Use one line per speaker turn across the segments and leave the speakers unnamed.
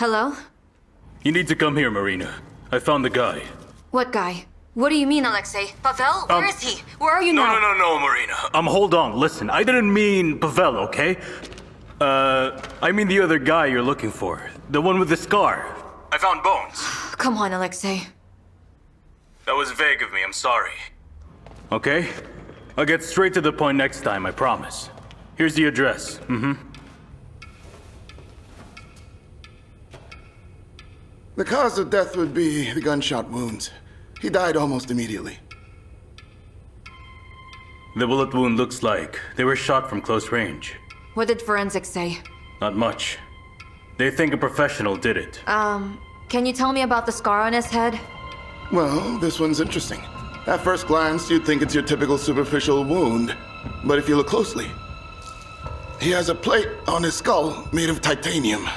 Hello?
You need to come here, Marina. I found the guy.
What guy? What do you mean, Alexei? Pavel? Where is he? Where are you now?
No, Marina. Hold on. Listen, I didn't mean Pavel, okay? I mean the other guy you're looking for. The one with the scar. I found bones.
Come on, Alexei.
That was vague of me, I'm sorry. Okay? I'll get straight to the point next time, I promise. Here's the address.
The cause of death would be the gunshot wounds. He died almost immediately.
The bullet wound looks like they were shot from close range.
What did forensics say?
Not much. They think a professional did it.
Can you tell me about the scar on his head?
Well, this one's interesting. At first glance, you'd think it's your typical superficial wound. But if you look closely, he has a plate on his skull made of titanium.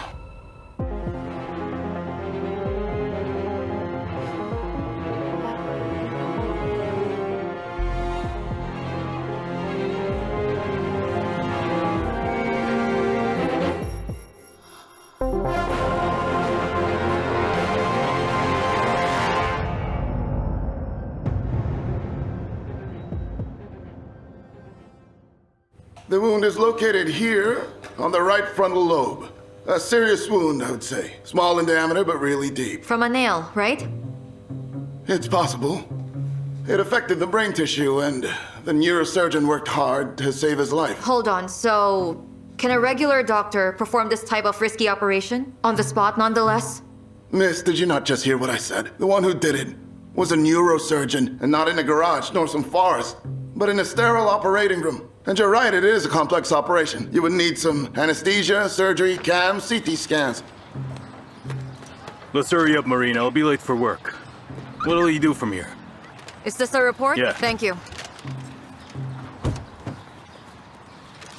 The wound is located here on the right frontal lobe. A serious wound, I would say. Small in diameter, but really deep.
From a nail, right?
It's possible. It affected the brain tissue, and the neurosurgeon worked hard to save his life.
Hold on, so can a regular doctor perform this type of risky operation? On the spot, nonetheless?
Miss, did you not just hear what I said? The one who did it was a neurosurgeon, and not in a garage nor some forest, but in a sterile operating room. And you're right, it is a complex operation. You would need some anesthesia, surgery, cams, CT scans.
Let's hurry up, Marina. I'll be late for work. What'll you do from here?
Is this a report?
Yeah.
Thank you.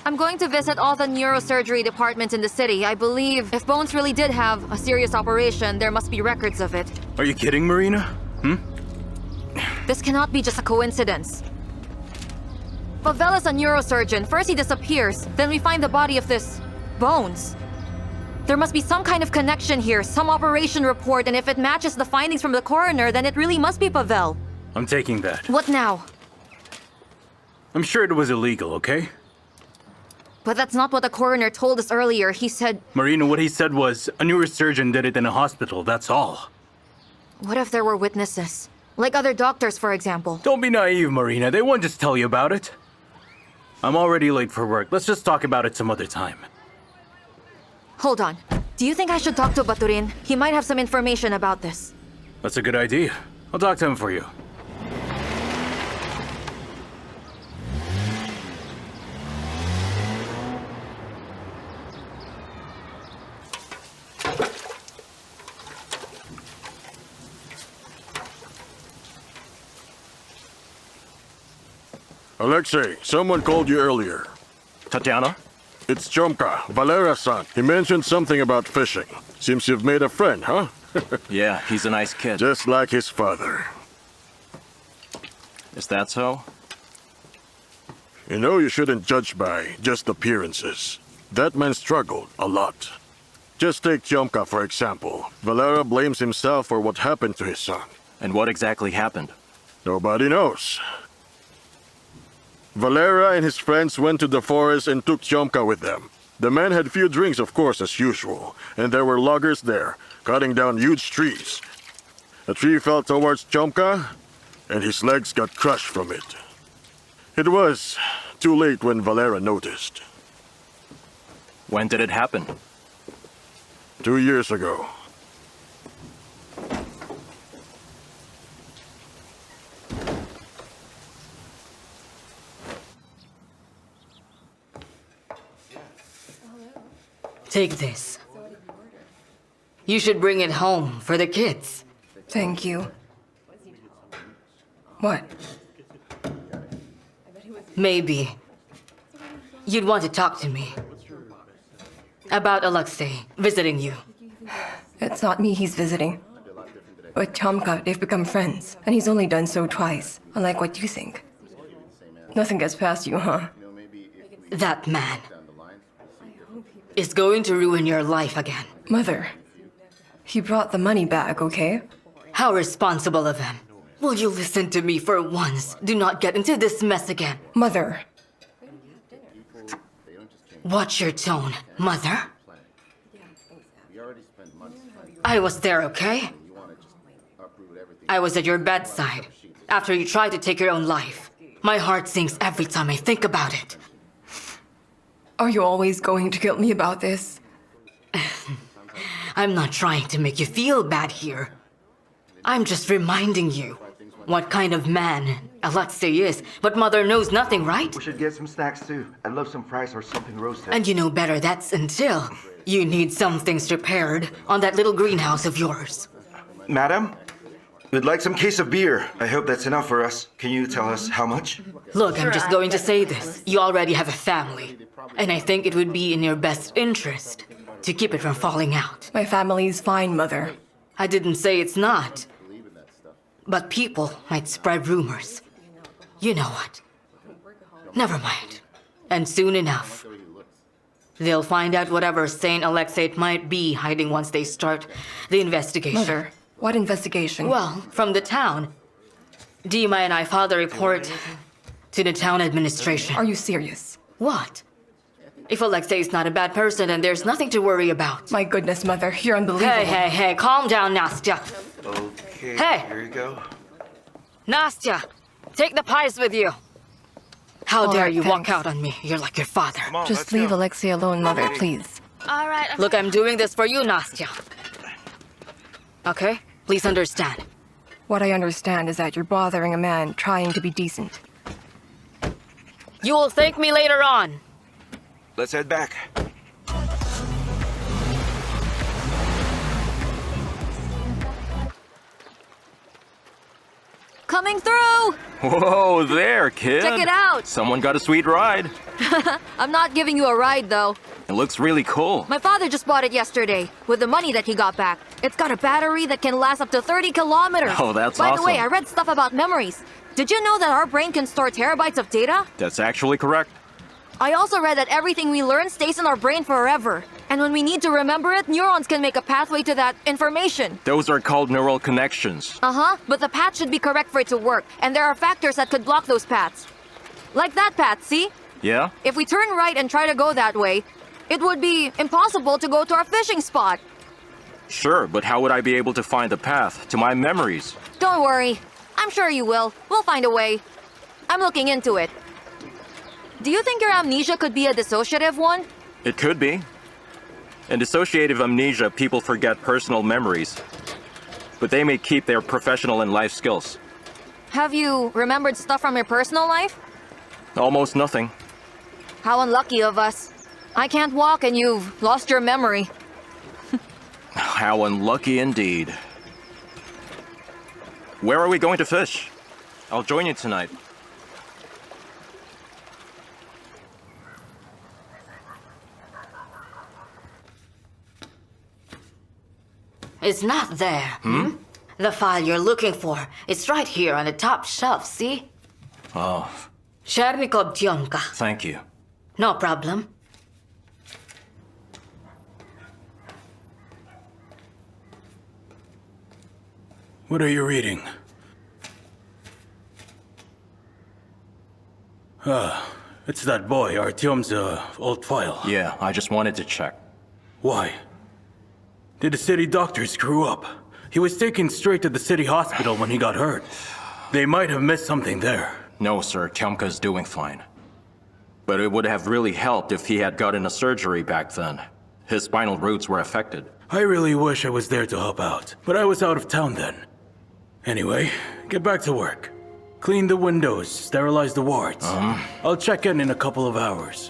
I'm going to visit all the neurosurgery departments in the city. I believe if Bones really did have a serious operation, there must be records of it.
Are you kidding, Marina?
This cannot be just a coincidence. Pavel is a neurosurgeon. First he disappears, then we find the body of this Bones. There must be some kind of connection here, some operation report, and if it matches the findings from the coroner, then it really must be Pavel.
I'm taking that.
What now?
I'm sure it was illegal, okay?
But that's not what the coroner told us earlier. He said...
Marina, what he said was a neurosurgeon did it in a hospital, that's all.
What if there were witnesses? Like other doctors, for example.
Don't be naive, Marina. They won't just tell you about it. I'm already late for work. Let's just talk about it some other time.
Hold on. Do you think I should talk to Baturin? He might have some information about this.
That's a good idea. I'll talk to him for you.
Alexei, someone called you earlier.
Tatiana?
It's Chomka, Valera's son. He mentioned something about fishing. Seems you've made a friend, huh?
Yeah, he's a nice kid.
Just like his father.
Is that so?
You know you shouldn't judge by just appearances. That man struggled a lot. Just take Chomka, for example. Valera blames himself for what happened to his son.
And what exactly happened?
Nobody knows. Valera and his friends went to the forest and took Chomka with them. The men had few drinks, of course, as usual, and there were loggers there, cutting down huge trees. A tree fell towards Chomka, and his legs got crushed from it. It was too late when Valera noticed.
When did it happen?
2 years ago.
Take this. You should bring it home for the kids.
Thank you. What?
Maybe you'd want to talk to me about Alexei visiting you.
It's not me he's visiting. With Chomka, they've become friends, and he's only done so twice, unlike what you think. Nothing gets past you, huh?
That man is going to ruin your life again.
Mother, He brought the money back, okay?
How responsible of him. Will you listen to me for once? Do not get into this mess again.
Mother,
Watch your tone, Mother. I was there, okay? I was at your bedside after you tried to take your own life. My heart sinks every time I think about it.
are you always going to guilt me about this?
I'm not trying to make you feel bad here. I'm just reminding you what kind of man Alexei is, but Mother knows nothing, right?
We should get some snacks too. I'd love some fries or something roasted.
And you know better, that's until you need some things repaired on that little greenhouse of yours.
Madam, we'd like some case of beer. I hope that's enough for us. Can you tell us how much?
Look, I'm just going to say this. You already have a family, and I think it would be in your best interest to keep it from falling out.
My family's fine, Mother.
I didn't say it's not. But people might spread rumors. You know what? Never mind. And soon enough, they'll find out whatever Saint Alexei it might be hiding once they start the investigation.
Mother, what investigation?
Well, from the town. Dima and I filed a report to the town administration.
Are you serious?
What? If Alexei is not a bad person, then there's nothing to worry about.
My goodness, Mother, you're unbelievable.
Hey, calm down, Nastya.
Okay,
Hey!
here you go.
Nastya, take the pies with you. How
All
dare
right,
you walk
thanks.
out on me? You're like your father.
Come on,
Just
let's
leave
go.
Alexei alone, Mother, please.
All right.
Look, I'm doing this for you, Nastya. Okay? Please understand.
What I understand is that you're bothering a man trying to be decent.
You will thank me later on.
Let's head back.
Coming through!
Whoa there, kid.
Check it out.
Someone got a sweet ride.
I'm not giving you a ride, though.
It looks really cool.
My father just bought it yesterday, with the money that he got back. It's got a battery that can last up to 30 kilometers.
Oh, that's
By the way,
awesome.
I read stuff about memories. Did you know that our brain can store terabytes of data?
That's actually correct.
I also read that everything we learn stays in our brain forever. And when we need to remember it, neurons can make a pathway to that information.
Those are called neural connections.
Uh-huh, but the path should be correct for it to work, and there are factors that could block those paths. Like that path, see?
Yeah?
If we turn right and try to go that way, it would be impossible to go to our fishing spot.
Sure, but how would I be able to find the path to my memories?
Don't worry. I'm sure you will. We'll find a way. I'm looking into it. Do you think your amnesia could be a dissociative one?
It could be. In dissociative amnesia, people forget personal memories, but they may keep their professional and life skills.
Have you remembered stuff from your personal life?
Almost nothing.
How unlucky of us. I can't walk and you've lost your memory.
How unlucky indeed. Where are we going to fish? I'll join you tonight.
It's not there. The file you're looking for. It's right here on the top shelf, see?
Oh,
Chernikov Tyomka.
thank you.
No problem.
What are you reading? It's that boy, Artyom's old file.
Yeah, I just wanted to check.
Why? Did the city doctor screw up? He was taken straight to the city hospital when he got hurt. They might have missed something there.
No, sir, Tyomka's doing fine. But it would have really helped if he had gotten a surgery back then. His spinal roots were affected.
I really wish I was there to help out, but I was out of town then. Anyway, get back to work. Clean the windows, sterilize the wards. I'll check in a couple of hours.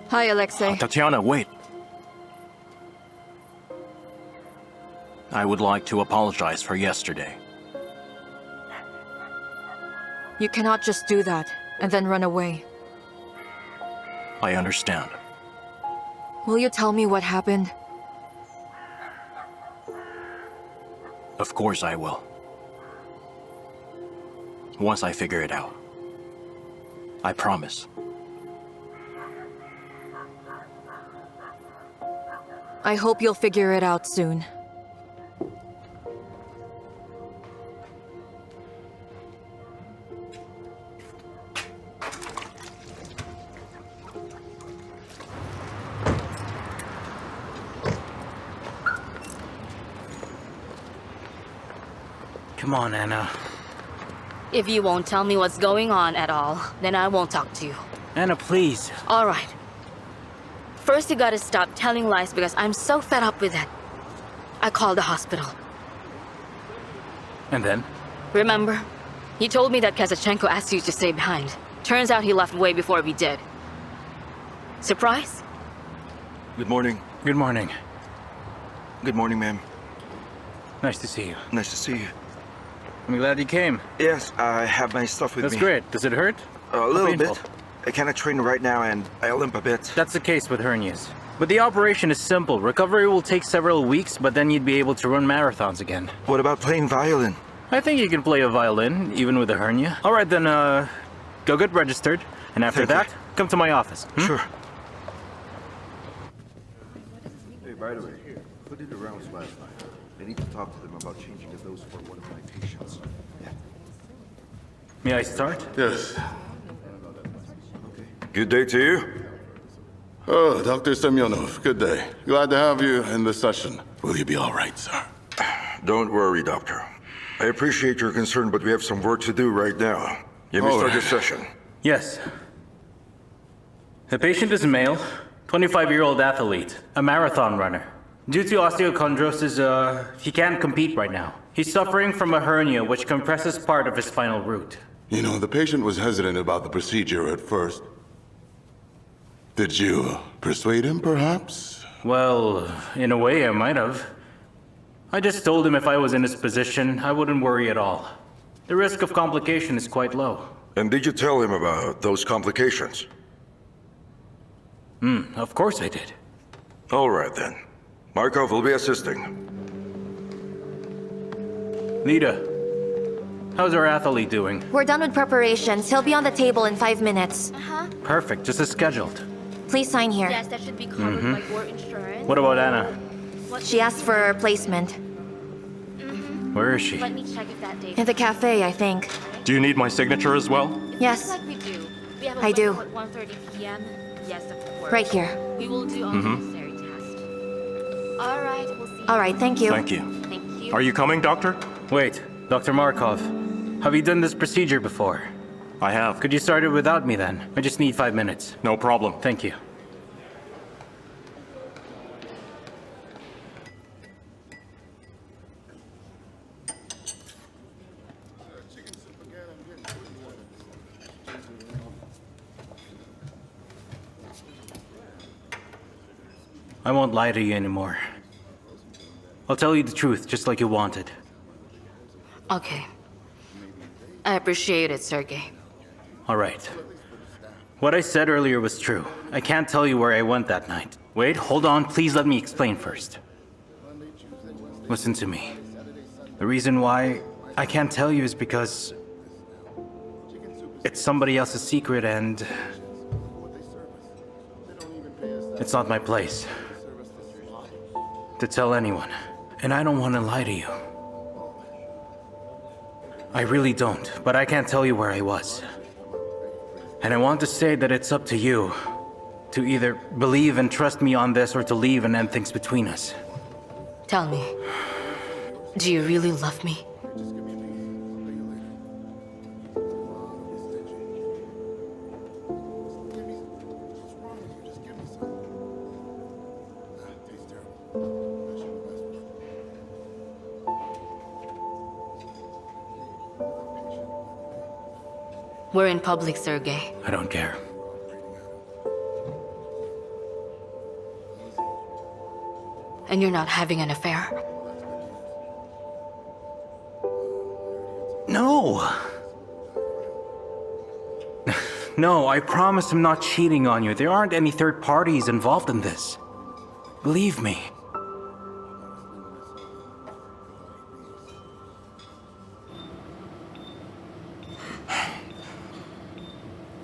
Hi, Alexei.
Tatiana, wait. I would like to apologize for yesterday.
You cannot just do that and then run away.
I understand.
Will you tell me what happened?
Of course I will. Once I figure it out. I promise.
I hope you'll figure it out soon.
Come on, Anna.
If you won't tell me what's going on at all, then I won't talk to you.
Anna, please.
All right. First, you gotta stop telling lies because I'm so fed up with it. I called the hospital.
And then?
Remember? He told me that Kazachenko asked you to stay behind. Turns out he left way before we did. Surprise?
Good morning.
Good morning.
Good morning, ma'am.
Nice to see you.
Nice to see you.
I'm glad you came.
Yes, I have my stuff with
That's
me.
great. Does it hurt?
A
How
little
painful?
bit. I cannot train right now and I limp a bit.
That's the case with hernias. But the operation is simple. Recovery will take several weeks, but then you'd be able to run marathons again.
What about playing violin?
I think you can play a violin, even with a hernia. All right, then, go get registered. And after
Thank you.
that, come to my office.
Sure.
Hey, by the way, who did the rounds last night? I need to talk to them about changing a dose for one of my patients. Yeah.
May I start?
Yes.
Good day to you.
Oh, Dr. Semyonov, good day. Glad to have you in the session. Will you be all right, sir?
Don't worry, doctor. I appreciate your concern, but we have some work to do right now. You may
All
start
right.
your session.
Yes. The patient is a male, 25-year-old athlete, a marathon runner. Due to osteochondrosis, he can't compete right now. He's suffering from a hernia which compresses part of his spinal root.
You know, the patient was hesitant about the procedure at first. Did you persuade him, perhaps?
Well, in a way, I might have. I just told him if I was in his position, I wouldn't worry at all. The risk of complication is quite low.
And did you tell him about those complications?
Of course I did.
All right, then. Markov will be assisting.
Lita, how's our athlete doing?
We're done with preparations. He'll be on the table in 5 minutes.
Perfect, just as scheduled.
Please sign here.
Yes, that should be covered by your insurance.
What about Anna?
She asked for a replacement.
Where is she?
Let me check if that date.
In the cafe, I think.
Do you need my signature as well?
Yes,
Like we do. We have a
I do.
window at 1:30 p.m. Yes, of course.
right here.
We will do all necessary tests. All right, we'll see.
All right, thank you.
Thank you.
Thank you.
Are you coming, doctor?
Wait, Dr. Markov. Have you done this procedure before?
I have.
Could you start it without me then? I just need 5 minutes.
No problem.
Thank you. I won't lie to you anymore. I'll tell you the truth, just like you wanted.
Okay. I appreciate it, Sergey.
All right. What I said earlier was true. I can't tell you where I went that night. Wait, hold on, please let me explain first. Listen to me. The reason why I can't tell you is because it's somebody else's secret and it's not my place to tell anyone. And I don't want to lie to you. I really don't, but I can't tell you where I was. And I want to say that it's up to you to either believe and trust me on this or to leave and end things between us.
Tell me, do you really love me? We're in public, Sergey.
I don't care.
And you're not having an affair?
No! No, I promise I'm not cheating on you. There aren't any third parties involved in this. Believe me.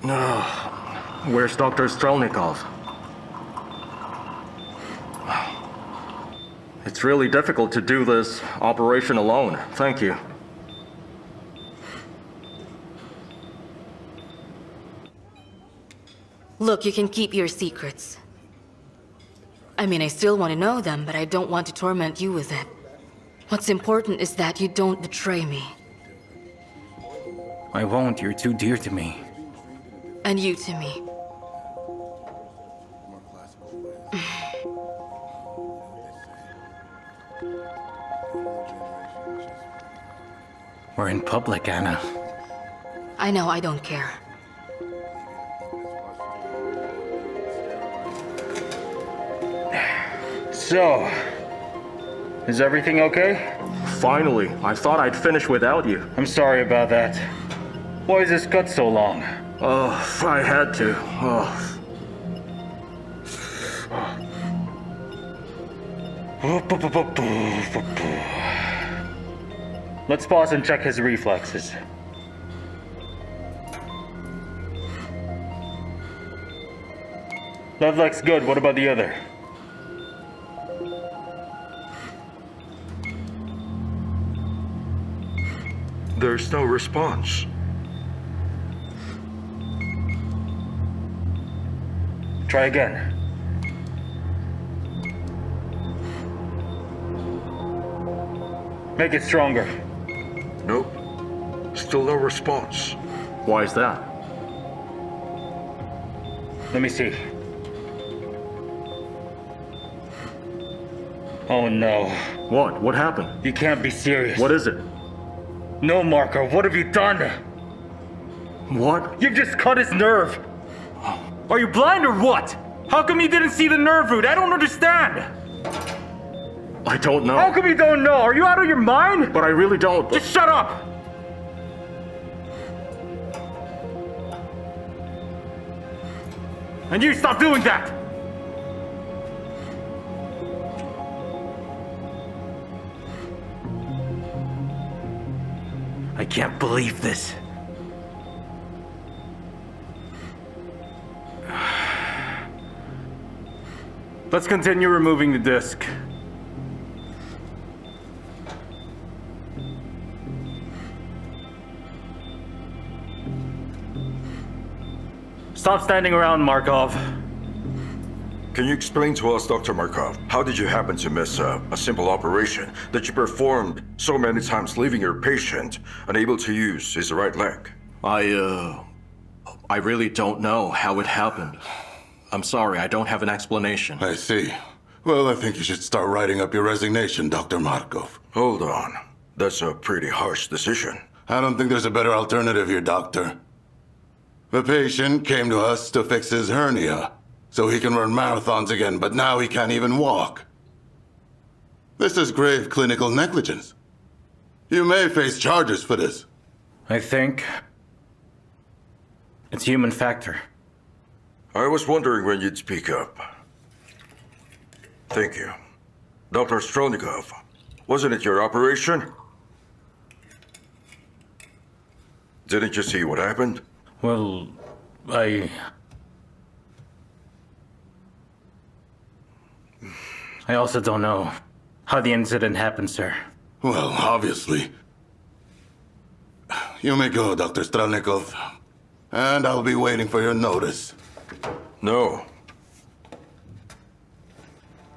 Where's Dr. Strelnikov? It's really difficult to do this operation alone. Thank you.
Look, you can keep your secrets. I mean, I still want to know them, but I don't want to torment you with it. What's important is that you don't betray me.
I won't, you're too dear to me.
And you to me.
We're in public, Anna.
I know, I don't care.
So, is everything okay?
Finally, I thought I'd finish without you.
I'm sorry about that. Why is this cut so long?
Oh, I had to. Oh.
Let's pause and check his reflexes. That looks good. What about the other?
There's no response.
Try again. Make it stronger.
Nope. Still no response.
Why is that?
Let me see. Oh no.
What? What happened?
You can't be serious.
What is it?
No, Marco. What have you done?
What?
You've just cut his nerve. Are you blind or what? How come you didn't see the nerve root? I don't understand.
I don't know.
How come you don't know? Are you out of your mind?
But I really don't.
Just shut up! And you stop doing that! I can't believe this. Let's continue removing the disc. Stop standing around, Markov.
Can you explain to us, Dr. Markov, how did you happen to miss a simple operation that you performed so many times, leaving your patient unable to use his right leg?
I really don't know how it happened. I'm sorry, I don't have an explanation.
I see. Well, I think you should start writing up your resignation, Dr. Markov.
Hold on. That's a pretty harsh decision.
I don't think there's a better alternative here, Doctor. The patient came to us to fix his hernia, so he can run marathons again, but now he can't even walk. This is grave clinical negligence. You may face charges for this.
I think it's human factor.
I was wondering when you'd speak up. Thank you. Dr. Strelnikov, wasn't it your operation? Didn't you see what happened?
Well, I also don't know how the incident happened, sir.
Well, obviously. You may go, Dr. Strelnikov. And I'll be waiting for your notice.
No.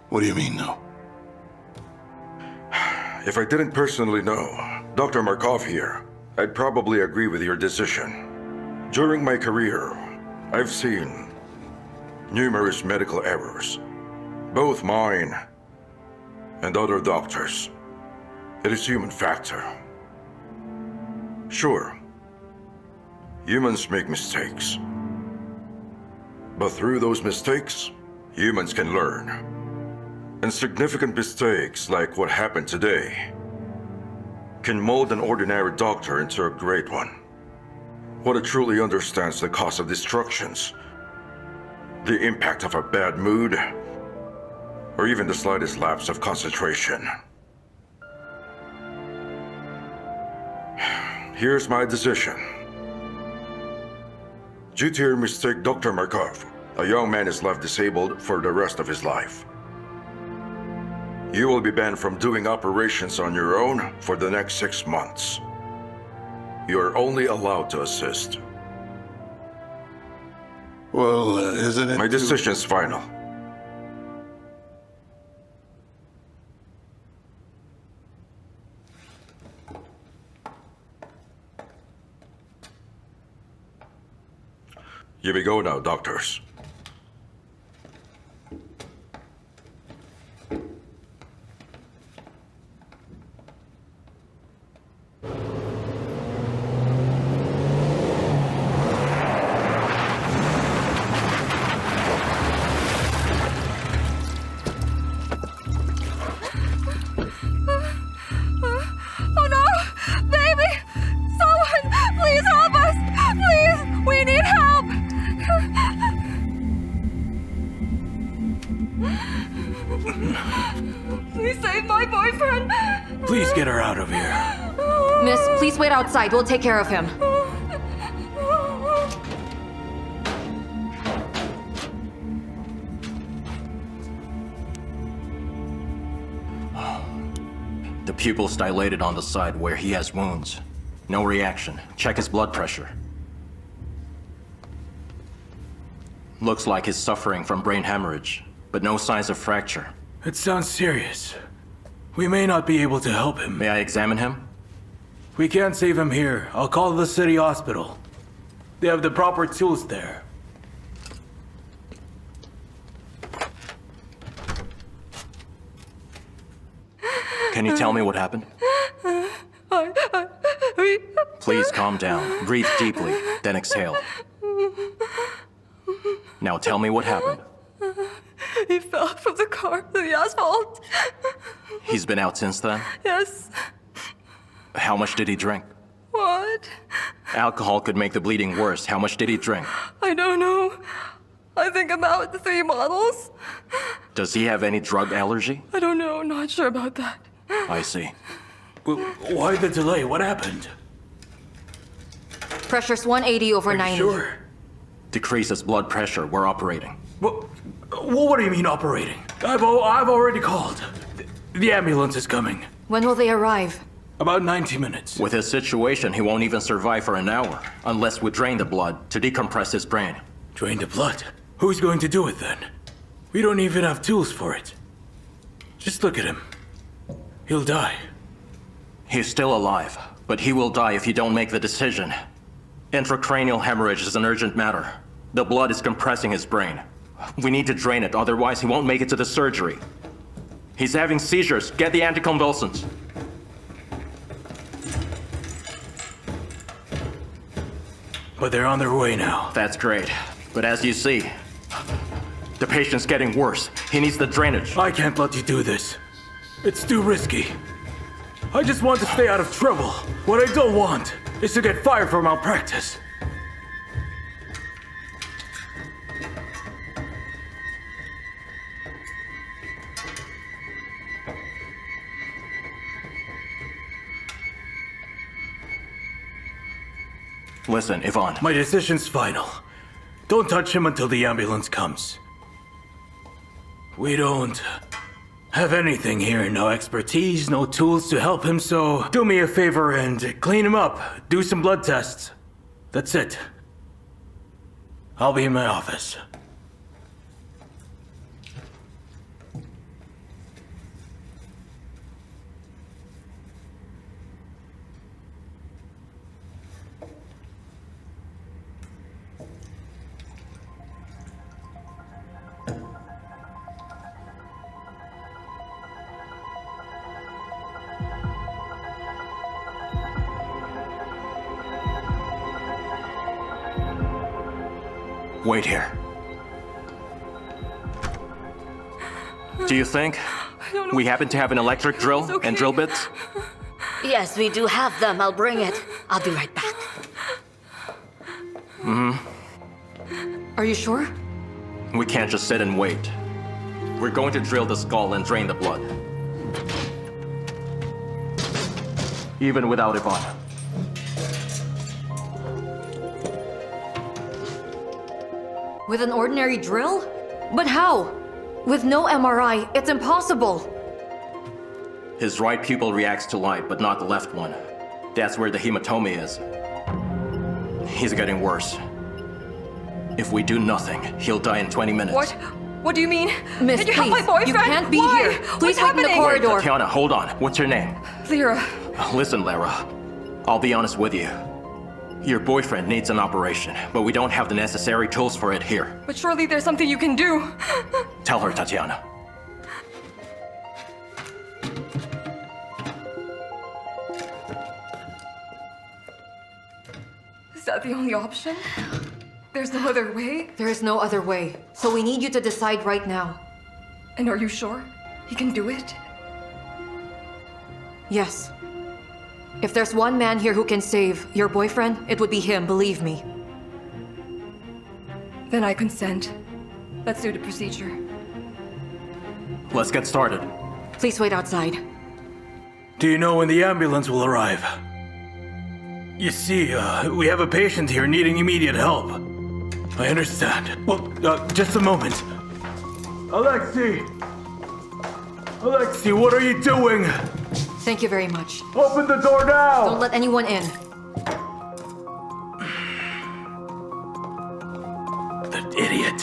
What do you mean, no?
If I didn't personally know Dr. Markov here, I'd probably agree with your decision. During my career, I've seen numerous medical errors, both mine and other doctors. It is human factor. Sure, humans make mistakes. But through those mistakes, humans can learn. And significant mistakes like what happened today can mold an ordinary doctor into a great one. One that truly understands the cause of destructions, the impact of a bad mood, or even the slightest lapse of concentration. Here's my decision. Due to your mistake, Dr. Markov, a young man is left disabled for the rest of his life. You will be banned from doing operations on your own for the next 6 months. You are only allowed to assist.
Well, isn't it?
My decision's final. You may go now, doctors.
Oh no! Baby! Someone! Please help us! Please! We need help! Please save my boyfriend!
Please get her out of here.
Miss, please wait outside. We'll take care of him.
The pupil's dilated on the side where he has wounds. No reaction. Check his blood pressure. Looks like he's suffering from brain hemorrhage, but no signs of fracture.
It sounds serious. We may not be able to help him.
May I examine him?
We can't save him here. I'll call the city hospital. They have the proper tools there.
Can you tell me what happened? Please calm down. Breathe deeply, then exhale. Now tell me what happened.
He fell from the car to the asphalt.
He's been out since then?
Yes.
How much did he drink?
What?
Alcohol could make the bleeding worse. How much did he drink?
I don't know. I think about 3 bottles.
Does he have any drug allergy?
I don't know. Not sure about that.
I see.
Why the delay? What happened?
Pressure's 180 over 90.
Sure.
Decreases blood pressure. We're operating.
Well, what do you mean operating? I've already called. The ambulance is coming.
When will they arrive?
About 90 minutes.
With his situation, he won't even survive for an hour unless we drain the blood to decompress his brain.
Drain the blood? Who's going to do it then? We don't even have tools for it. Just look at him. He'll die.
He's still alive, but he will die if you don't make the decision. Intracranial hemorrhage is an urgent matter. The blood is compressing his brain. We need to drain it, otherwise he won't make it to the surgery. He's having seizures. Get the anticonvulsants.
But they're on their way now.
That's great. But as you see, the patient's getting worse. He needs the drainage.
I can't let you do this. It's too risky. I just want to stay out of trouble. What I don't want is to get fired for malpractice.
Listen, Ivan.
My decision's final. Don't touch him until the ambulance comes. We don't have anything here, no expertise, no tools to help him, so do me a favor and clean him up. Do some blood tests. That's it. I'll be in my office.
Wait here. Do you think we happen to have an electric drill and drill bits?
Yes, we do have them. I'll bring it. I'll be right back.
Are you sure?
We can't just sit and wait. We're going to drill the skull and drain the blood. Even without Ivan.
With an ordinary drill? But how? With no MRI, it's impossible.
His right pupil reacts to light, but not the left one. That's where the hematoma is. He's getting worse. If we do nothing, he'll die in 20 minutes.
What? What do you mean?
Miss,
Can you
please,
help my boyfriend?
you can't be
Why?
here. Please
What's
wait in the
happening?
corridor.
Tatiana, hold on. What's your name?
Lyra,
Listen, Lara. I'll be honest with you. Your boyfriend needs an operation, but we don't have the necessary tools for it here.
but surely there's something you can do.
Tell her, Tatiana.
Is that the only option? There's no other way?
There is no other way. So we need you to decide right now.
And are you sure? He can do it?
Yes. If there's one man here who can save your boyfriend, it would be him, believe me.
Then I consent. Let's do the procedure.
Let's get started.
Please wait outside.
Do you know when the ambulance will arrive? You see, we have a patient here needing immediate help. I understand. Well, just a moment. Alexei! Alexei, what are you doing?
Thank you very much.
Open the door now!
Don't let anyone in.
That idiot.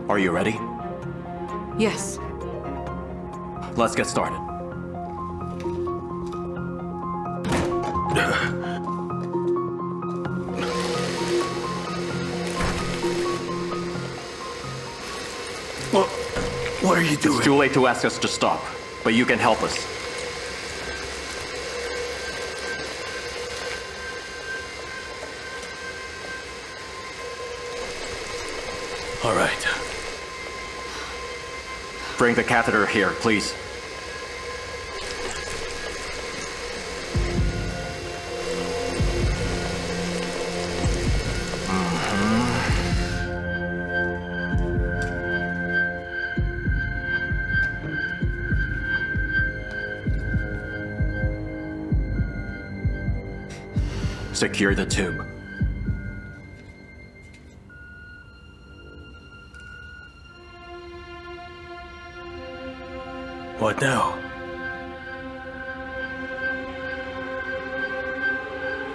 Are you ready?
Yes.
Let's get started.
What are you doing?
It's too late to ask us to stop, but you can help us.
All right.
Bring the catheter here, please. Secure the tube.
What now?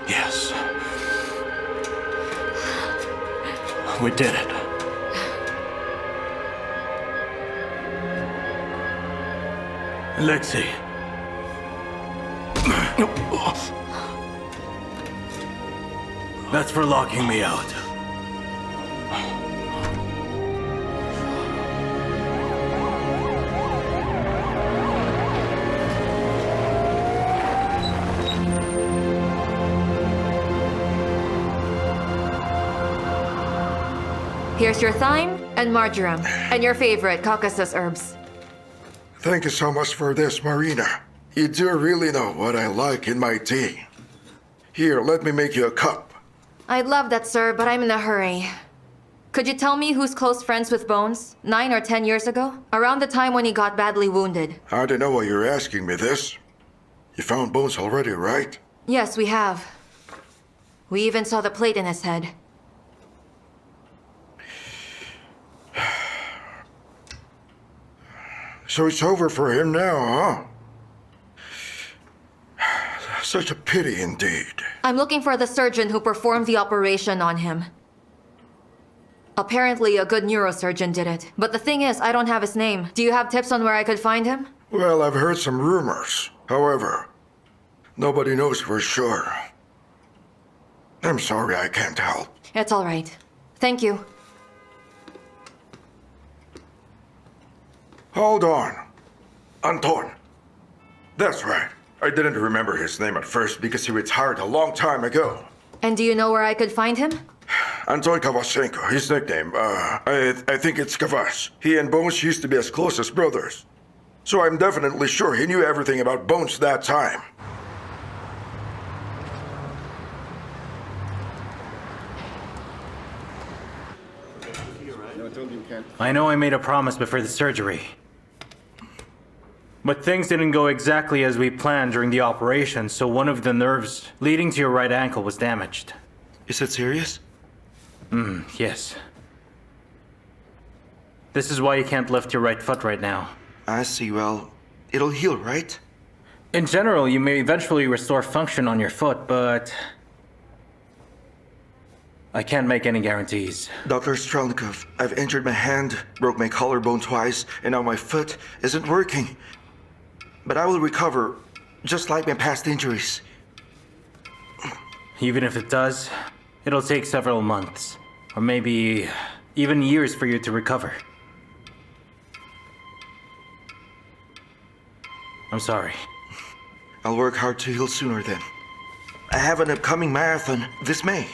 Yes. We did it.
Alexei. That's for locking me out.
Here's your thyme and marjoram, and your favorite Caucasus herbs.
Thank you so much for this, Marina. You do really know what I like in my tea. Here, let me make you a cup.
I'd love that, sir, but I'm in a hurry. Could you tell me who's close friends with Bones? 9 or 10 years ago? Around the time when he got badly wounded.
I don't know why you're asking me this. You found Bones already, right?
Yes, we have. We even saw the plate in his head.
So it's over for him now, huh? Such a pity indeed.
I'm looking for the surgeon who performed the operation on him. Apparently, a good neurosurgeon did it. But the thing is, I don't have his name. Do you have tips on where I could find him?
Well, I've heard some rumors. However, nobody knows for sure. I'm sorry I can't help.
It's all right. Thank you.
Hold on. Anton. That's right. I didn't remember his name at first because he retired a long time ago.
And do you know where I could find him?
Anton Kavasenko, his nickname. I think it's Kavas. He and Bones used to be as close as brothers. So I'm definitely sure he knew everything about Bones that time.
I know I made a promise before the surgery. But things didn't go exactly as we planned during the operation, so one of the nerves leading to your right ankle was damaged.
Is it serious?
Yes. This is why you can't lift your right foot right now.
I see. Well, it'll heal, right?
In general, you may eventually restore function on your foot, but I can't make any guarantees.
Dr. Strelnikov, I've injured my hand, broke my collarbone twice, and now my foot isn't working. But I will recover, just like my past injuries.
Even if it does, it'll take several months, or maybe even years for you to recover. I'm sorry.
I'll work hard to heal sooner then. I have an upcoming marathon this May.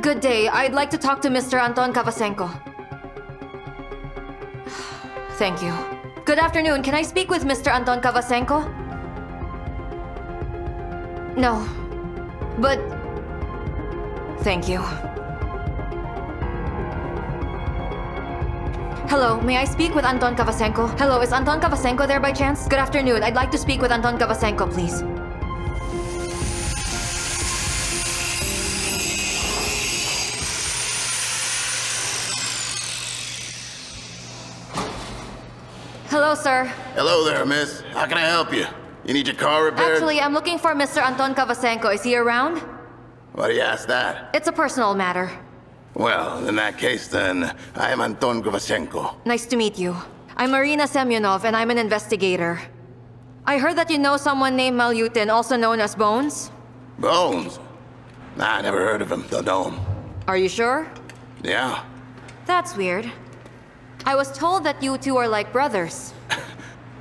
Good day. I'd like to talk to Mr. Anton Kavasenko. Thank you. Good afternoon. Can I speak with Mr. Anton Kavasenko? No. But... Thank you. Hello, may I speak with Anton Kavasenko? Hello, is Anton Kavasenko there by chance? Good afternoon. I'd like to speak with Anton Kavasenko, please. Hello, sir.
Hello there, miss. How can I help you? You need your car repaired?
Actually, I'm looking for Mr. Anton Kavasenko. Is he around?
Why do you ask that?
It's a personal matter.
Well, in that case then, I am Anton Kovacenko.
Nice to meet you. I'm Marina Semyonov, and I'm an investigator. I heard that you know someone named Malyutin, also known as Bones?
Bones? Nah, I never heard of him. Don't know him.
Are you sure?
Yeah.
That's weird. I was told that you two are like brothers.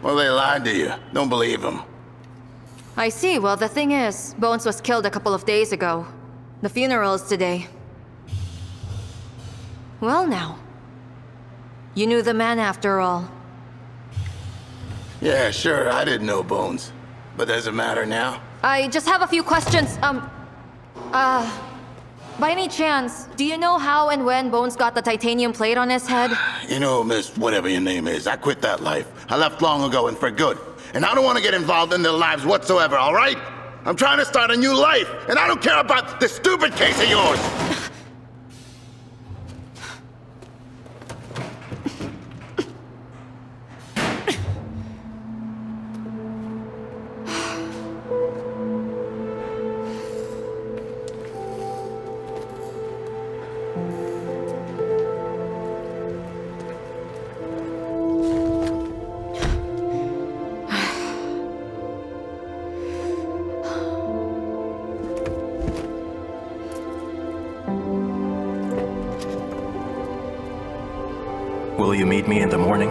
Well, they lied to you. Don't believe them.
I see. Well, the thing is, Bones was killed a couple of days ago. The funeral is today. Well now. You knew the man after all.
Yeah, sure, I didn't know Bones. But does it matter now?
I just have a few questions. By any chance, do you know how and when Bones got the titanium plate on his head?
You know, miss, whatever your name is, I quit that life. I left long ago and for good. And I don't want to get involved in their lives whatsoever, all right? I'm trying to start a new life, and I don't care about this stupid case of yours!
Will you meet me in the morning?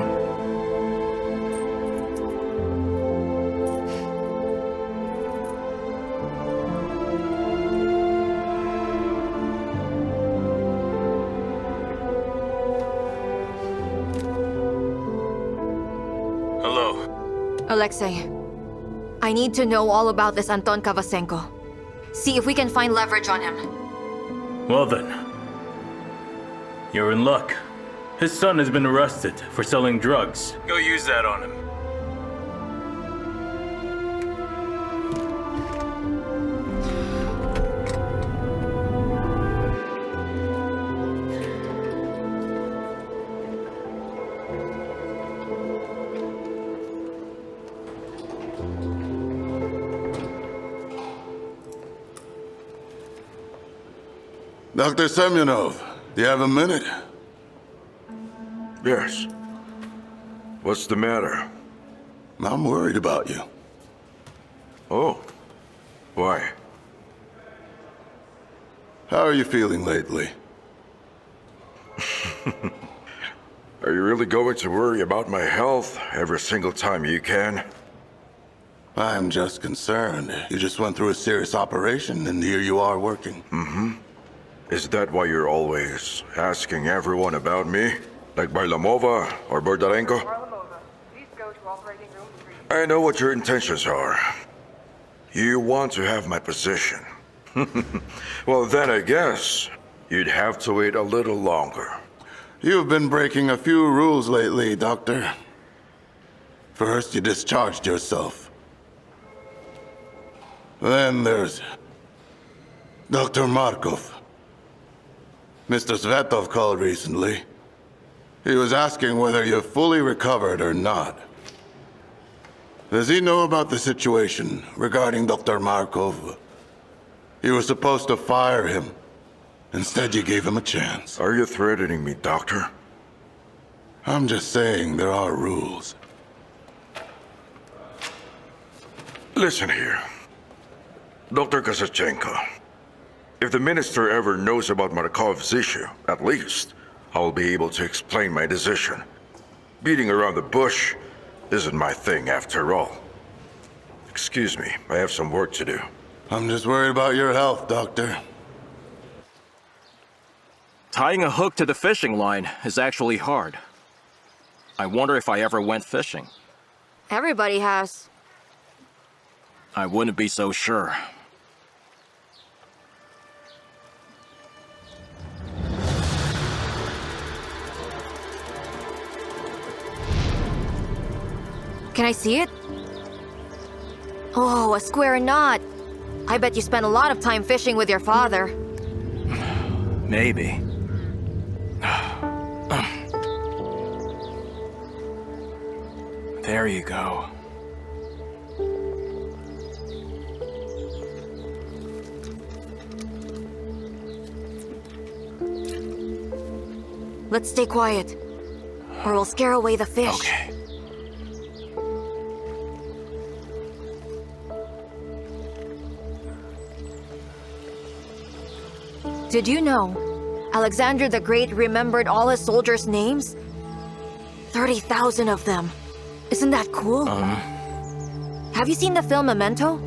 Hello.
Alexei, I need to know all about this Anton Kavasenko. See if we can find leverage on him.
Well then. You're in luck. His son has been arrested for selling drugs. Go use that on him.
Dr. Semyonov, do you have a minute?
Yes. What's the matter?
I'm worried about you.
Oh. Why?
How are you feeling lately?
Are you really going to worry about my health every single time you can?
I'm just concerned. You just went through a serious operation, and here you are working.
Is that why you're always asking everyone about me? Like Barlamova or Bordarenko?
Varlamova, please go to operating room 3.
I know what your intentions are. You want to have my position. Well, then I guess you'd have to wait a little longer.
You've been breaking a few rules lately, Doctor. First, you discharged yourself. Then there's Dr. Markov. Mr. Svetov called recently. He was asking whether you've fully recovered or not. Does he know about the situation regarding Dr. Markov? You were supposed to fire him. Instead, you gave him a chance.
Are you threatening me, Doctor?
I'm just saying there are rules.
Listen here. Dr. Kazachenko. If the minister ever knows about Markov's issue, at least, I'll be able to explain my decision. Beating around the bush isn't my thing after all. Excuse me, I have some work to do.
I'm just worried about your health, Doctor.
Tying a hook to the fishing line is actually hard. I wonder if I ever went fishing.
Everybody has.
I wouldn't be so sure.
Can I see it? Oh, a square knot. I bet you spent a lot of time fishing with your father.
Maybe. There you go.
Let's stay quiet, or we'll scare away the fish.
Okay.
Did you know Alexander the Great remembered all his soldiers' names? 30,000 of them. Isn't that cool? Have you seen the film Memento?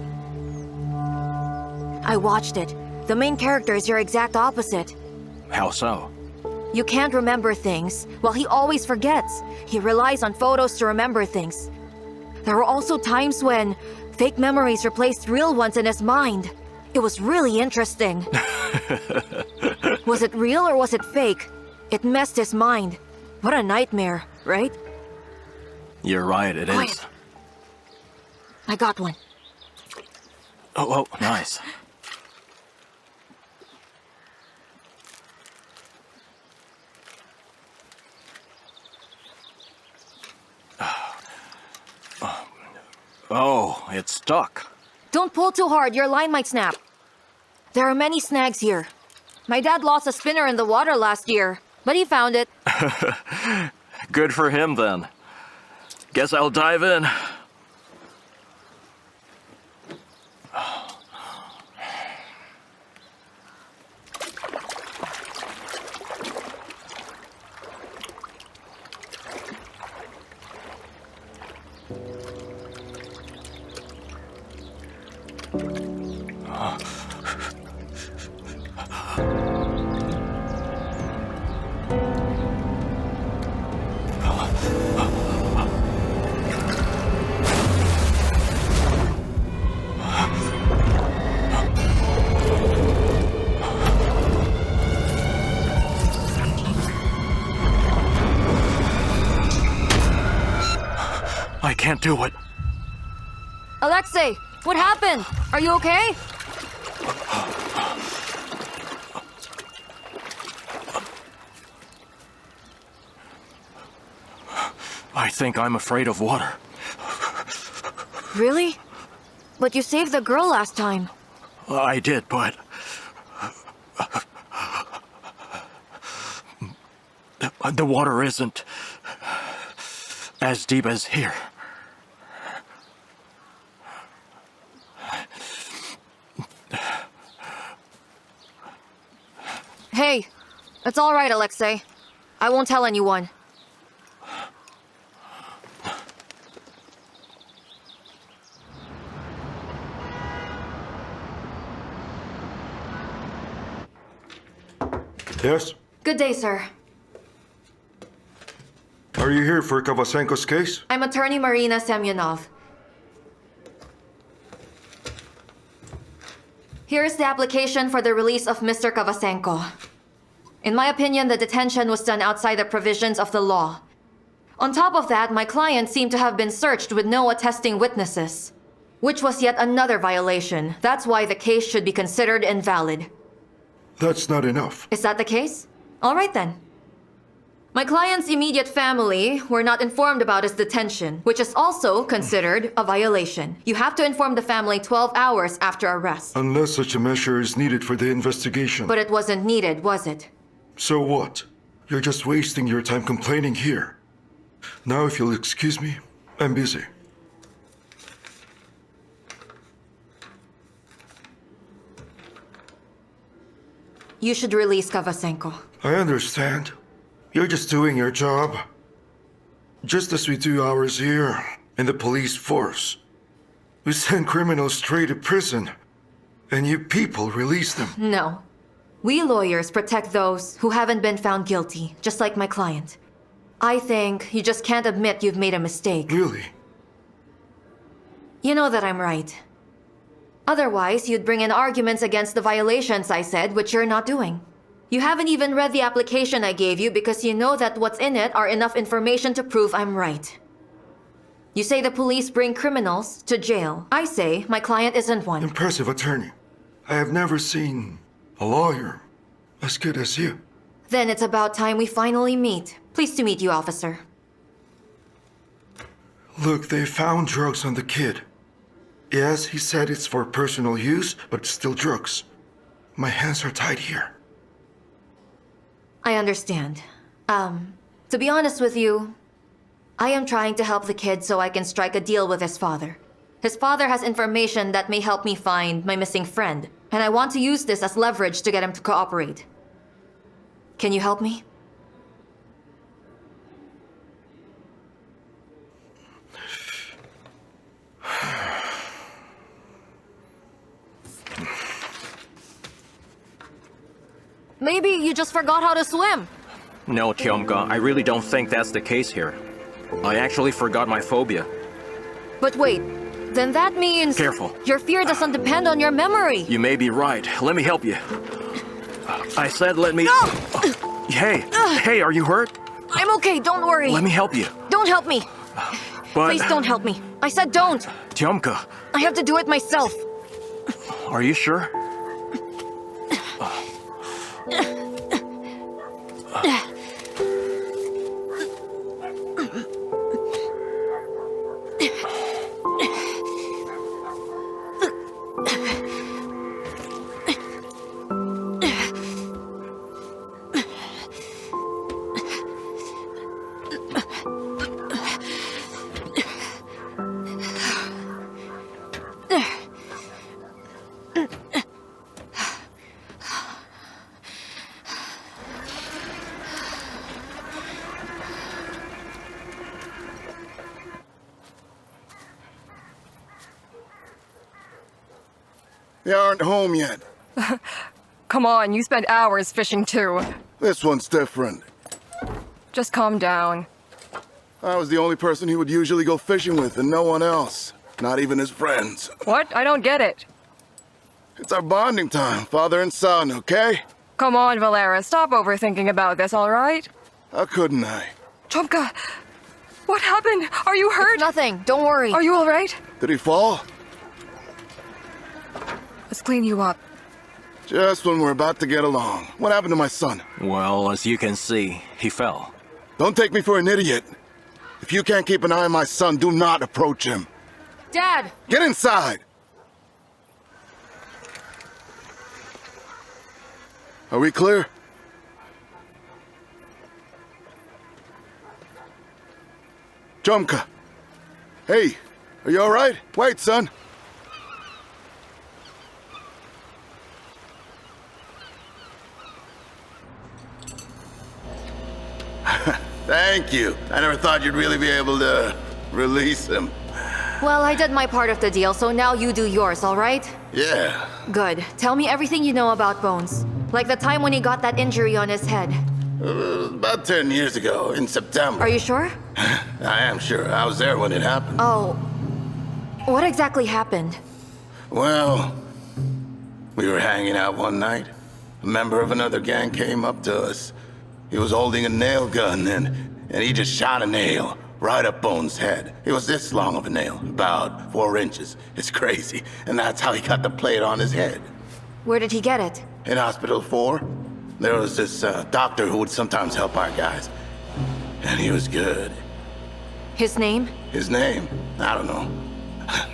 I watched it. The main character is your exact opposite.
How so?
You can't remember things. Well, he always forgets. He relies on photos to remember things. There were also times when fake memories replaced real ones in his mind. It was really interesting. Was it real or was it fake? It messed his mind. What a nightmare, right?
You're right, it
Quiet.
is.
I got one.
Oh, nice. Oh, it's stuck.
Don't pull too hard, your line might snap. There are many snags here. My dad lost a spinner in the water last year, but he found it.
Good for him, then. Guess I'll dive in. I can't do it.
Alexei, what happened? Are you okay?
I think I'm afraid of water.
Really? But you saved the girl last time.
I did, but... the water isn't as deep as here.
Hey, it's all right, Alexei. I won't tell anyone.
Yes?
Good day, sir.
Are you here for Kovacenko's case?
I'm attorney Marina Semyonov. Here's the application for the release of Mr. Kavasenko. In my opinion, the detention was done outside the provisions of the law. On top of that, my client seemed to have been searched with no attesting witnesses, which was yet another violation. That's why the case should be considered invalid.
That's not enough.
Is that the case? All right then. My client's immediate family were not informed about his detention, which is also considered a violation. You have to inform the family 12 hours after arrest.
Unless such a measure is needed for the investigation.
But it wasn't needed, was it?
So what? You're just wasting your time complaining here. Now, if you'll excuse me, I'm busy.
You should release Kavasenko.
I understand. You're just doing your job. Just as we do ours here in the police force. We send criminals straight to prison, and you people release them.
No. We lawyers protect those who haven't been found guilty, just like my client. I think you just can't admit you've made a mistake.
Really?
You know that I'm right. Otherwise, you'd bring in arguments against the violations I said, which you're not doing. You haven't even read the application I gave you because you know that what's in it are enough information to prove I'm right. You say the police bring criminals to jail. I say my client isn't one.
Impressive attorney. I have never seen a lawyer as good as you.
Then it's about time we finally meet. Pleased to meet you, officer.
Look, they found drugs on the kid. Yes, he said it's for personal use, but it's still drugs. My hands are tied here.
I understand. To be honest with you, I am trying to help the kid so I can strike a deal with his father. His father has information that may help me find my missing friend, and I want to use this as leverage to get him to cooperate. Can you help me? Maybe you just forgot how to swim.
No, Tiomka, I really don't think that's the case here. I actually forgot my phobia.
But wait, then that means...
Careful.
Your fear doesn't depend on your memory.
You may be right. Let me help you. I said let me...
No!
Hey, are you hurt?
I'm okay, don't worry.
Let me help you.
Don't help me.
But...
Please don't help me. I said don't.
Tiomka,
I have to do it myself.
are you sure?
You aren't home yet.
Come on, you spent hours fishing too.
This one's different.
Just calm down.
I was the only person he would usually go fishing with and no one else. Not even his friends.
What? I don't get it.
It's our bonding time, father and son, okay?
Come on, Valera, stop overthinking about this, all right?
How couldn't I?
Chomka, what happened? Are you hurt?
Nothing, don't worry.
Are you all right?
Did he fall?
Let's clean you up.
Just when we're about to get along. What happened to my son?
Well, as you can see, he fell.
Don't take me for an idiot. If you can't keep an eye on my son, do not approach him.
Dad!
Get inside! Are we clear? Chomka. Hey, are you all right? Wait, son. Thank you. I never thought you'd really be able to release him.
Well, I did my part of the deal, so now you do yours, all right?
Yeah.
Good. Tell me everything you know about Bones. Like the time when he got that injury on his head.
About 10 years ago, in September.
Are you sure?
I am sure. I was there when it happened.
Oh. What exactly happened?
Well, We were hanging out one night. A member of another gang came up to us. He was holding a nail gun and he just shot a nail right up Bones' head. It was this long of a nail, about 4 inches. It's crazy. And that's how he got the plate on his head.
Where did he get it?
In Hospital 4, there was this doctor who would sometimes help our guys. And he was good.
His name?
His name? I don't know.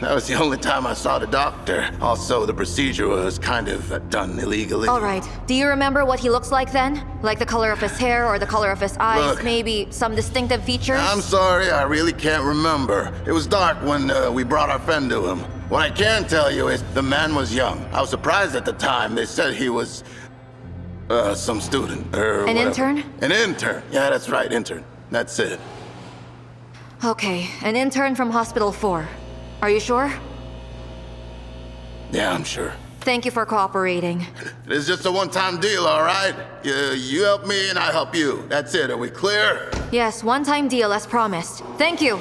That was the only time I saw the doctor. Also, the procedure was kind of done illegally.
All right. Do you remember what he looks like then? Like the color of his hair or the color of his eyes?
Look,
maybe some distinctive features?
I'm sorry, I really can't remember. It was dark when we brought our friend to him. What I can tell you is the man was young. I was surprised at the time. They said he was some student or
An
whatever.
intern?
An intern. Yeah, that's right, intern. That's it.
Okay, an intern from Hospital 4. Are you sure?
Yeah, I'm sure.
Thank you for cooperating.
It's just a one-time deal, all right? You help me and I help you. That's it. Are we clear?
Yes, one-time deal as promised. Thank you.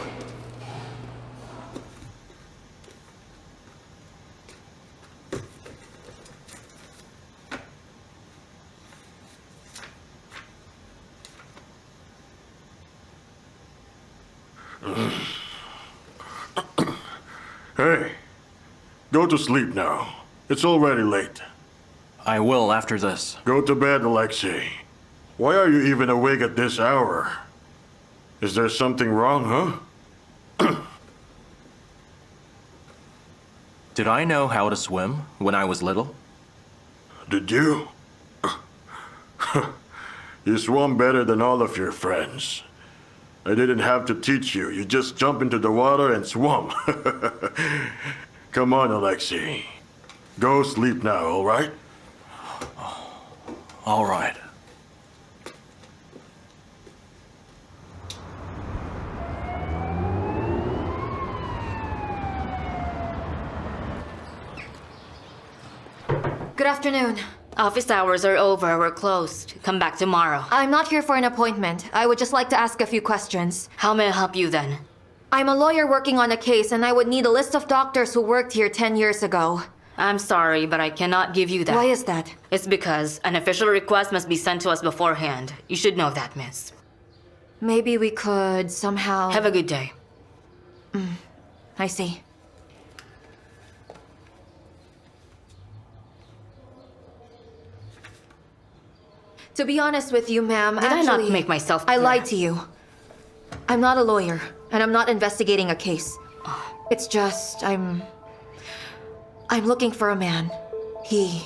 Hey, go to sleep now. It's already late.
I will after this.
Go to bed, Alexei. Why are you even awake at this hour? Is there something wrong, huh?
Did I know how to swim when I was little?
Did you? You swam better than all of your friends. I didn't have to teach you. You just jump into the water and swim. Come on, Alexei. Go sleep now, all right?
All right.
Good afternoon.
Office hours are over. We're closed. Come back tomorrow.
I'm not here for an appointment. I would just like to ask a few questions.
How may I help you then?
I'm a lawyer working on a case, and I would need a list of doctors who worked here 10 years ago.
I'm sorry, but I cannot give you that.
Why is that?
It's because an official request must be sent to us beforehand. You should know that, miss.
Maybe we could somehow...
Have a good day.
I see. To be honest with you, ma'am,
Did I not make myself
I
clear?
lied to you. I'm not a lawyer, and I'm not investigating a case. It's just, I'm looking for a man. He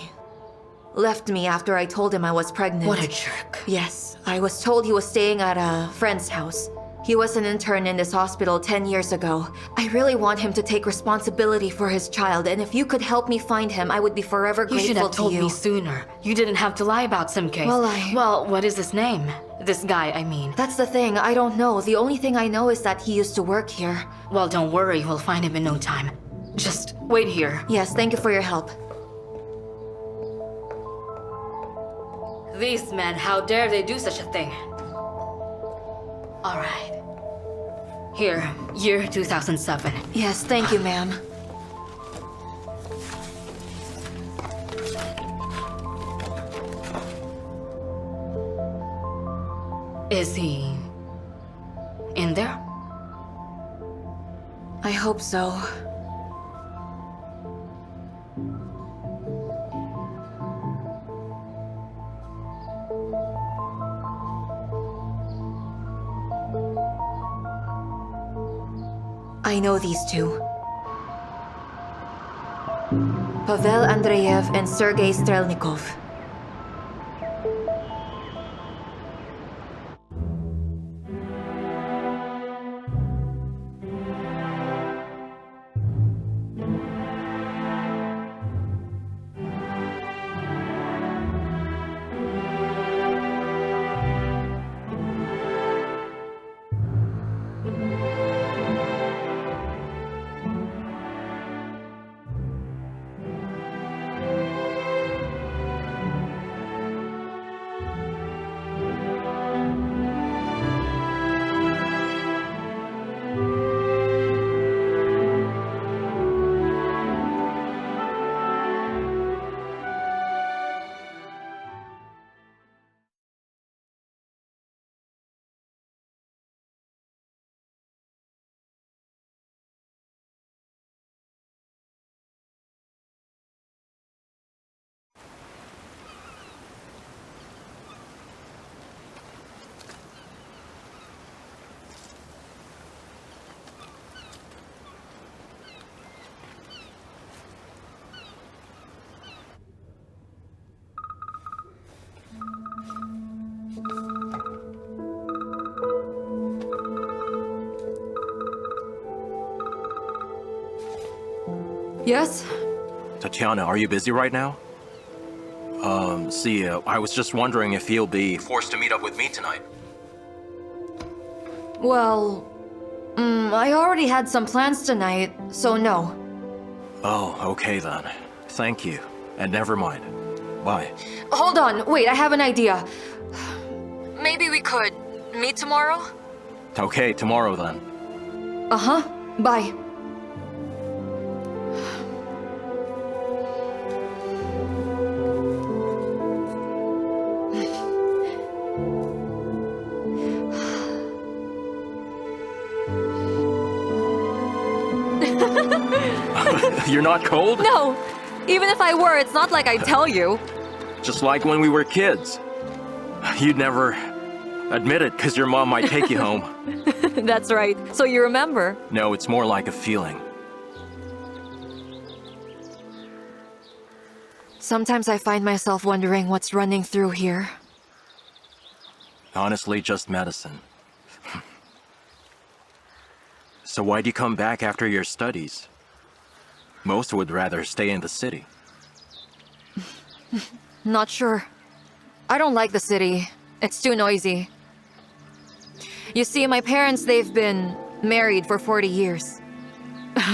left me after I told him I was pregnant.
What a jerk.
Yes, I was told he was staying at a friend's house. He was an intern in this hospital 10 years ago. I really want him to take responsibility for his child, and if you could help me find him, I would be forever
You
grateful
should have
to
told
you.
me sooner. You didn't have to lie about some case.
Well,
Well, what is his name? This guy, I mean.
That's the thing, I don't know. The only thing I know is that he used to work here.
Well, don't worry. We'll find him in no time. Just wait here.
Yes, thank you for your help.
These men, how dare they do such a thing? All right. Here, year 2007.
Yes, thank you, ma'am.
Is he in there?
I hope so. I know these two. Pavel Andreev and Sergei Strelnikov. Yes?
Tatiana, are you busy right now? I was just wondering if you'll be forced to meet up with me tonight.
Well, I already had some plans tonight, so no.
Oh, okay then. Thank you. And never mind. Bye.
Hold on, wait, I have an idea. Maybe we could meet tomorrow?
Okay, tomorrow then.
Uh-huh, bye.
You're not cold?
No! Even if I were, it's not like I'd tell you.
Just like when we were kids. You'd never admit it because your mom might take you home.
That's right. So you remember?
No, it's more like a feeling.
Sometimes I find myself wondering what's running through here.
Honestly, just medicine. So why'd you come back after your studies? Most would rather stay in the city.
Not sure. I don't like the city. It's too noisy. You see, my parents, they've been married for 40 years.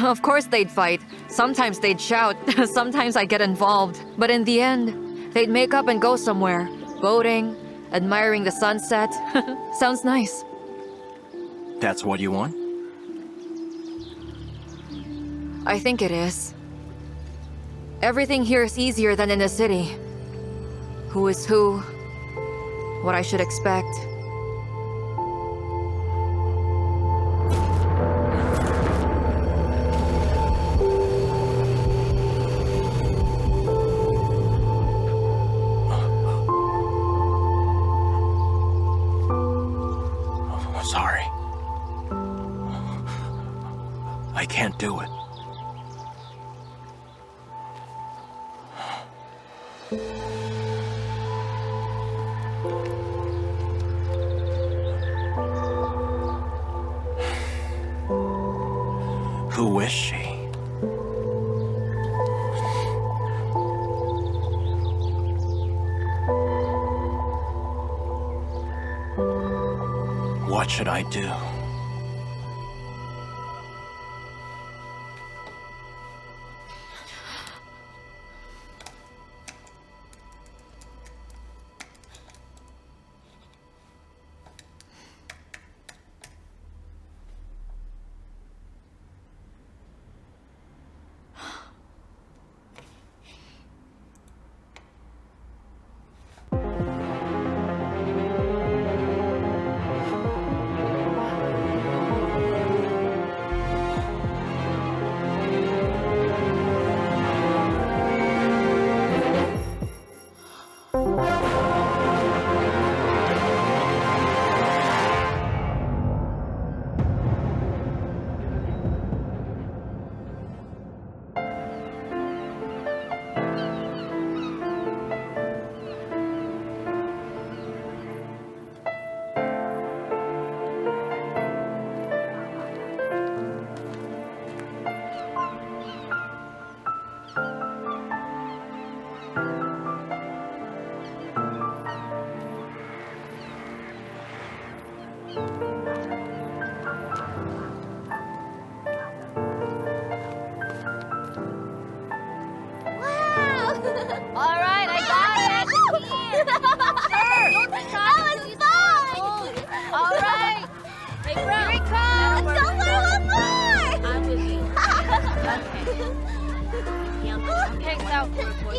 Of course they'd fight. Sometimes they'd shout. Sometimes I'd get involved. But in the end, they'd make up and go somewhere. Boating, admiring the sunset. Sounds nice.
That's what you want?
I think it is. Everything here is easier than in the city. Who is who? What I should expect.
Sorry. I can't do it. Who is she? What should I do?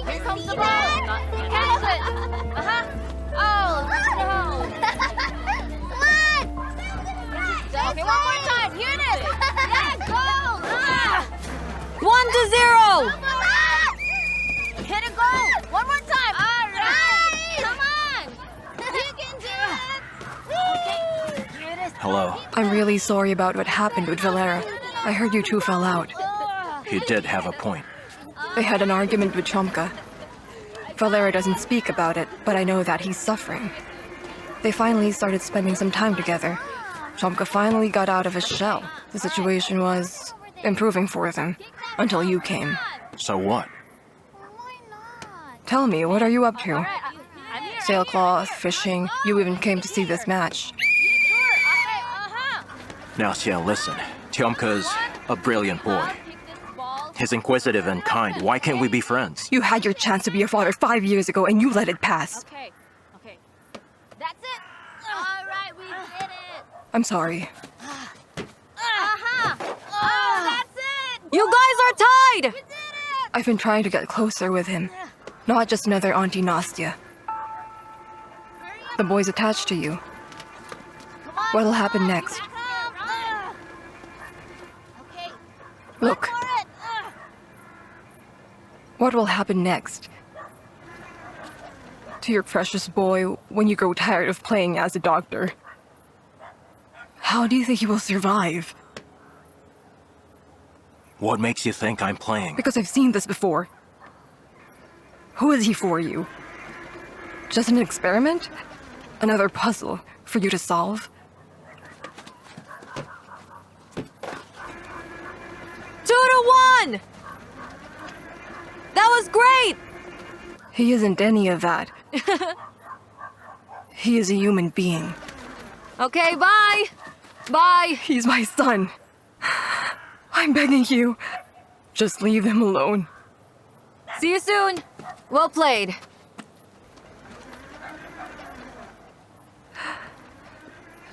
Here comes the ball. Catch it. Oh, no. Okay, one more time. Here it is. Yeah, go.
1-0.
Hit a goal. One more time. All right. Come on. You can do it. Okay. Here it is.
Hello.
I'm really sorry about what happened with Valera. I heard you two fell out.
You did have a point.
They had an argument with Chomka. Valera doesn't speak about it, but I know that he's suffering. They finally started spending some time together. Chomka finally got out of his shell. The situation was improving for them, until you came.
So what?
Why not?
Tell me, what are you up to?
I'm here.
Sailcloth, fishing, you even came to see this match.
Sure. Okay.
Now, Xiao, listen. Tiomka's a brilliant boy.
Pick this ball.
He's inquisitive and kind. Why can't we be friends?
You had your chance to be a father 5 years ago and you let it pass.
Okay. Okay. That's it. All right, we did it.
I'm sorry.
That's it.
You guys are tied!
We did it.
I've been trying to get closer with him. Not just another Auntie Nastya. The boy's attached to you. What'll happen next?
Okay.
Look,
For it.
what will happen next? To your precious boy when you grow tired of playing as a doctor? How do you think he will survive?
What makes you think I'm playing?
Because I've seen this before. Who is he for you? Just an experiment? Another puzzle for you to solve?
2-1! That was great!
He isn't any of that. He is a human being.
Okay, bye! Bye!
He's my son. I'm begging you. Just leave him alone.
See you soon! Well played.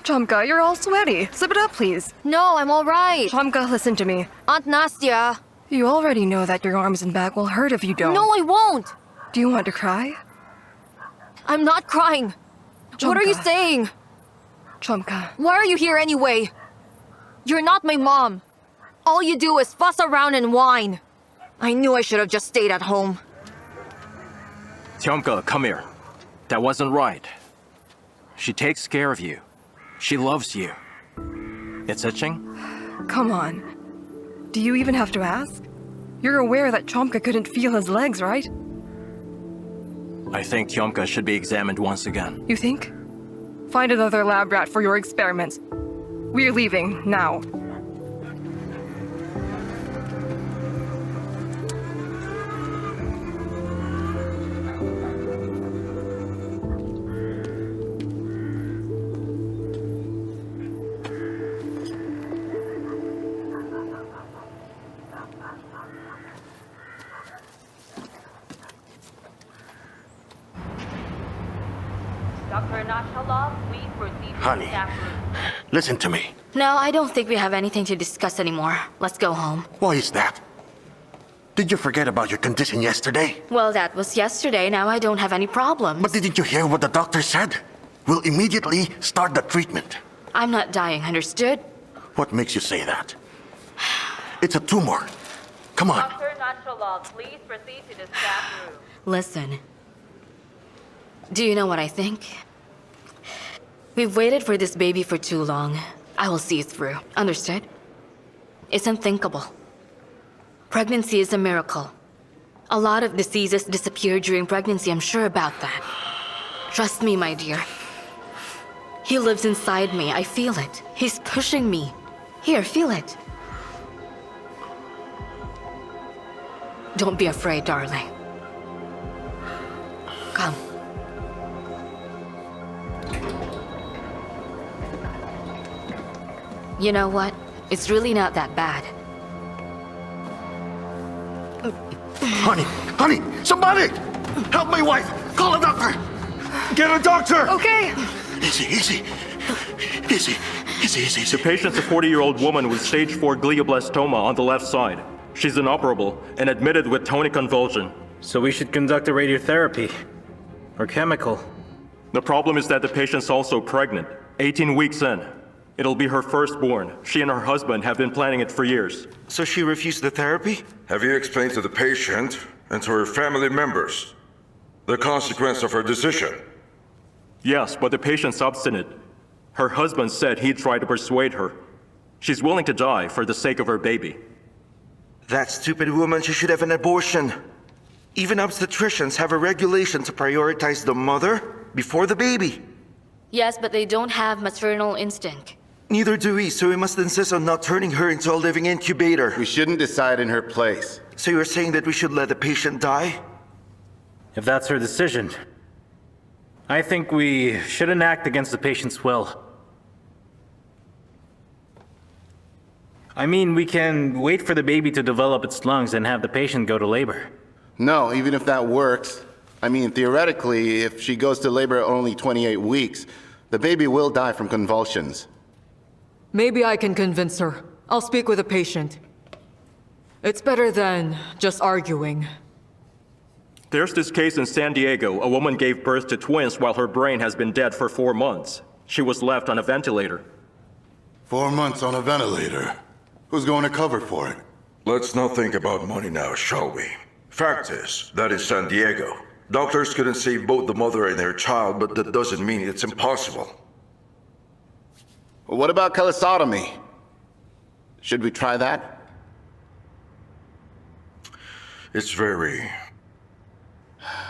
Chomka, you're all sweaty. Zip it up, please.
No, I'm alright.
Chomka, listen to me.
Aunt Nastya.
You already know that your arms and back will hurt if you don't.
No, I won't!
Do you want to cry?
I'm not crying. What are you
Chomka.
saying?
Chomka,
Why are you here anyway? You're not my mom. All you do is fuss around and whine. I knew I should have just stayed at home.
Tiomka, come here. That wasn't right. She takes care of you. She loves you. It's itching?
come on. Do you even have to ask? You're aware that Chomka couldn't feel his legs, right?
I think Tiomka should be examined once again.
You think? Find another lab rat for your experiments. We're leaving, now.
Dr. Nashalov, please proceed to
Honey.
the staff room.
Listen to me.
No, I don't think we have anything to discuss anymore. Let's go home.
Why is that? Did you forget about your condition yesterday?
Well, that was yesterday. Now I don't have any problems.
But didn't you hear what the doctor said? We'll immediately start the treatment.
I'm not dying, understood?
What makes you say that? It's a tumor. Come on.
Dr. Nashalov, please proceed to the staff room.
Listen. Do you know what I think? We've waited for this baby for too long. I will see it through. Understood? It's unthinkable. Pregnancy is a miracle. A lot of diseases disappear during pregnancy, I'm sure about that. Trust me, my dear. He lives inside me. I feel it. He's pushing me. Here, feel it. Don't be afraid, darling. Come. You know what? It's really not that bad.
Honey, somebody! Help my wife! Call a doctor! Get a doctor!
Okay.
Easy.
The patient's a 40-year-old woman with stage 4 glioblastoma on the left side. She's inoperable and admitted with tonic convulsion.
So we should conduct a radiotherapy. Or chemical.
The problem is that the patient's also pregnant, 18 weeks in. It'll be her firstborn. She and her husband have been planning it for years.
So she refused the therapy?
Have you explained to the patient and to her family members the consequence of her decision?
Yes, but the patient's obstinate. Her husband said he'd try to persuade her. She's willing to die for the sake of her baby.
That stupid woman, she should have an abortion. Even obstetricians have a regulation to prioritize the mother before the baby.
Yes, but they don't have maternal instinct.
Neither do we, so we must insist on not turning her into a living incubator.
We shouldn't decide in her place.
So you're saying that we should let the patient die?
If that's her decision, I think we shouldn't act against the patient's will. I mean, we can wait for the baby to develop its lungs and have the patient go to labor.
No, even if that works, I mean, theoretically, if she goes to labor at only 28 weeks, the baby will die from convulsions.
Maybe I can convince her. I'll speak with the patient. It's better than just arguing.
There's this case in San Diego. A woman gave birth to twins while her brain has been dead for 4 months. She was left on a ventilator.
4 months on a ventilator. Who's going to cover for it?
Let's not think about money now, shall we? Fact is, that in San Diego, doctors couldn't save both the mother and their child, but that doesn't mean it's impossible.
What about calisotomy? Should we try that?
It's very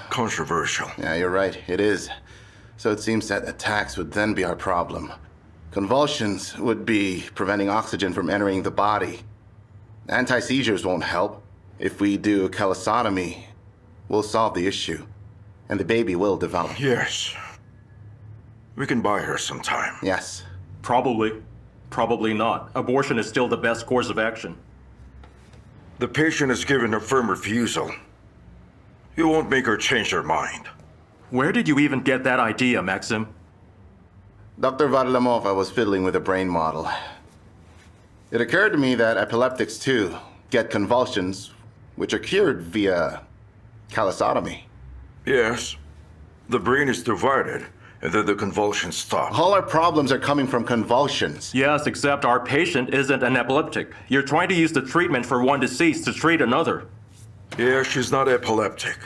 controversial.
Yeah, you're right. It is. So it seems that attacks would then be our problem. Convulsions would be preventing oxygen from entering the body. Anti-seizures won't help. If we do calisotomy, we'll solve the issue, and the baby will develop.
Yes. We can buy her some time.
Yes.
Probably. Probably not. Abortion is still the best course of action.
The patient is given a firm refusal. You won't make her change her mind.
Where did you even get that idea, Maxim?
Dr. Varlamov was fiddling with a brain model. It occurred to me that epileptics, too, get convulsions, which are cured via calisotomy.
Yes. The brain is divided, and then the convulsions stop.
All our problems are coming from convulsions.
Yes, except our patient isn't an epileptic. You're trying to use the treatment for one disease to treat another.
Yeah, she's not epileptic.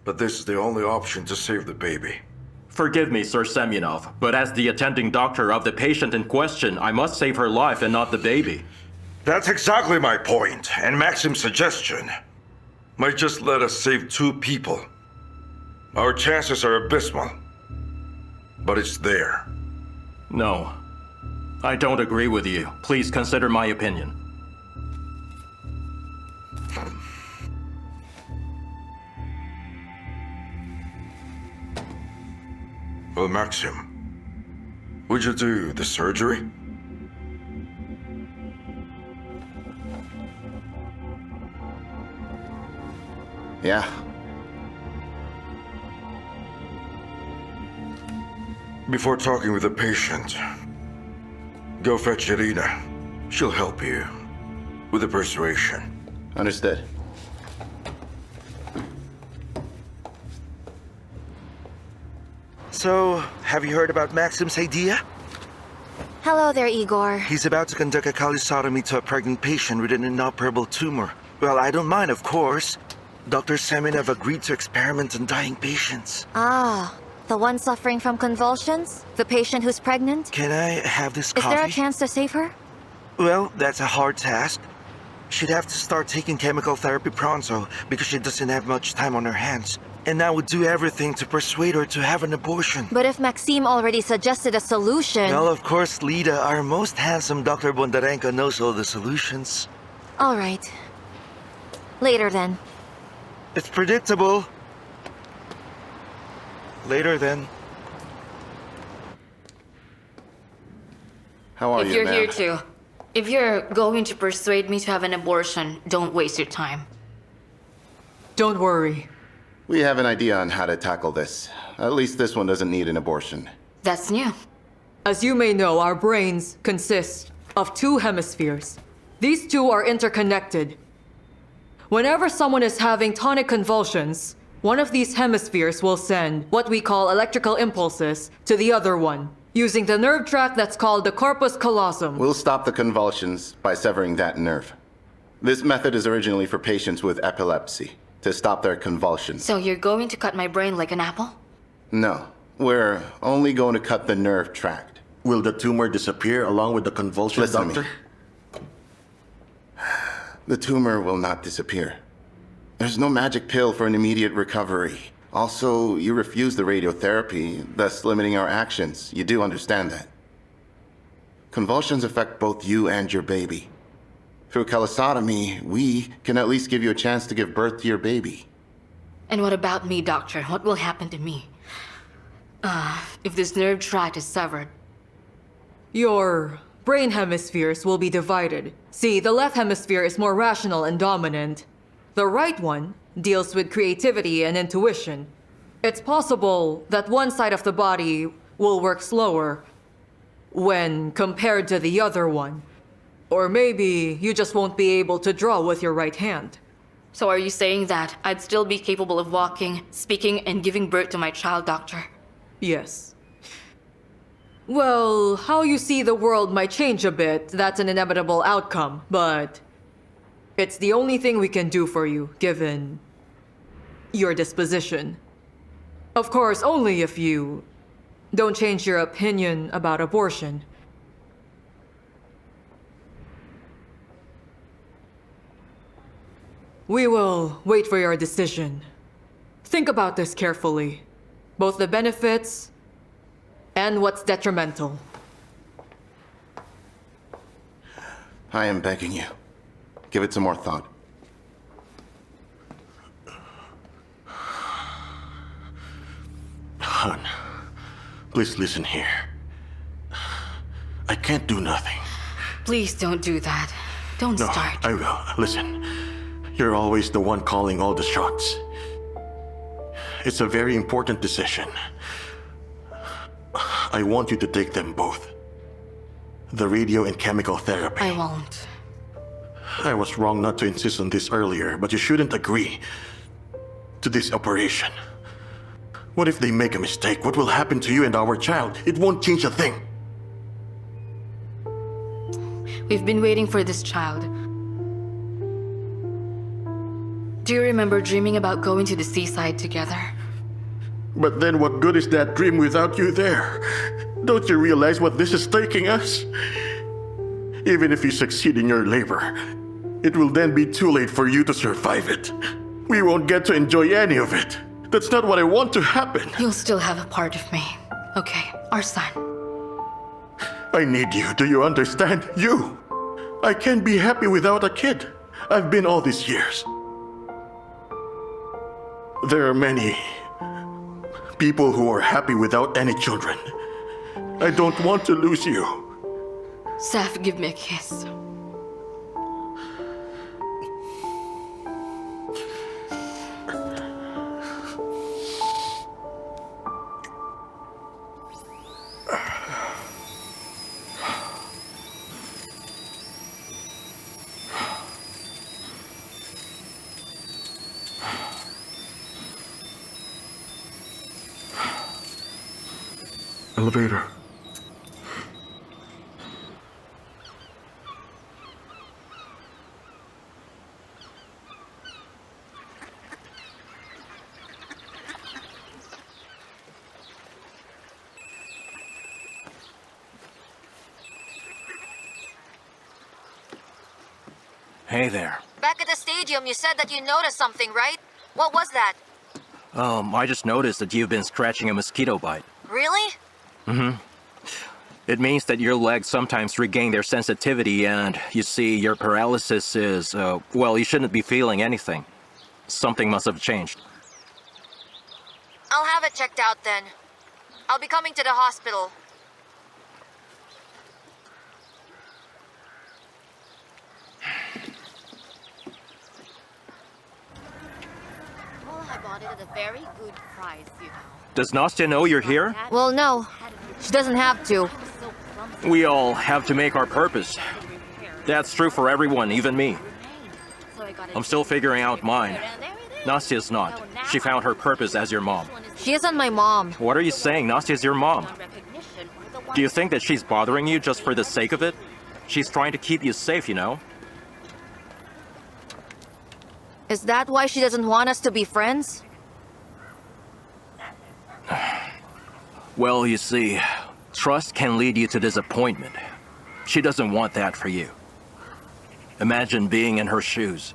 But this is the only option to save the baby.
Forgive me, Sir Semyonov, but as the attending doctor of the patient in question, I must save her life and not the baby.
That's exactly my point, and Maxim's suggestion might just let us save 2 people. Our chances are abysmal, but it's there.
No, I don't agree with you. Please consider my opinion.
Well, Maxim, would you do the surgery?
Yeah.
Before talking with the patient, go fetch Irina. She'll help you with the persuasion.
Understood.
So, have you heard about Maxim's idea?
Hello there, Igor.
He's about to conduct a calisotomy to a pregnant patient with an inoperable tumor. Well, I don't mind, of course. Dr. Semyonov agreed to experiment on dying patients.
Ah, the one suffering from convulsions? The patient who's pregnant?
Can I have this coffee?
Is there a chance to save her?
Well, that's a hard task. She'd have to start taking chemical therapy pronto because she doesn't have much time on her hands. And I would do everything to persuade her to have an abortion.
But if Maxim already suggested a solution...
Well, of course, Lida, our most handsome Dr. Bondarenko knows all the solutions.
All right. Later then.
It's predictable. Later then.
How are
If
you,
you're
ma'am?
here too. If you're going to persuade me to have an abortion, don't waste your time.
Don't worry.
We have an idea on how to tackle this. At least this one doesn't need an abortion.
That's new.
As you may know, our brains consist of 2 hemispheres. These 2 are interconnected. Whenever someone is having tonic convulsions, one of these hemispheres will send what we call electrical impulses to the other one, using the nerve tract that's called the corpus callosum.
We'll stop the convulsions by severing that nerve. This method is originally for patients with epilepsy, to stop their convulsions.
So you're going to cut my brain like an apple?
No, we're only going to cut the nerve tract.
Will the tumor disappear along with the convulsions,
Listen to
doctor?
me. The tumor will not disappear. There's no magic pill for an immediate recovery. Also, you refuse the radiotherapy, thus limiting our actions. You do understand that. Convulsions affect both you and your baby. Through calosotomy, we can at least give you a chance to give birth to your baby.
And what about me, doctor? What will happen to me? If this nerve tract is severed?
Your brain hemispheres will be divided. See, the left hemisphere is more rational and dominant. The right one deals with creativity and intuition. It's possible that one side of the body will work slower when compared to the other one. Or maybe you just won't be able to draw with your right hand.
So are you saying that I'd still be capable of walking, speaking, and giving birth to my child, doctor?
Yes. Well, how you see the world might change a bit. That's an inevitable outcome, but it's the only thing we can do for you, given your disposition. Of course, only if you don't change your opinion about abortion. We will wait for your decision. Think about this carefully. Both the benefits and what's detrimental.
I am begging you. Give it some more thought.
Hon, please listen here. I can't do nothing.
Please don't do that. Don't
No,
start.
I will. Listen, you're always the one calling all the shots. It's a very important decision. I want you to take them both. The radio and chemical therapy.
I won't.
I was wrong not to insist on this earlier, but you shouldn't agree to this operation. What if they make a mistake? What will happen to you and our child? It won't change a thing.
We've been waiting for this child. Do you remember dreaming about going to the seaside together?
But then what good is that dream without you there? Don't you realize what this is taking us? Even if you succeed in your labor, it will then be too late for you to survive it. We won't get to enjoy any of it. That's not what I want to happen.
You'll still have a part of me. Okay, our son.
I need you. Do you understand? You. I can't be happy without a kid. I've been all these years. There are many people who are happy without any children. I don't want to lose you.
Seth, give me a kiss.
Elevator.
Hey there.
Back at the stadium, you said that you noticed something, right? What was that?
I just noticed that you've been scratching a mosquito bite.
Really?
It means that your legs sometimes regain their sensitivity and, you see, your paralysis is, well, you shouldn't be feeling anything. Something must have changed.
I'll have it checked out then. I'll be coming to the hospital.
Well, I bought it at a very good price, you know.
Does Nastya know you're here?
Well, no. She doesn't have to.
We all have to make our purpose. That's true for everyone, even me. I'm still figuring out mine. Nastya's not. She found her purpose as your mom.
She isn't my mom.
What are you saying? Nastya's your mom. Do you think that she's bothering you just for the sake of it? She's trying to keep you safe, you know?
Is that why she doesn't want us to be friends?
Well, you see, trust can lead you to disappointment. She doesn't want that for you. Imagine being in her shoes.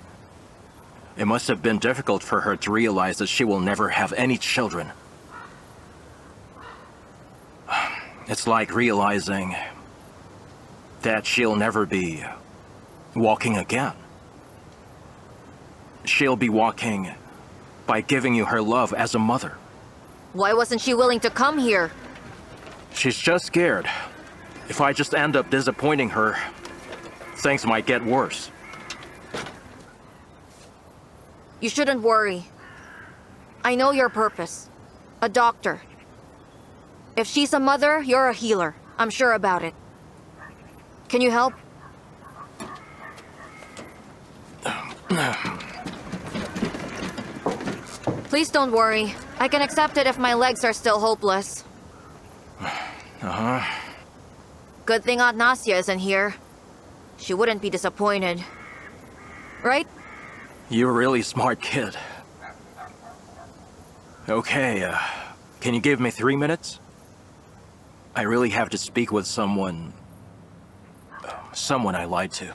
It must have been difficult for her to realize that she will never have any children. It's like realizing that she'll never be Walking again. She'll be walking by giving you her love as a mother.
Why wasn't she willing to come here?
She's just scared. If I just end up disappointing her, things might get worse.
You shouldn't worry. I know your purpose. A doctor. If she's a mother, you're a healer. I'm sure about it. Can you help? Please don't worry. I can accept it if my legs are still hopeless. Good thing Aunt Nasya isn't here. She wouldn't be disappointed. Right?
You're a really smart kid. Okay, can you give me 3 minutes? I really have to speak with someone I lied to.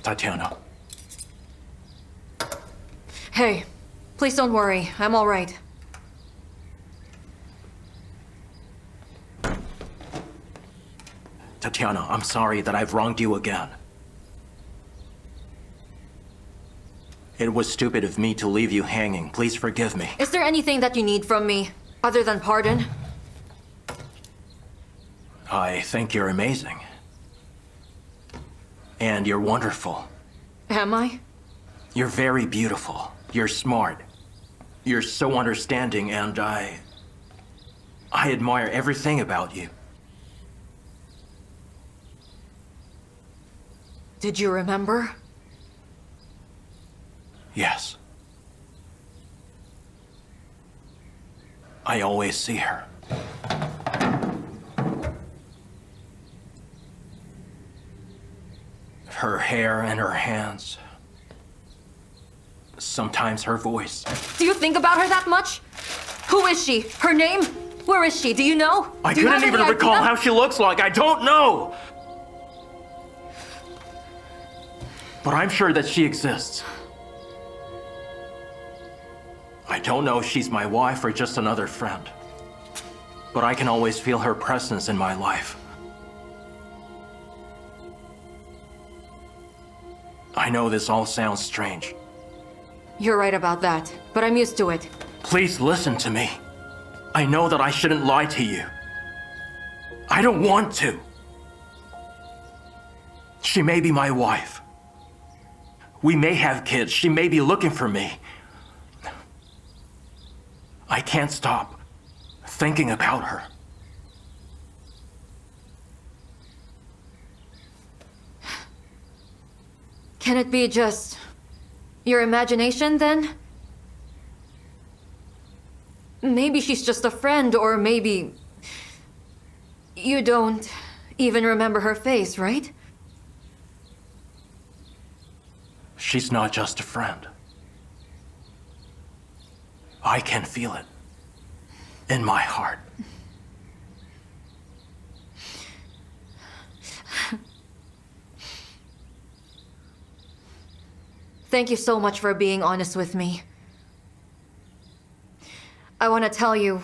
Tatiana.
Hey, please don't worry. I'm all right.
Tatiana, I'm sorry that I've wronged you again. It was stupid of me to leave you hanging. Please forgive me.
Is there anything that you need from me, other than pardon?
I think you're amazing. And you're wonderful.
Am I?
You're very beautiful. You're smart. You're so understanding, and I admire everything about you.
Did you remember?
Yes. I always see her. Her hair and her hands. Sometimes her voice.
Do you think about her that much? Who is she? Her name? Where is she? Do you know?
I
Do you
couldn't
have
even
any
recall
idea?
how she looks like. I don't know! But I'm sure that she exists. I don't know if she's my wife or just another friend. But I can always feel her presence in my life. I know this all sounds strange.
You're right about that, but I'm used to it.
Please listen to me. I know that I shouldn't lie to you. I don't want to. She may be my wife. We may have kids. She may be looking for me. I can't stop thinking about her.
Can it be just your imagination then? Maybe she's just a friend, or maybe you don't even remember her face, right?
She's not just a friend. I can feel it in my heart.
Thank you so much for being honest with me. I want to tell you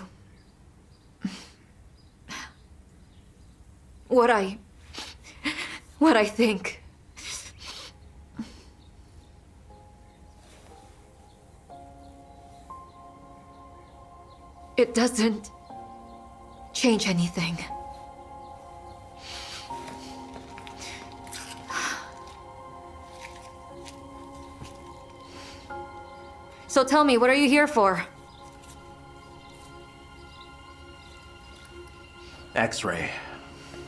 what I think. It doesn't change anything. So tell me, what are you here for?
X-ray.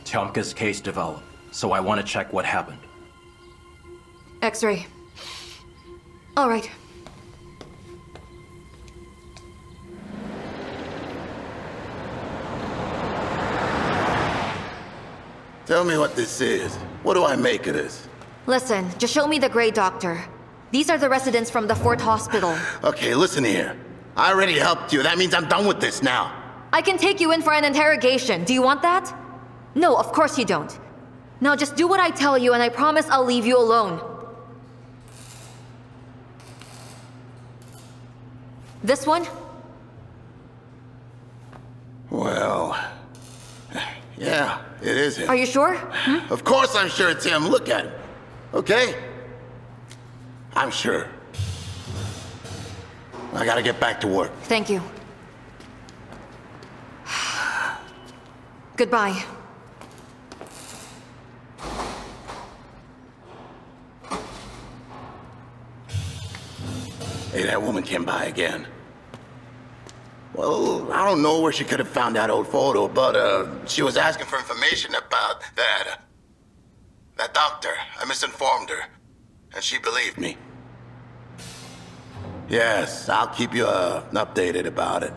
Tjomka's case developed, so I want to check what happened.
X-ray. All right.
Tell me what this is. What do I make of this?
Listen, just show me the gray doctor. These are the residents from the Fort Hospital.
Okay, listen here. I already helped you. That means I'm done with this now.
I can take you in for an interrogation. Do you want that? No, of course you don't. Now just do what I tell you and I promise I'll leave you alone. This one?
Well, yeah, it is him.
Are you sure?
Of course I'm sure it's him. Look at him. Okay? I'm sure. I gotta get back to work.
Thank you. Goodbye.
Hey, that woman came by again. Well, I don't know where she could have found that old photo, but she was asking for information about that doctor. I misinformed her, and she believed me. Yes, I'll keep you updated about it.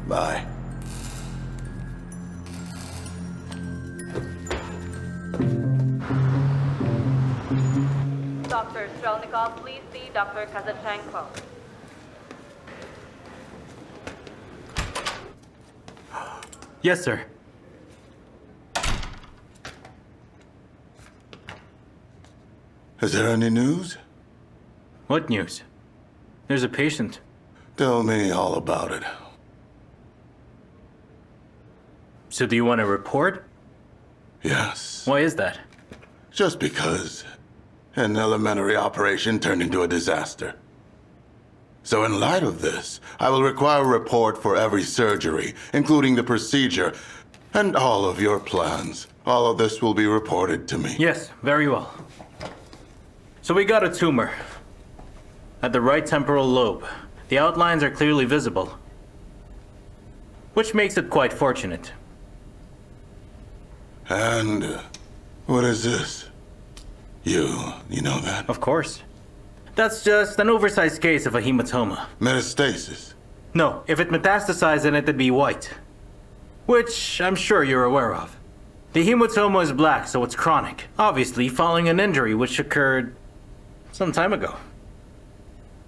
Bye.
Dr. Strelnikov, please see Dr. Kazachenko.
Yes, sir.
Is there any news?
What news? There's a patient.
Tell me all about it.
So do you want to report?
Yes.
Why is that?
Just because an elementary operation turned into a disaster. So in light of this, I will require a report for every surgery, including the procedure, and all of your plans. All of this will be reported to me.
Yes, very well. So we got a tumor at the right temporal lobe. The outlines are clearly visible, which makes it quite fortunate.
And what is this? You know that?
Of course. That's just an oversized case of a hematoma.
Metastasis?
No, if it metastasized, then it'd be white. Which I'm sure you're aware of. The hematoma is black, so it's chronic. Obviously, following an injury which occurred some time ago.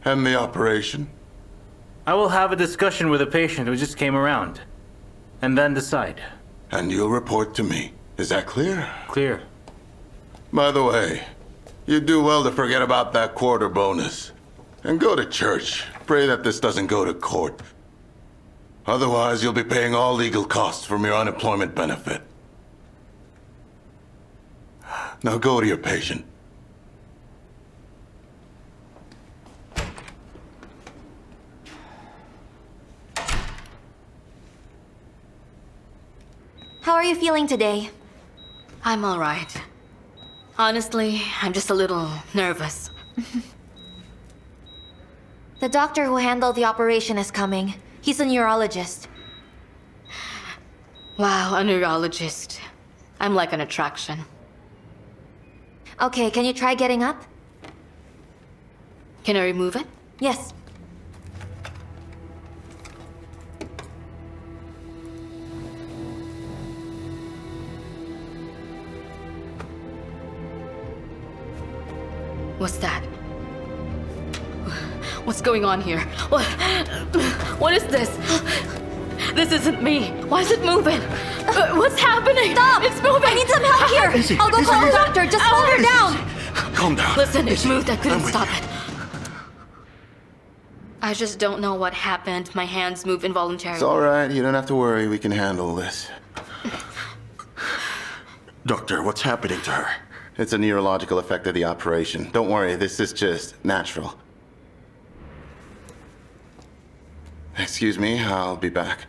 And the operation?
I will have a discussion with the patient who just came around, and then decide.
And you'll report to me. Is that clear?
Clear.
By the way, you do well to forget about that quarter bonus. And go to church. Pray that this doesn't go to court. Otherwise, you'll be paying all legal costs from your unemployment benefit. Now go to your patient.
How are you feeling today?
I'm all right. Honestly, I'm just a little nervous.
The doctor who handled the operation is coming. He's a neurologist.
Wow, a neurologist. I'm like an attraction.
Okay, can you try getting up?
Can I remove it?
Yes.
What's that? What's going on here? What is this? This isn't me. Why is it moving? What's happening?
Stop!
It's moving!
I need some help here! I'll go call a doctor. Just hold her down!
Calm down.
Listen, it moved. I couldn't
I'm with
stop
you.
it. I just don't know what happened. My hands move involuntarily.
It's all right. You don't have to worry. We can handle this.
Doctor, what's happening to her?
It's a neurological effect of the operation. Don't worry. This is just natural. Excuse me. I'll be back.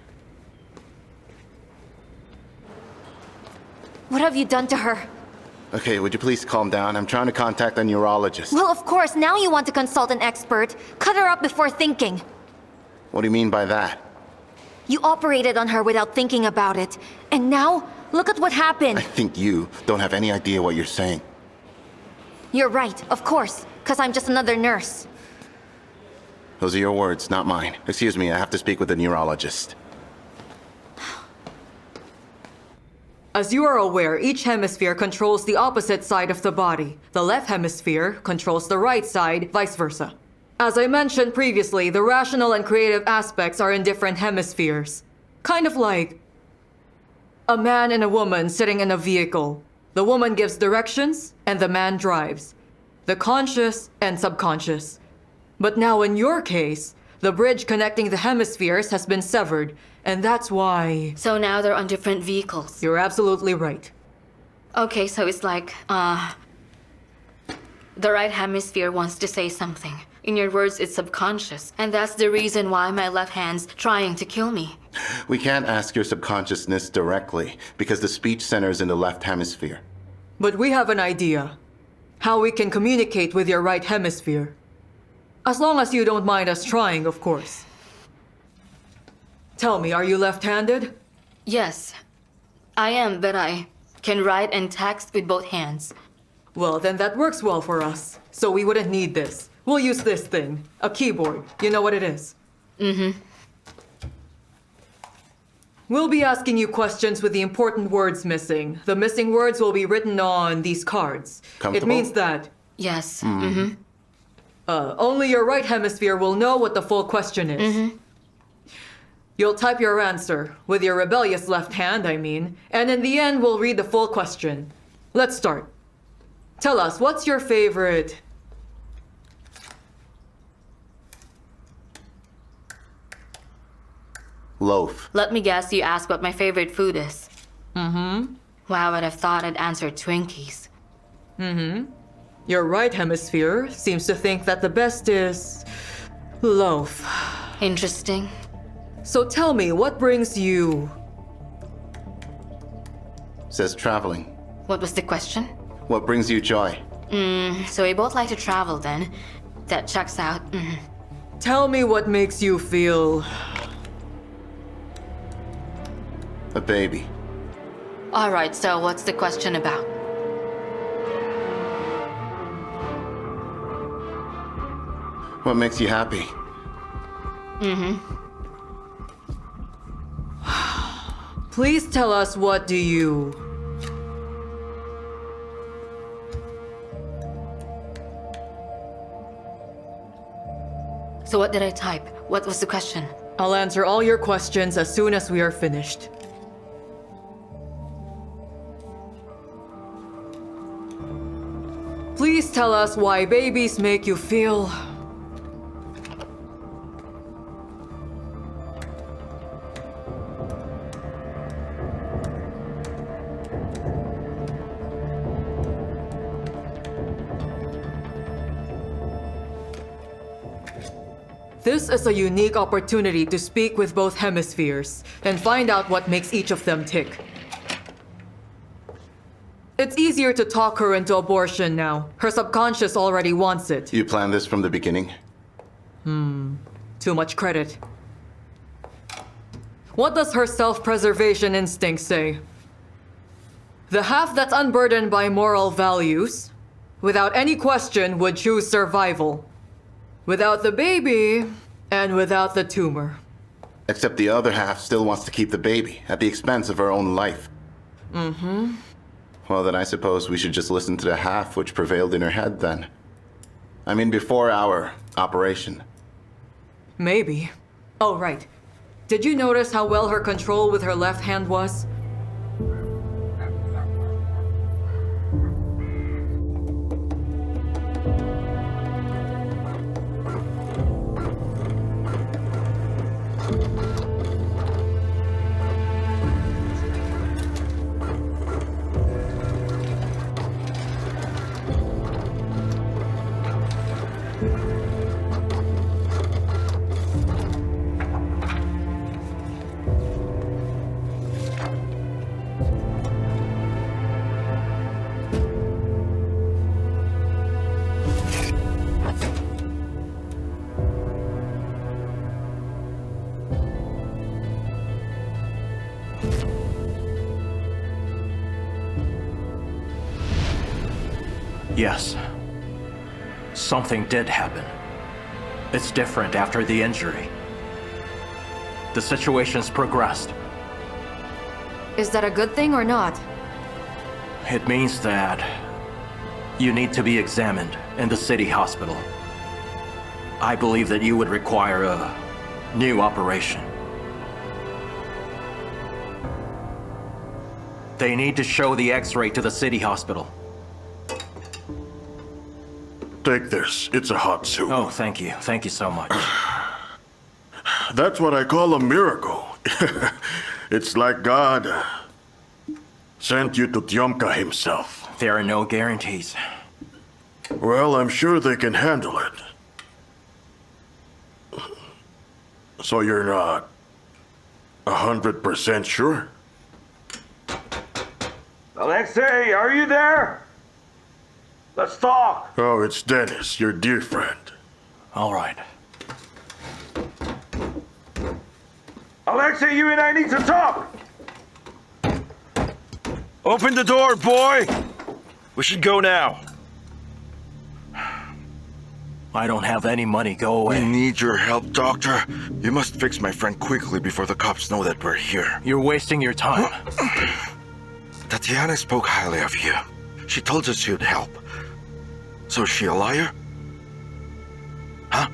What have you done to her?
Okay, would you please calm down? I'm trying to contact a neurologist.
Well, of course, now you want to consult an expert. Cut her up before thinking.
What do you mean by that?
You operated on her without thinking about it. And now, look at what happened.
I think you don't have any idea what you're saying.
You're right, of course, because I'm just another nurse.
Those are your words, not mine. Excuse me, I have to speak with a neurologist.
As you are aware, each hemisphere controls the opposite side of the body. The left hemisphere controls the right side, vice versa. As I mentioned previously, the rational and creative aspects are in different hemispheres. Kind of like a man and a woman sitting in a vehicle. The woman gives directions, and the man drives. The conscious and subconscious. But now in your case,
The bridge connecting the hemispheres has been severed, and that's why...
So now they're on different vehicles.
You're absolutely right.
Okay, so it's like, the right hemisphere wants to say something. In your words, it's subconscious, and that's the reason why my left hand's trying to kill me.
We can't ask your subconsciousness directly, because the speech center's in the left hemisphere.
But we have an idea. How we can communicate with your right hemisphere. As long as you don't mind us trying, of course. Tell me, are you left-handed?
Yes, I am, but I can write and text with both hands.
Well, then that works well for us. So we wouldn't need this. We'll use this thing. A keyboard. You know what it is?
Mm-hmm.
We'll be asking you questions with the important words missing. The missing words will be written on these cards. It means that...
Yes.
Mm-hmm. Only your right hemisphere will know what the full question is.
Mm-hmm.
You'll type your answer, with your rebellious left hand, I mean, and in the end, we'll read the full question. Let's start. Tell us, what's your favorite...
Loaf.
Let me guess you asked what my favorite food is.
Mm-hmm.
Wow, I'd have thought I'd answer Twinkies.
Mm-hmm. Your right hemisphere seems to think that the best is... loaf.
Interesting.
So tell me, what brings you...
Says traveling.
What was the question?
What brings you joy?
So we both like to travel then. That checks out.
Tell me what makes you feel...
A baby.
Alright, so what's the question about?
What makes you happy?
Mm-hmm.
Please tell us, what do you...
So what did I type? What was the question?
I'll answer all your questions as soon as we are finished. Please tell us why babies make you feel... This is a unique opportunity to speak with both hemispheres and find out what makes each of them tick. It's easier to talk her into abortion now. Her subconscious already wants it.
You planned this from the beginning?
Too much credit. What does her self-preservation instinct say? The half that's unburdened by moral values, without any question, would choose survival. Without the baby, and without the tumor.
Except the other half still wants to keep the baby, at the expense of her own life.
Mm-hmm.
Well, then I suppose we should just listen to the half which prevailed in her head, then. I mean, before our operation.
Maybe. Oh, right. Did you notice how well her control with her left hand was?
Yes. Something did happen. It's different after the injury. The situation's progressed.
Is that a good thing or not?
It means that you need to be examined in the city hospital. I believe that you would require a new operation. They need to show the X-ray to the city hospital.
Take this. It's a hot soup.
Oh, thank you. Thank you so much.
That's what I call a miracle. It's like God sent you to Tyomka himself.
There are no guarantees.
Well, I'm sure they can handle it. So you're not 100% sure?
Alexei, are you there? Let's talk.
Oh, it's Dennis, your dear friend.
All right.
Alexei, you and I need to talk. Open the door, boy. We should go now.
I don't have any money. Go away.
We need your help, Doctor. You must fix my friend quickly before the cops know that we're here.
You're wasting your time.
Tatiana spoke highly of you. She told us you'd help. So is she a liar? Huh?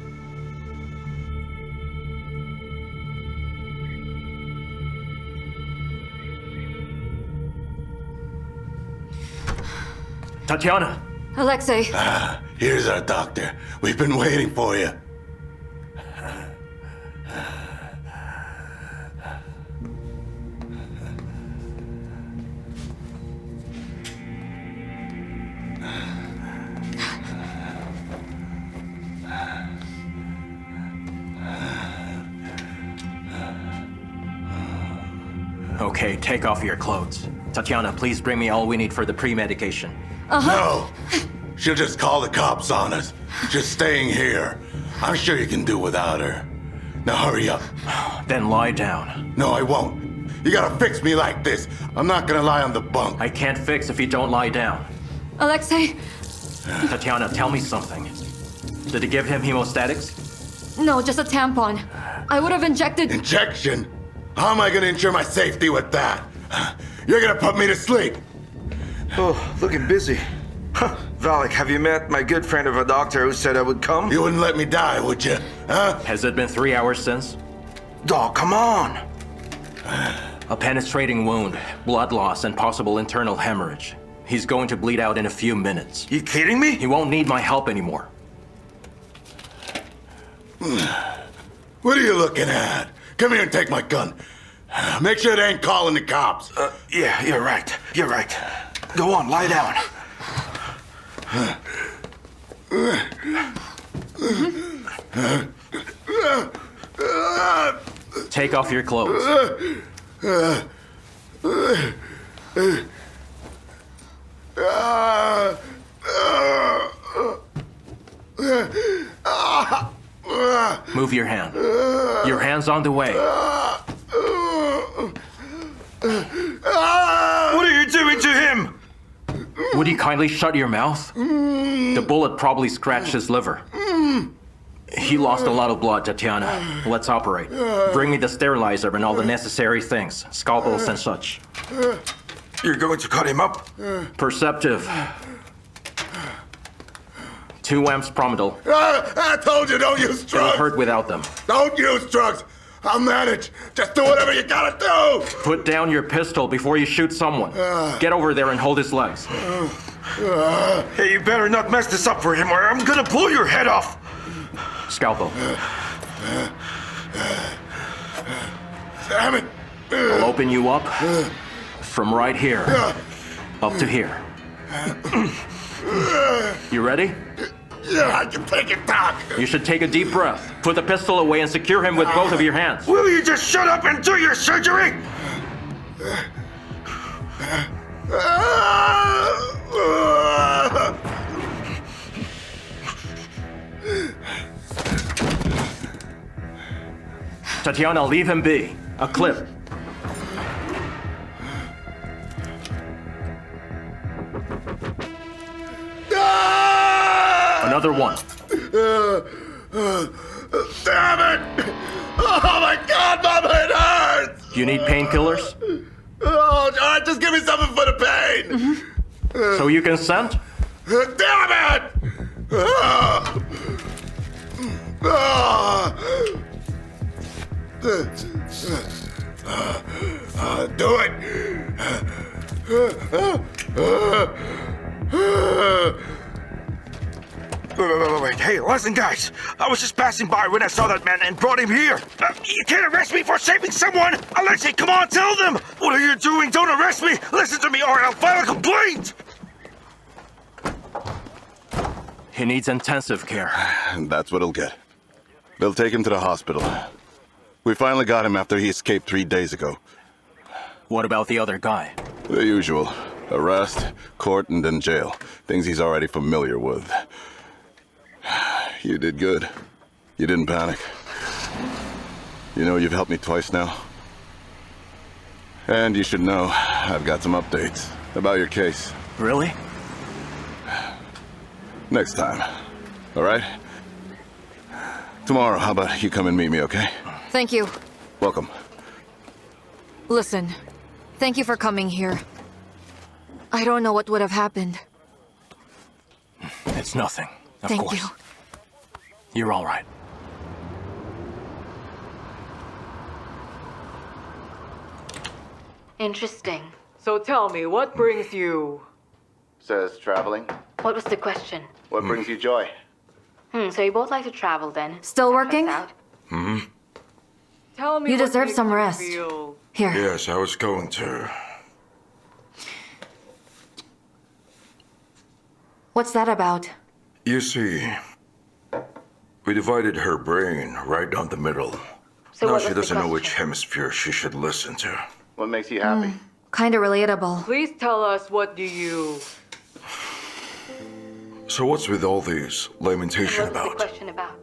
Tatiana!
Alexei.
Here's our doctor. We've been waiting for you.
Okay, take off your clothes. Tatiana, please bring me all we need for the pre-medication.
No! She'll just call the cops on us. Just staying here. I'm sure you can do without her. Now hurry up.
Then lie down.
No, I won't. You gotta fix me like this. I'm not gonna lie on the bunk.
I can't fix if you don't lie down.
Alexei.
Tatiana, tell me something. Did he give him hemostatics?
No, just a tampon. I would have injected...
Injection? How am I gonna ensure my safety with that? You're gonna put me to sleep.
Oh, looking busy. Huh. Valak, have you met my good friend of a doctor who said I would come?
You wouldn't let me die, would you? Huh?
Has it been 3 hours since?
Dog, come on!
A penetrating wound, blood loss, and possible internal hemorrhage. He's going to bleed out in a few minutes.
You kidding me?
He won't need my help anymore.
What are you looking at? Come here and take my gun. Make sure they ain't calling the cops.
Yeah, you're right. You're right. Go on, lie down.
Take off your clothes. Move your hand. Your hand's on the way.
What are you doing to him?
Would you kindly shut your mouth? The bullet probably scratched his liver. He lost a lot of blood, Tatiana. Let's operate. Bring me the sterilizer and all the necessary things, scalpels and such.
You're going to cut him up?
Perceptive. 2 amps Promedal.
I told you, don't use drugs.
It'll hurt without them.
Don't use drugs. I'll manage. Just do whatever you gotta do.
Put down your pistol before you shoot someone. Get over there and hold his legs.
Hey, you better not mess this up for him or I'm gonna pull your head off.
Scalpel.
Damn it.
I'll open you up from right here up to here. You ready?
Yeah, I can take it, Doc.
You should take a deep breath. Put the pistol away and secure him with both of your hands.
Will you just shut up and do your surgery?
Tatiana, leave him be. A clip. Another one.
Damn it! Oh my God, Mom, it hurts!
You need painkillers?
Oh, all right, just give me something for the pain.
So you consent?
Damn it! Do it!
Wait, hey, listen, guys. I was just passing by when I saw that man and brought him here. You can't arrest me for saving someone! Alexei, come on, tell them! What are you doing? Don't arrest me! Listen to me or I'll file a complaint!
He needs intensive care.
That's what he'll get. They'll take him to the hospital. We finally got him after he escaped 3 days ago.
What about the other guy?
The usual. Arrest, court, and then jail. Things he's already familiar with. You did good. You didn't panic. You know, you've helped me twice now. And you should know, I've got some updates about your case.
Really?
Next time. All right? Tomorrow, how about you come and meet me, okay?
Thank you.
Welcome.
Listen, thank you for coming here. I don't know what would have happened.
It's nothing. Of
Thank
course.
you.
You're all right.
Interesting.
So tell me, what brings you?
Says traveling.
What was the question?
What brings you joy?
So you both like to travel then?
Still working?
Tell me
You
what
deserve
makes
some
you
rest.
feel-
Here.
Yes, I was going to.
What's that about?
You see, we divided her brain right down the middle.
So
Now
what
she
was the
doesn't know which
question?
hemisphere she should listen to.
What makes you happy?
Kinda relatable.
Please tell us, what do you...
So what's with all these lamentation
What was the
about?
question about?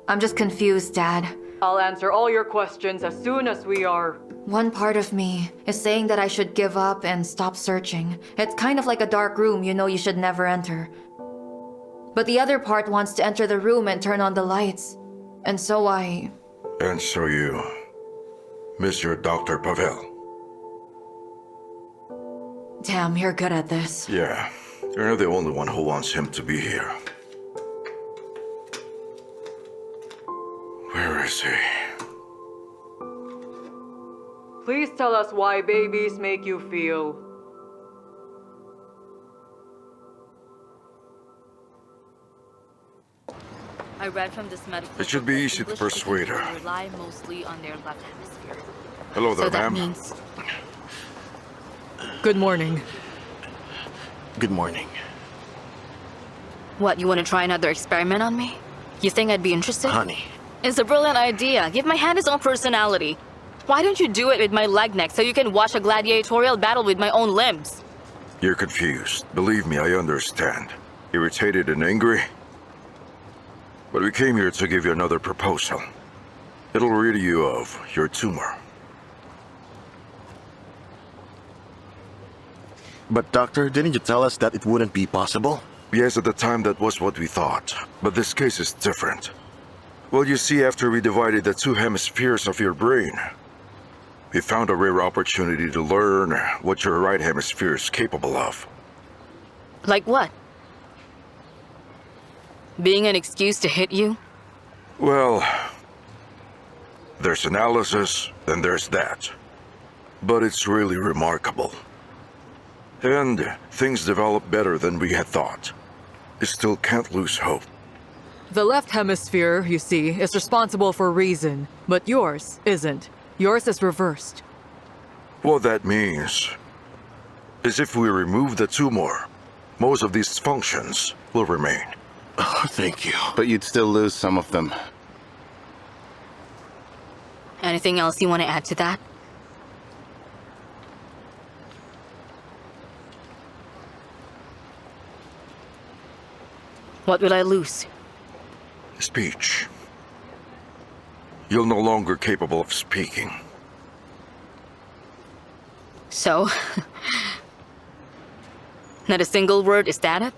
I'm just confused, Dad.
I'll answer all your questions as soon as we are...
One part of me is saying that I should give up and stop searching. It's kind of like a dark room you know you should never enter. But the other part wants to enter the room and turn on the lights. And so I...
And so you miss your Dr. Pavel.
Damn, you're good at this.
Yeah, you're not the only one who wants him to be here. Where is he?
Please tell us why babies make you feel...
I read from this medical
It should be
book that
easy to
English
persuade
speakers
her.
rely mostly on their left hemisphere.
Hello there,
So that
ma'am.
means
Good morning.
Good morning.
what, you want to try another experiment on me? You think I'd be interested?
Honey.
It's a brilliant idea. Give my hand its own personality. Why don't you do it with my leg next so you can watch a gladiatorial battle with my own limbs?
You're confused. Believe me, I understand. Irritated and angry. But we came here to give you another proposal. It'll rid you of your tumor.
But doctor, didn't you tell us that it wouldn't be possible?
Yes, at the time that was what we thought. But this case is different. Well, you see, after we divided the two hemispheres of your brain, we found a rare opportunity to learn what your right hemisphere is capable of.
Like what? Being an excuse to hit you?
Well, there's analysis, and there's that. But it's really remarkable. And things develop better than we had thought. You still can't lose hope.
The left hemisphere, you see, is responsible for reason, but yours isn't. Yours is reversed.
What that means is if we remove the tumor, most of these functions will remain.
Oh, thank you.
But you'd still lose some of them.
Anything else you want to add to that? What will I lose?
Speech. You're no longer capable of speaking.
So? Not a single word, is that it?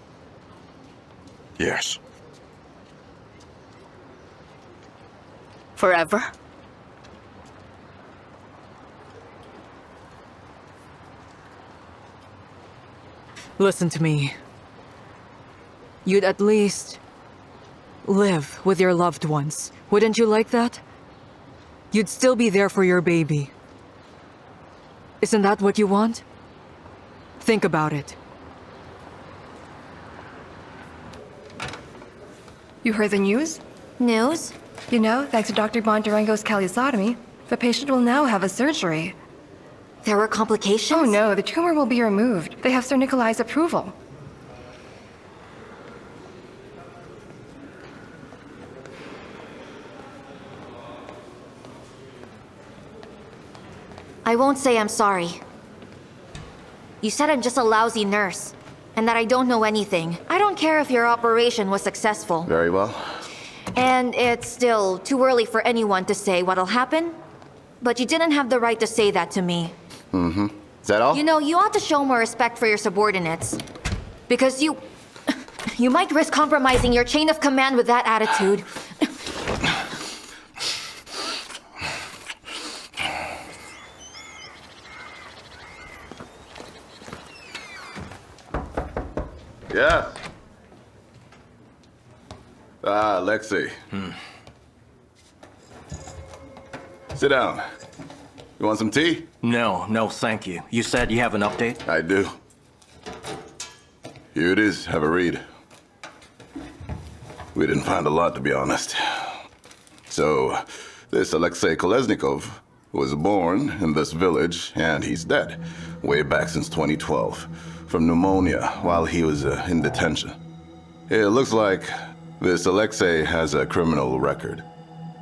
Yes.
Forever?
Listen to me. You'd at least live with your loved ones. Wouldn't you like that? You'd still be there for your baby. Isn't that what you want? Think about it.
You heard the news?
News?
You know, thanks to Dr. Bondurango's callosotomy, the patient will now have a surgery.
There were complications?
Oh no, the tumor will be removed. They have Sir Nikolai's approval.
I won't say I'm sorry. You said I'm just a lousy nurse, and that I don't know anything. I don't care if your operation was successful.
Very well.
And it's still too early for anyone to say what'll happen. But you didn't have the right to say that to me.
Mm-hmm. Is that all?
You know, you ought to show more respect for your subordinates. Because you might risk compromising your chain of command with that attitude.
Yes. Ah, Alexei. Sit down. You want some tea?
No, thank you. You said you have an update?
I do. Here it is. Have a read. We didn't find a lot, to be honest. So, this Alexei Kolesnikov was born in this village, and he's dead. Way back since 2012. From pneumonia while he was in detention. It looks like this Alexei has a criminal record.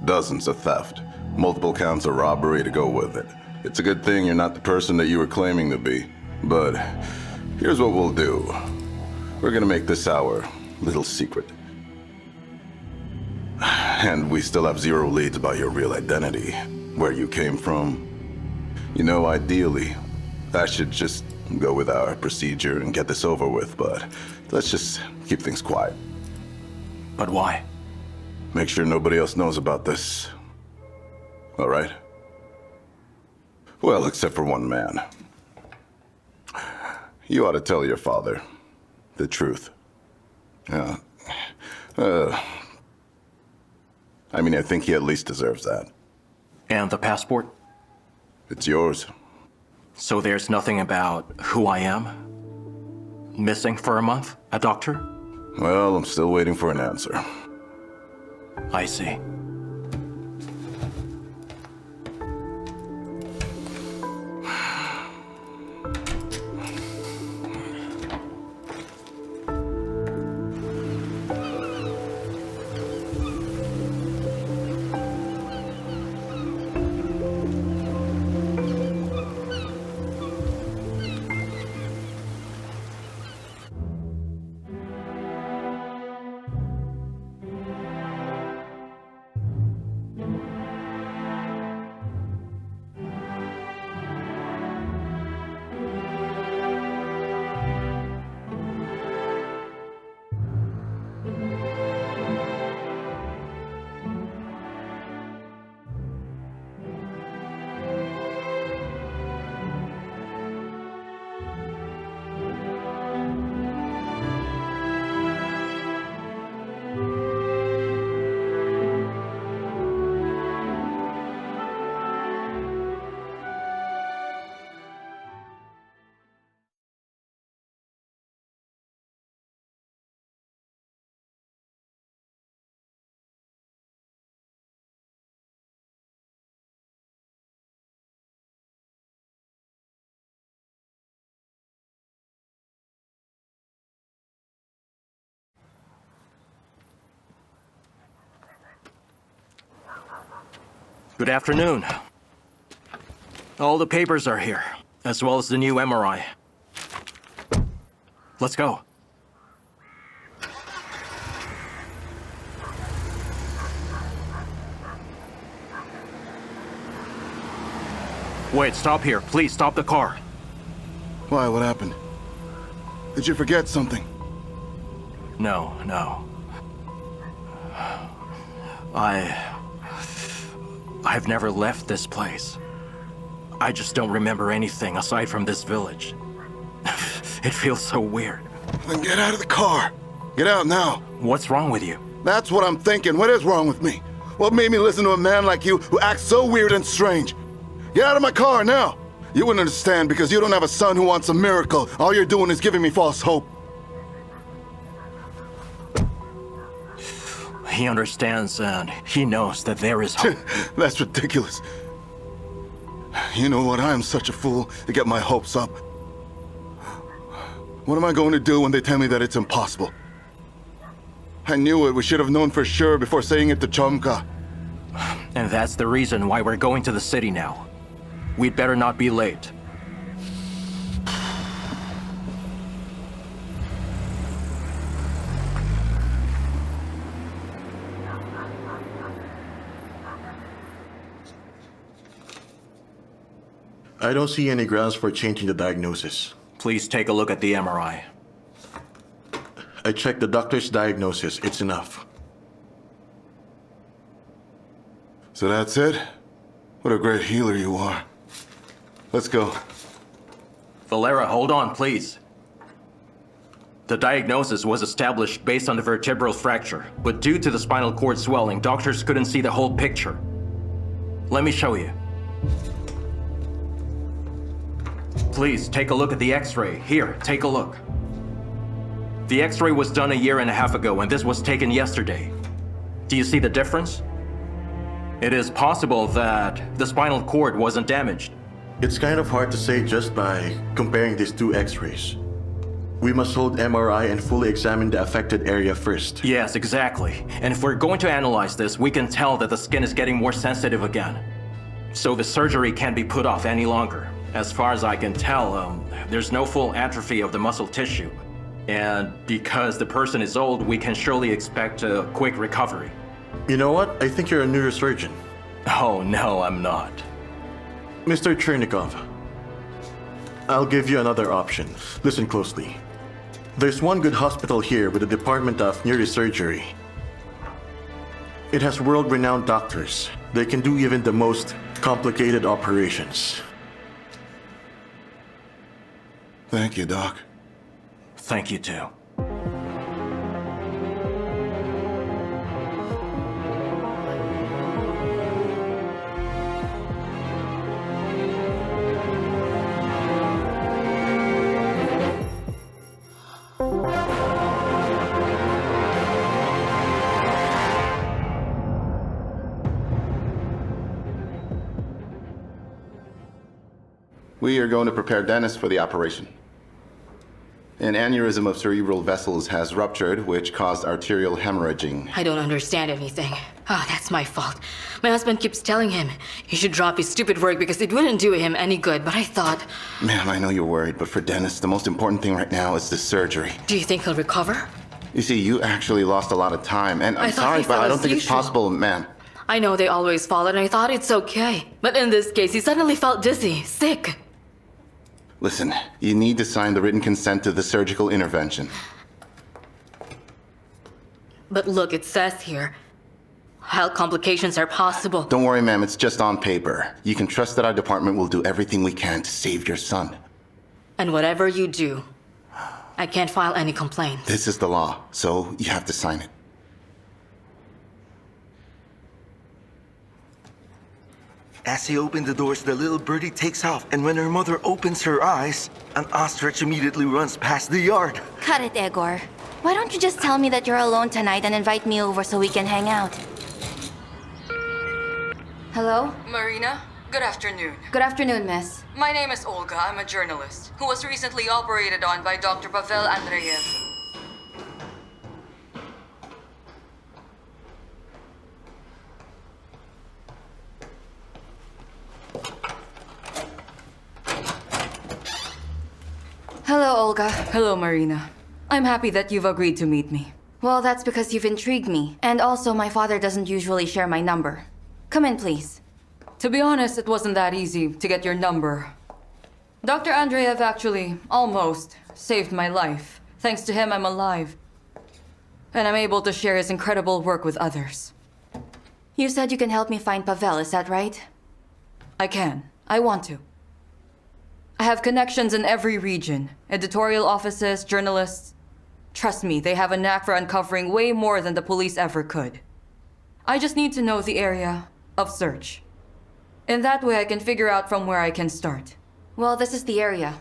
Dozens of theft. Multiple counts of robbery to go with it. It's a good thing you're not the person that you were claiming to be. But here's what we'll do. We're gonna make this our little secret. And we still have zero leads about your real identity, where you came from. You know, ideally, I should just go with our procedure and get this over with, but let's just keep things quiet.
But why?
Make sure nobody else knows about this. All right? Well, except for one man. You ought to tell your father the truth. I mean, I think he at least deserves that.
And the passport?
It's yours.
So there's nothing about who I am? Missing for a month? A doctor?
Well, I'm still waiting for an answer.
I see. Good afternoon. All the papers are here, as well as the new MRI. Let's go. Wait, stop here. Please stop the car.
Why? What happened? Did you forget something?
No. I've never left this place. I just don't remember anything aside from this village. It feels so weird.
Then get out of the car. Get out now.
What's wrong with you?
That's what I'm thinking. What is wrong with me? What made me listen to a man like you who acts so weird and strange? Get out of my car now. You wouldn't understand because you don't have a son who wants a miracle. All you're doing is giving me false hope.
He understands and he knows that there is hope.
That's ridiculous. You know what? I am such a fool to get my hopes up. What am I going to do when they tell me that it's impossible? I knew it. We should have known for sure before saying it to Chomka.
And that's the reason why we're going to the city now. We'd better not be late.
I don't see any grounds for changing the diagnosis.
Please take a look at the MRI.
I checked the doctor's diagnosis. It's enough.
So that's it? What a great healer you are. Let's go.
Valera, hold on, please. The diagnosis was established based on the vertebral fracture, but due to the spinal cord swelling, doctors couldn't see the whole picture. Let me show you. Please, take a look at the X-ray. Here, take a look. The X-ray was done a year and a half ago, and this was taken yesterday. Do you see the difference? It is possible that the spinal cord wasn't damaged.
It's kind of hard to say just by comparing these two X-rays. We must hold MRI and fully examine the affected area first.
Yes, exactly. And if we're going to analyze this, we can tell that the skin is getting more sensitive again. So the surgery can't be put off any longer. As far as I can tell, there's no full atrophy of the muscle tissue. And because the person is old, we can surely expect a quick recovery.
You know what? I think you're a neurosurgeon.
Oh, no, I'm not.
Mr. Chernikov, I'll give you another option. Listen closely. There's one good hospital here with a department of neurosurgery. It has world-renowned doctors. They can do even the most complicated operations.
Thank you, Doc.
Thank you, too.
We are going to prepare Dennis for the operation. An aneurysm of cerebral vessels has ruptured, which caused arterial hemorrhaging.
I don't understand anything. That's my fault. My husband keeps telling him he should drop his stupid work because it wouldn't do him any good, but I thought...
Ma'am, I know you're worried, but for Dennis, the most important thing right now is the surgery.
Do you think he'll recover?
You see, you actually lost a lot of time, and I'm sorry, but I don't think it's possible, ma'am.
I know they always fall, and I thought it's okay. But in this case, he suddenly felt dizzy, sick.
Listen, you need to sign the written consent to the surgical intervention.
But look, it says here, health complications are possible.
Don't worry, ma'am, it's just on paper. You can trust that our department will do everything we can to save your son.
And whatever you do, I can't file any complaints.
This is the law, so you have to sign it.
As he opened the doors, the little birdie takes off, and when her mother opens her eyes, an ostrich immediately runs past the yard.
Cut it, Egor. Why don't you just tell me that you're alone tonight and invite me over so we can hang out? Hello?
Marina, good afternoon.
Good afternoon, miss.
My name is Olga. I'm a journalist who was recently operated on by Dr. Pavel Andreev.
Hello, Olga.
Hello, Marina. I'm happy that you've agreed to meet me.
Well, that's because you've intrigued me. And also, my father doesn't usually share my number. Come in, please.
To be honest, it wasn't that easy to get your number. Dr. Andreev actually almost saved my life. Thanks to him, I'm alive. And I'm able to share his incredible work with others.
You said you can help me find Pavel, is that right?
I can. I want to. I have connections in every region. Editorial offices, journalists. Trust me, they have a knack for uncovering way more than the police ever could. I just need to know the area of search. In that way, I can figure out from where I can start.
Well, this is the area.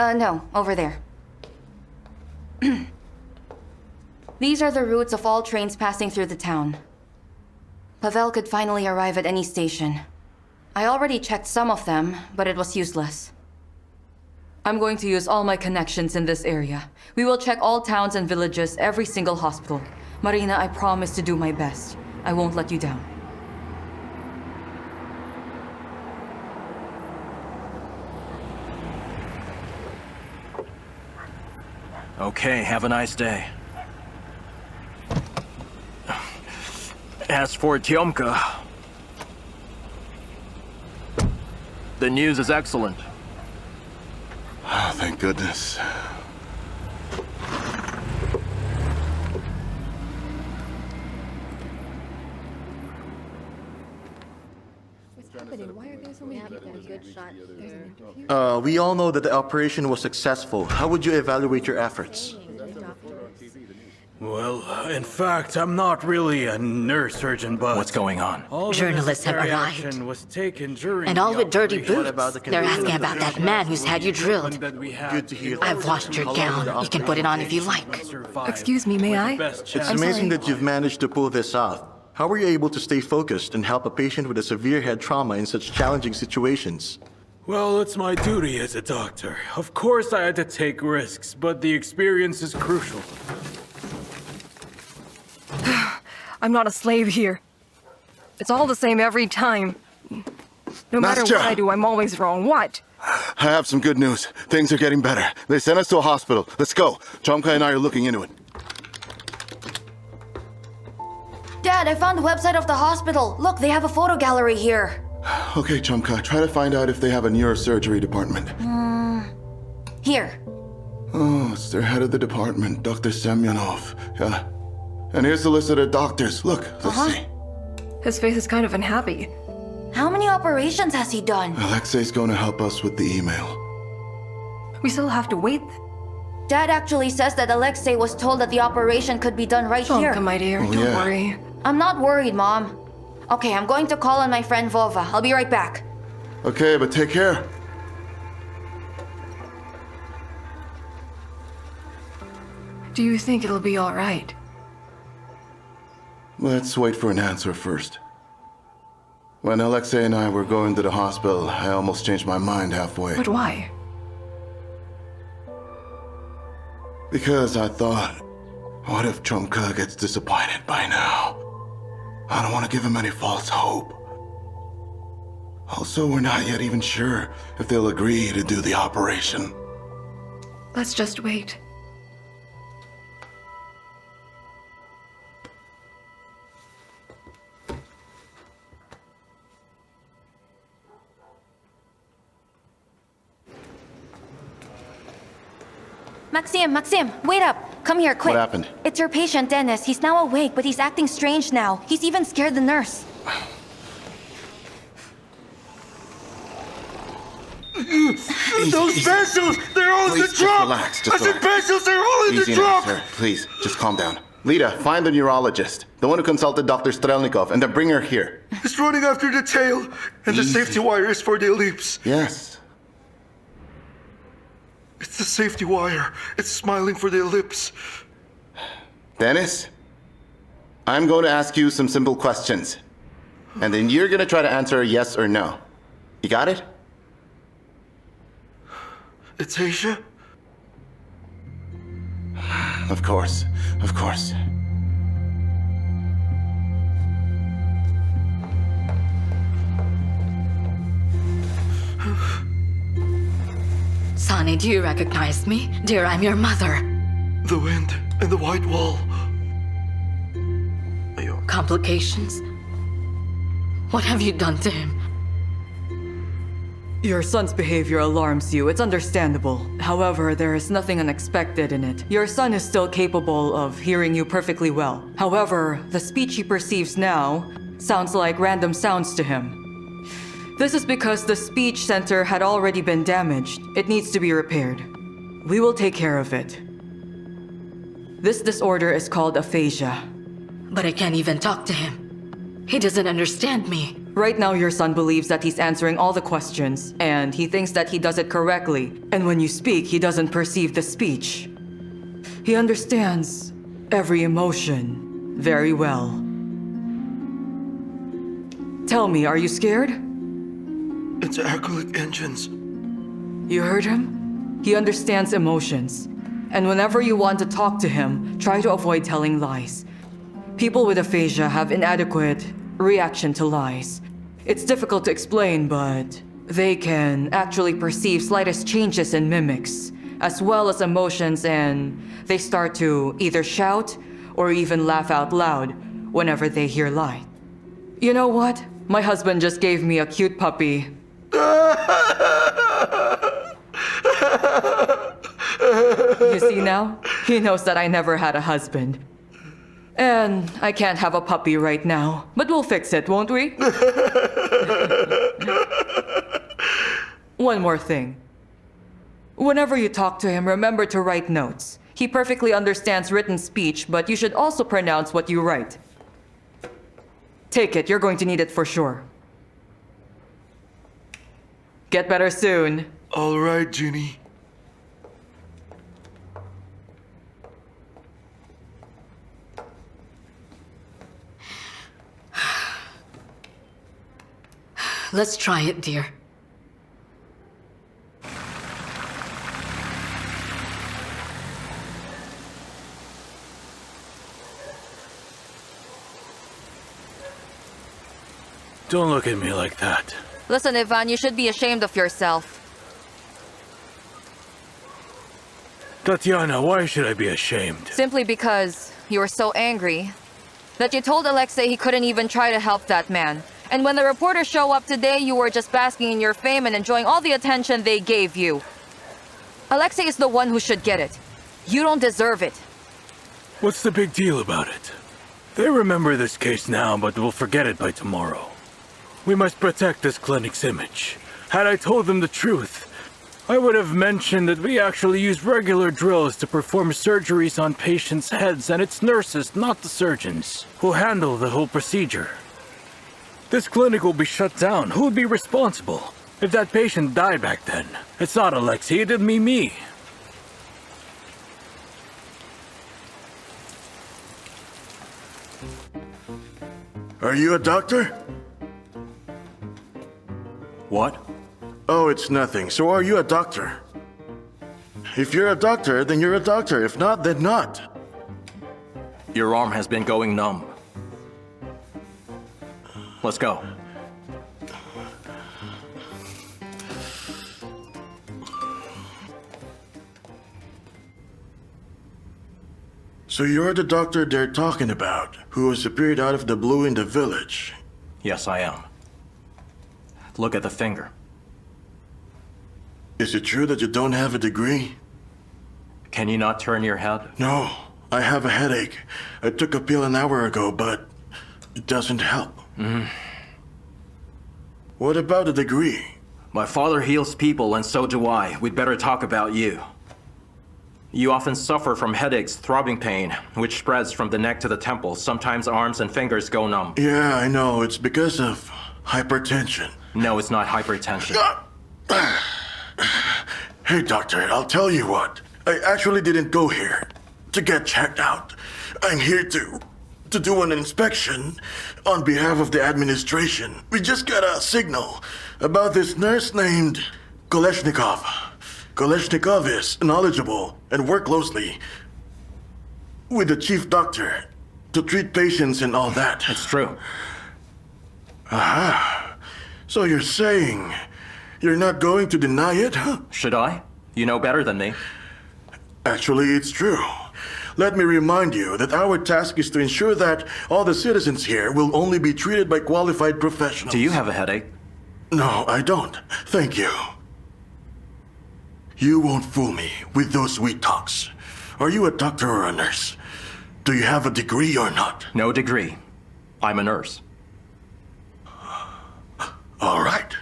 No, over there. These are the routes of all trains passing through the town. Pavel could finally arrive at any station. I already checked some of them, but it was useless.
I'm going to use all my connections in this area. We will check all towns and villages, every single hospital. Marina, I promise to do my best. I won't let you down.
Okay, have a nice day. As for Tyomka, the news is excellent.
Oh, thank goodness.
We all know that the operation was successful. How would you evaluate your efforts?
Well, in fact, I'm not really a neurosurgeon, but...
What's going on?
Journalists have
necessary
arrived.
action was taken during
And all
the
with dirty
operation.
boots. They're asking about that man who's had you drilled.
Good to hear.
I've washed your gown. You can put it on if you like.
Excuse me, may I?
It's amazing that you've managed to pull this off. How were you able to stay focused and help a patient with a severe head trauma in such challenging situations?
Well, it's my duty as a doctor. Of course I had to take risks, but the experience is crucial.
I'm not a slave here. It's all the same every time. No matter
Master!
what I do, I'm always wrong. What?
I have some good news. Things are getting better. They sent us to a hospital. Let's go. Chomka and I are looking into it.
Dad, I found the website of the hospital. Look, they have a photo gallery here.
Okay, Chomka, try to find out if they have a neurosurgery department.
Here.
Oh, it's their head of the department, Dr. Semyonov. Yeah. And here's the list of the doctors. Look, let's see.
His face is kind of unhappy.
How many operations has he done?
Alexei's going to help us with the email.
We still have to wait.
Dad actually says that Alexei was told that the operation could be done right here.
Chomka, my dear, don't worry.
I'm not worried, Mom. Okay, I'm going to call on my friend Vova. I'll be right back.
Okay, but take care.
Do you think it'll be all right?
Let's wait for an answer first. When Alexei and I were going to the hospital, I almost changed my mind halfway.
But why?
Because I thought, what if Chomka gets disappointed by now? I don't want to give him any false hope. Also, we're not yet even sure if they'll agree to do the operation.
Let's just wait.
Maxim, wait up. Come here, quick.
What happened?
It's your patient, Dennis. He's now awake, but he's acting strange now. He's even scared the nurse.
Those pencils! They're all in the
Please,
trunk!
relax,
I said pencils! They're all in the
Easy now,
trunk!
sir. Please, just calm down. Lita, find the neurologist. The one who consulted Dr. Strelnikov, and then bring her here.
It's running after the tail, and the safety wire is for the ellipse.
Yes.
It's the safety wire. It's smiling for the ellipse.
Dennis, I'm going to ask you some simple questions. And then you're going to try to answer yes or no. You got it?
It's Asia?
Of course, of course.
Sonny, do you recognize me? Dear, I'm your mother.
The wind and the white wall.
Complications? What have you done to him?
Your son's behavior alarms you. It's understandable. However, there is nothing unexpected in it. Your son is still capable of hearing you perfectly well. However, the speech he perceives now sounds like random sounds to him. This is because the speech center had already been damaged. It needs to be repaired. We will take care of it. This disorder is called aphasia.
But I can't even talk to him. He doesn't understand me.
Right now, your son believes that he's answering all the questions, and he thinks that he does it correctly. And when you speak, he doesn't perceive the speech. He understands every emotion very well. Tell me, are you scared?
It's alcoholic engines.
You heard him? He understands emotions. And whenever you want to talk to him, try to avoid telling lies. People with aphasia have inadequate reaction to lies. It's difficult to explain, but they can actually perceive slightest changes in mimics, as well as emotions, and they start to either shout or even laugh out loud whenever they hear lies. You know what? My husband just gave me a cute puppy. You see now? He knows that I never had a husband. And I can't have a puppy right now. But we'll fix it, won't we? One more thing. Whenever you talk to him, remember to write notes. He perfectly understands written speech, but you should also pronounce what you write. Take it, you're going to need it for sure. Get better soon.
All right, Ginny.
Let's try it, dear.
Don't look at me like that.
Listen, Ivan, you should be ashamed of yourself.
Tatiana, why should I be ashamed?
Simply because you were so angry that you told Alexei he couldn't even try to help that man. And when the reporters show up today, you were just basking in your fame and enjoying all the attention they gave you. Alexei is the one who should get it. You don't deserve it.
What's the big deal about it? They remember this case now, but will forget it by tomorrow. We must protect this clinic's image. Had I told them the truth, I would have mentioned that we actually use regular drills to perform surgeries on patients' heads, and it's nurses, not the surgeons, who handle the whole procedure. This clinic will be shut down. Who would be responsible? If that patient died back then, it's not Alexei, it'd be me.
Are you a doctor?
What?
Oh, it's nothing. So are you a doctor? If you're a doctor, then you're a doctor. If not, then not.
Your arm has been going numb. Let's go.
So you're the doctor they're talking about, who has appeared out of the blue in the village?
Yes, I am. Look at the finger.
Is it true that you don't have a degree?
Can you not turn your head?
No, I have a headache. I took a pill an hour ago, but it doesn't help. What about a degree?
My father heals people, and so do I. We'd better talk about you. You often suffer from headaches, throbbing pain, which spreads from the neck to the temples. Sometimes arms and fingers go numb.
Yeah, I know. It's because of hypertension.
No, it's not hypertension.
Hey, doctor, I'll tell you what. I actually didn't go here to get checked out. I'm here to do an inspection on behalf of the administration. We just got a signal about this nurse named Koleshnikov. Koleshnikov is knowledgeable and works closely with the chief doctor to treat patients and all that.
It's true.
Aha. So you're saying you're not going to deny it, huh?
Should I? You know better than me.
Actually, it's true. Let me remind you that our task is to ensure that all the citizens here will only be treated by qualified professionals.
Do you have a headache?
No, I don't. Thank you. You won't fool me with those sweet talks. Are you a doctor or a nurse? Do you have a degree or not?
No degree. I'm a nurse.
All right.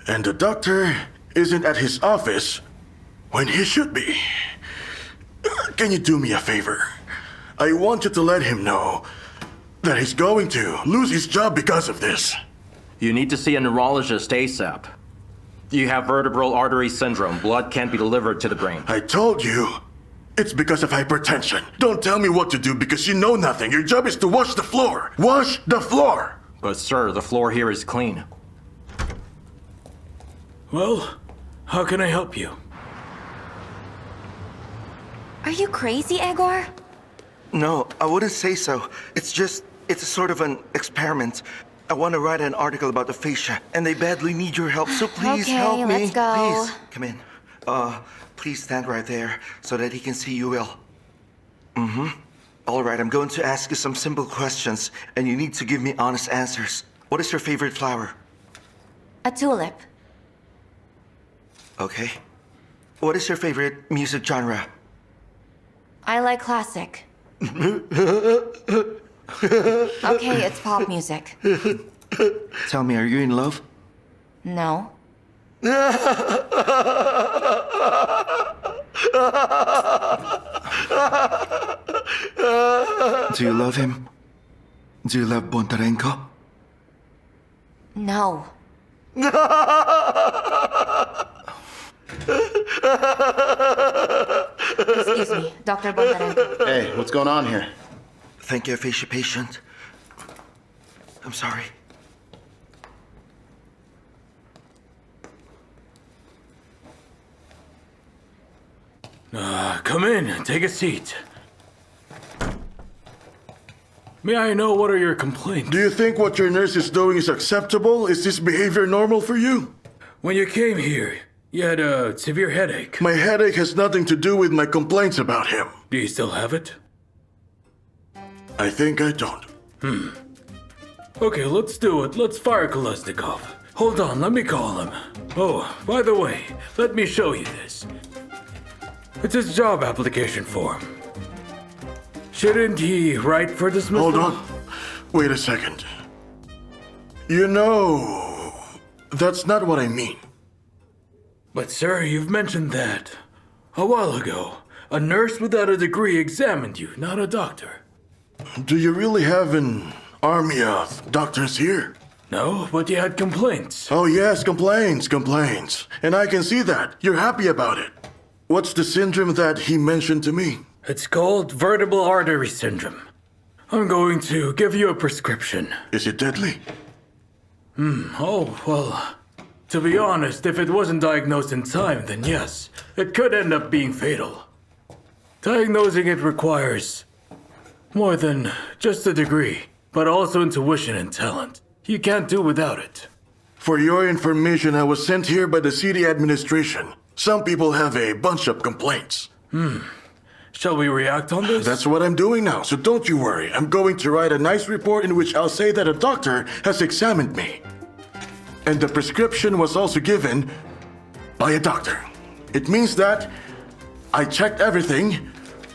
And the doctor isn't at his office when he should be. Can you do me a favor? I want you to let him know that he's going to lose his job because of this.
You need to see a neurologist ASAP. You have vertebral artery syndrome. Blood can't be delivered to the brain.
I told you. It's because of hypertension. Don't tell me what to do because you know nothing. Your job is to wash the floor. Wash the floor!
But sir, the floor here is clean.
Well, how can I help you?
Are you crazy, Egor?
No, I wouldn't say so. It's a sort of an experiment. I want to write an article about aphasia, and they badly need your help, so please help me.
Okay, let's go.
Please, come in. Please stand right there so that he can see you well. All right, I'm going to ask you some simple questions, and you need to give me honest answers. What is your favorite flower?
A tulip.
Okay. What is your favorite music genre?
I like classic. Okay, it's pop music.
Tell me, are you in love?
No.
Do you love him? Do you love Bondarenko?
No. Excuse me, Dr. Bondarenko.
Hey, what's going on here?
Thank you, aphasia patient. I'm sorry.
Come in, take a seat. May I know what are your complaints?
Do you think what your nurse is doing is acceptable? Is this behavior normal for you?
When you came here, you had a severe headache.
My headache has nothing to do with my complaints about him.
Do you still have it?
I think I don't.
Okay, let's do it. Let's fire Kolesnikov. Hold on, let me call him. Oh, by the way, let me show you this. It's his job application form. Shouldn't he write for dismissal?
Hold on. Wait a second. You know, that's not what I mean.
But sir, you've mentioned that. A while ago, a nurse without a degree examined you, not a doctor.
Do you really have an army of doctors here?
No, but you had complaints.
Oh yes, complaints. And I can see that. You're happy about it. What's the syndrome that he mentioned to me?
It's called vertebral artery syndrome. I'm going to give you a prescription.
Is it deadly?
Oh, well, to be honest, if it wasn't diagnosed in time, then yes, it could end up being fatal. Diagnosing it requires more than just a degree, but also intuition and talent. You can't do without it.
For your information, I was sent here by the city administration. Some people have a bunch of complaints.
Shall we react on this?
That's what I'm doing now, so don't you worry. I'm going to write a nice report in which I'll say that a doctor has examined me. And the prescription was also given by a doctor. It means that I checked everything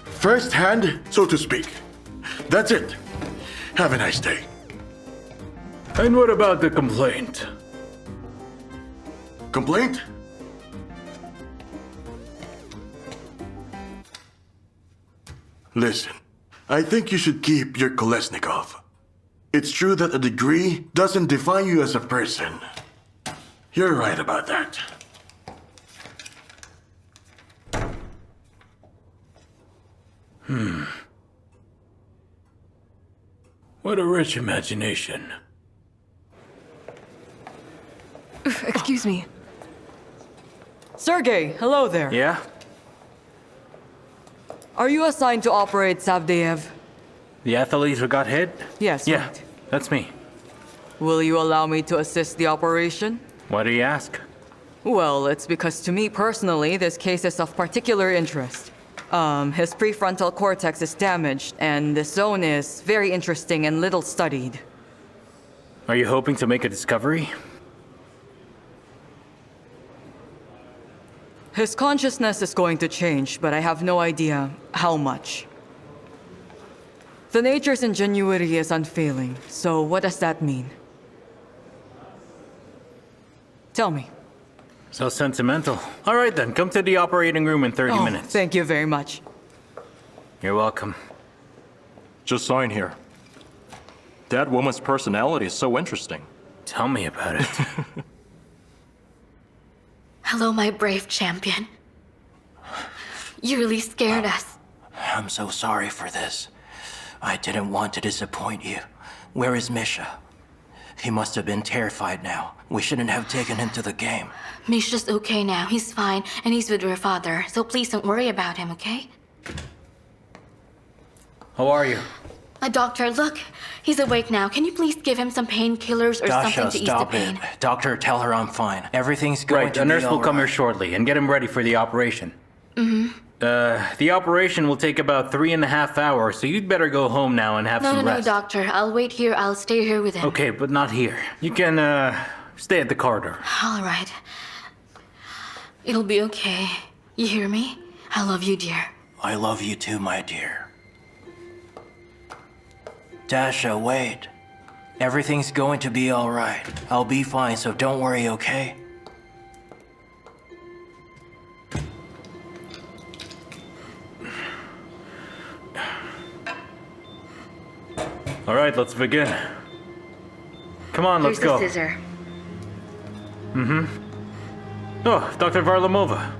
firsthand, so to speak. That's it. Have a nice day.
And what about the complaint?
Complaint? Listen, I think you should keep your Kolesnikov. It's true that a degree doesn't define you as a person. You're right about that.
What a rich imagination.
Excuse me.
Sergey, hello there.
Yeah?
Are you assigned to operate Savdeyev?
The athlete who got hit?
Yes,
Yeah,
right.
that's me.
Will you allow me to assist the operation?
Why do you ask?
Well, it's because to me personally, this case is of particular interest. His prefrontal cortex is damaged, and this zone is very interesting and little studied.
Are you hoping to make a discovery?
His consciousness is going to change, but I have no idea how much. The nature's ingenuity is unfailing, so what does that mean? Tell me.
So sentimental. All right then, come to the operating room in 30 minutes.
Thank you very much.
You're welcome.
Just sign here. That woman's personality is so interesting.
Tell me about it.
Hello, my brave champion. You really scared us.
I'm so sorry for this. I didn't want to disappoint you. Where is Misha? He must have been terrified now. We shouldn't have taken him to the game.
Misha's okay now. He's fine, and he's with your father. So please don't worry about him, okay?
How are you?
Doctor, look. He's awake now. Can you please give him some painkillers or
Dasha,
something to ease the
stop
pain?
it. Doctor, tell her I'm fine. Everything's going to
Right, a
be
nurse will
all
come here
right.
shortly and get him ready for the operation.
Mm-hmm.
The operation will take about 3.5 hours, so you'd better go home now and have
No,
some
no,
rest.
doctor. I'll wait here. I'll stay here with him.
Okay, but not here. You can, stay at the corridor.
All right. It'll be okay. You hear me? I love you, dear.
I love you too, my dear. Dasha, wait. Everything's going to be all right. I'll be fine, so don't worry, okay?
All right, let's begin. Come on, let's
Here's
go.
the scissor.
Oh, Dr. Varlamova.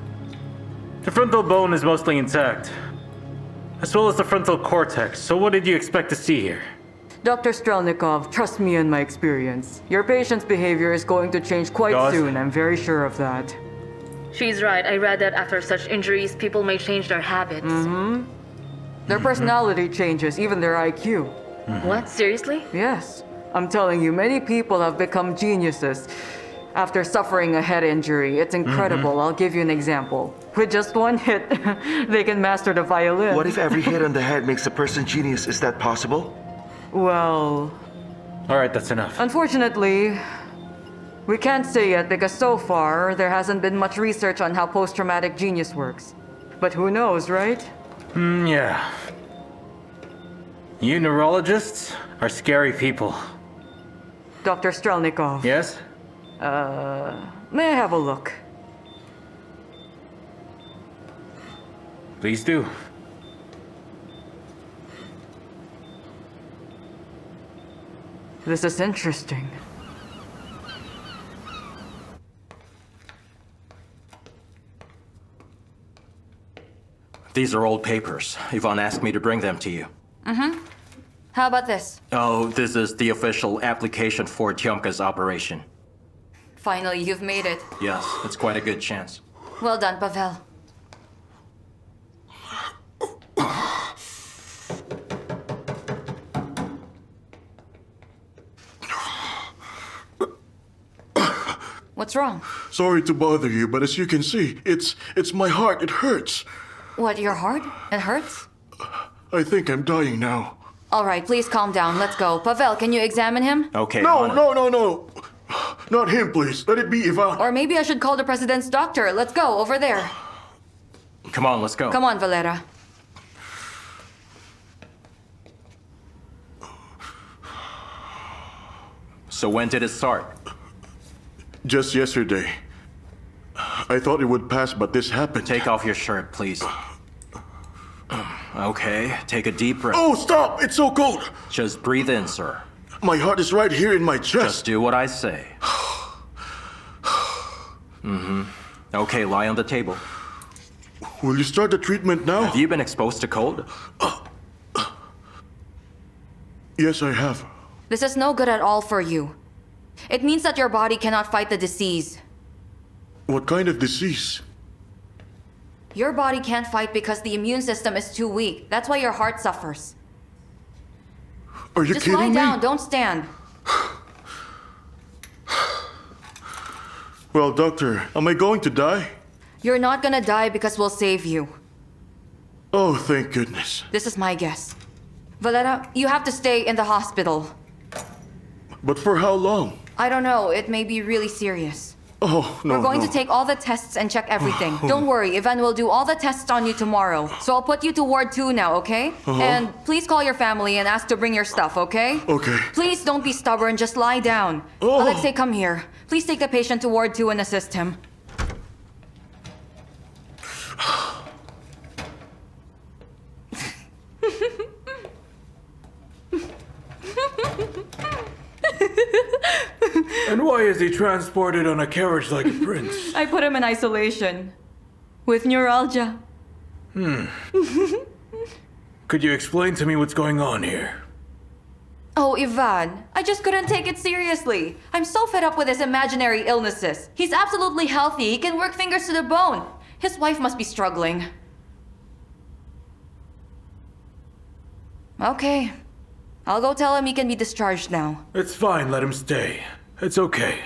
The frontal bone is mostly intact, as well as the frontal cortex. So what did you expect to see here?
Dr. Strelnikov, trust me and my experience. Your patient's behavior is going to change quite
Guys?
soon, I'm very sure of that.
She's right. I read that after such injuries, people may change their habits.
Their personality changes, even their IQ.
What? Seriously?
Yes. I'm telling you, many people have become geniuses after suffering a head injury. It's incredible. I'll give you an example. With just one hit, they can master the violin.
What if every hit on the head makes a person genius? Is that possible?
Well,
All right, that's enough.
unfortunately, we can't say yet because so far there hasn't been much research on how post-traumatic genius works. But who knows, right?
Yeah. You neurologists are scary people.
Dr. Strelnikov.
Yes?
May I have a look?
Please do.
This is interesting.
These are old papers. Yvonne asked me to bring them to you.
How about this?
Oh, this is the official application for Tjomka's operation.
Finally, you've made it.
Yes, it's quite a good chance.
Well done, Pavel. What's wrong?
Sorry to bother you, but as you can see, it's my heart. It hurts.
What, your heart? It hurts?
I think I'm dying now.
All right, please calm down. Let's go. Pavel, can you examine him?
Okay,
No,
on it.
no. Not him, please. Let it be Ivan.
Or maybe I should call the president's doctor. Let's go, over there.
Come on, let's go.
Come on, Valera.
So when did it start?
Just yesterday. I thought it would pass, but this happened.
Take off your shirt, please. Okay, take a deep breath.
Oh, stop! It's so cold!
Just breathe in, sir.
My heart is right here in my
Just
chest.
do what I say. Okay, lie on the table.
Will you start the treatment now?
Have you been exposed to cold?
Yes, I have.
This is no good at all for you. It means that your body cannot fight the disease.
What kind of disease?
Your body can't fight because the immune system is too weak. That's why your heart suffers.
Are you
Just
kidding
lie
me?
down, don't stand.
Well, doctor, am I going to die?
You're not gonna die because we'll save you.
Oh, thank goodness.
This is my guess. Valera, you have to stay in the hospital.
But for how long?
I don't know, it may be really serious.
Oh, no,
We're going
no.
to take all the tests and check everything. Don't worry, Ivan will do all the tests on you tomorrow. So I'll put you to Ward 2 now, okay? And please call your family and ask to bring your stuff, okay?
Okay.
Please don't be stubborn, just lie down.
Oh.
Alexei, come here. Please take the patient to Ward 2 and assist him.
is he transported on a carriage like a prince?
I put him in isolation. With neuralgia.
Could you explain to me what's going on here?
Oh, Ivan, I just couldn't take it seriously. I'm so fed up with his imaginary illnesses. He's absolutely healthy. He can work fingers to the bone. His wife must be struggling. Okay. I'll go tell him he can be discharged now.
It's fine, let him stay. It's okay.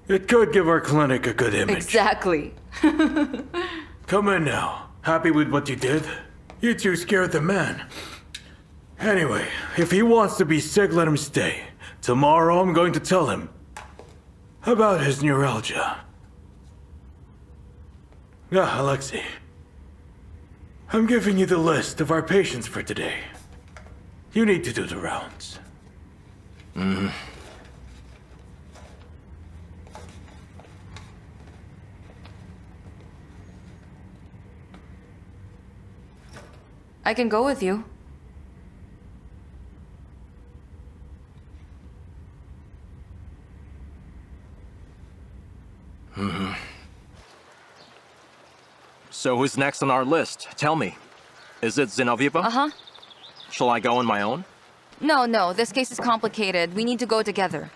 It could give our clinic a good image.
Exactly.
Come in now. Happy with what you did? You two scared the man. Anyway, if he wants to be sick, let him stay. Tomorrow I'm going to tell him about his neuralgia. Alexei. I'm giving you the list of our patients for today. You need to do the rounds.
I can go with you.
So who's next on our list? Tell me. Is it Zinoviev?
Uh-huh.
Shall I go on my own?
No, this case is complicated. We need to go together.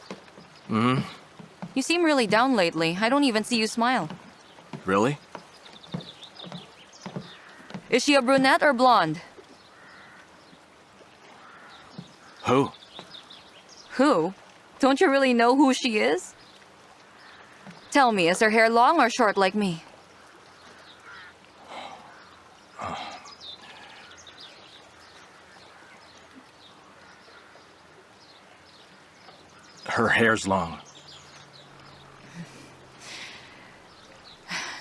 You seem really down lately. I don't even see you smile.
Really?
Is she a brunette or blonde?
Who?
Who? Don't you really know who she is? Tell me, is her hair long or short like me?
Her hair's long.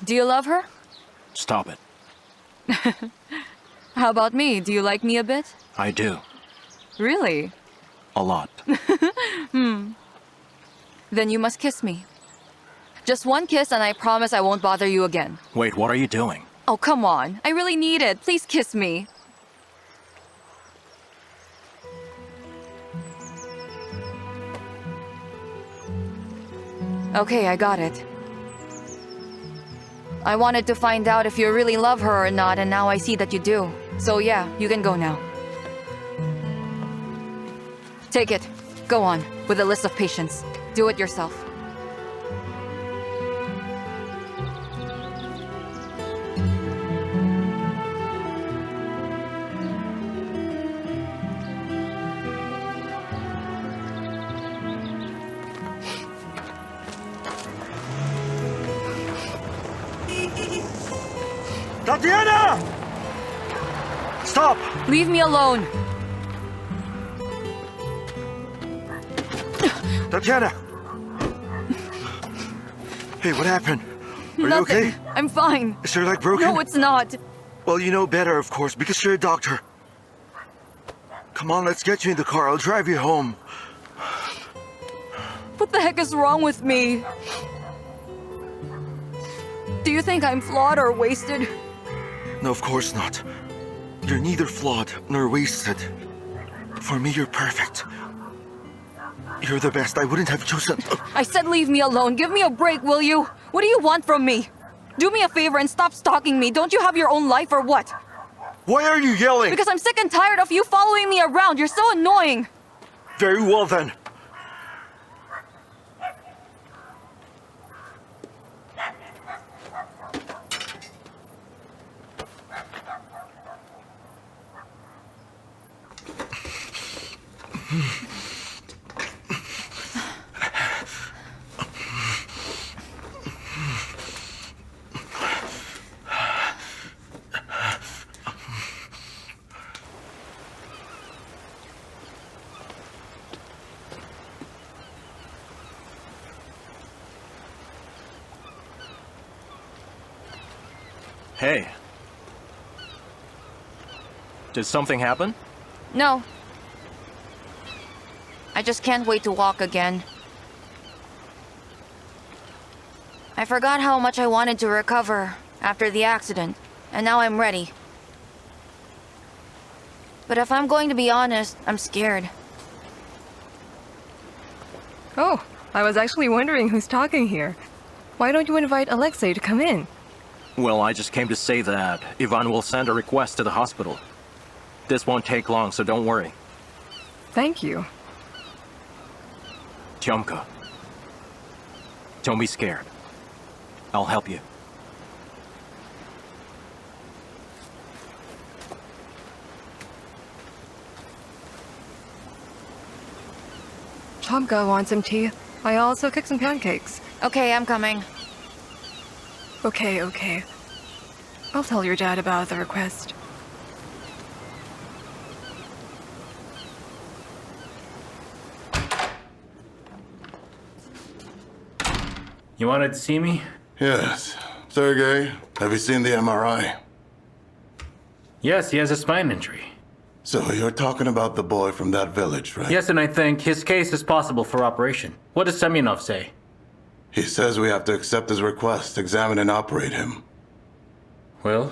Do you love her?
Stop it.
How about me? Do you like me a bit?
I do.
Really?
A lot.
Then you must kiss me. Just one kiss and I promise I won't bother you again.
Wait, what are you doing?
Oh, come on. I really need it. Please kiss me. Okay, I got it. I wanted to find out if you really love her or not, and now I see that you do. So yeah, you can go now. Take it. Go on, with a list of patients. Do it yourself.
Tatiana! Stop!
Leave me alone!
Tatiana! Hey, what happened? Are you
Nothing.
okay?
I'm fine.
Is your leg broken?
No, it's not.
Well, you know better, of course, because you're a doctor. Come on, let's get you in the car. I'll drive you home.
What the heck is wrong with me? Do you think I'm flawed or wasted?
No, of course not. You're neither flawed nor wasted. For me, you're perfect. You're the best. I wouldn't have chosen...
I said leave me alone. Give me a break, will you? What do you want from me? Do me a favor and stop stalking me. Don't you have your own life or what?
Why are you yelling?
Because I'm sick and tired of you following me around. You're so annoying.
Very well, then.
Hey. Did something happen?
No. I just can't wait to walk again. I forgot how much I wanted to recover after the accident, and now I'm ready. But if I'm going to be honest, I'm scared.
Oh, I was actually wondering who's talking here. Why don't you invite Alexei to come in?
Well, I just came to say that Ivan will send a request to the hospital. This won't take long, so don't worry.
Thank you.
Tyomka, don't be scared. I'll help you.
Tyomka wants some tea. I also cooked some pancakes.
Okay, I'm coming.
Okay. I'll tell your dad about the request.
You wanted to see me?
Yes. Sergey, have you seen the MRI?
Yes, he has a spine injury.
So you're talking about the boy from that village, right?
Yes, and I think his case is possible for operation. What does Semyonov say?
He says we have to accept his request, examine and operate him.
Well,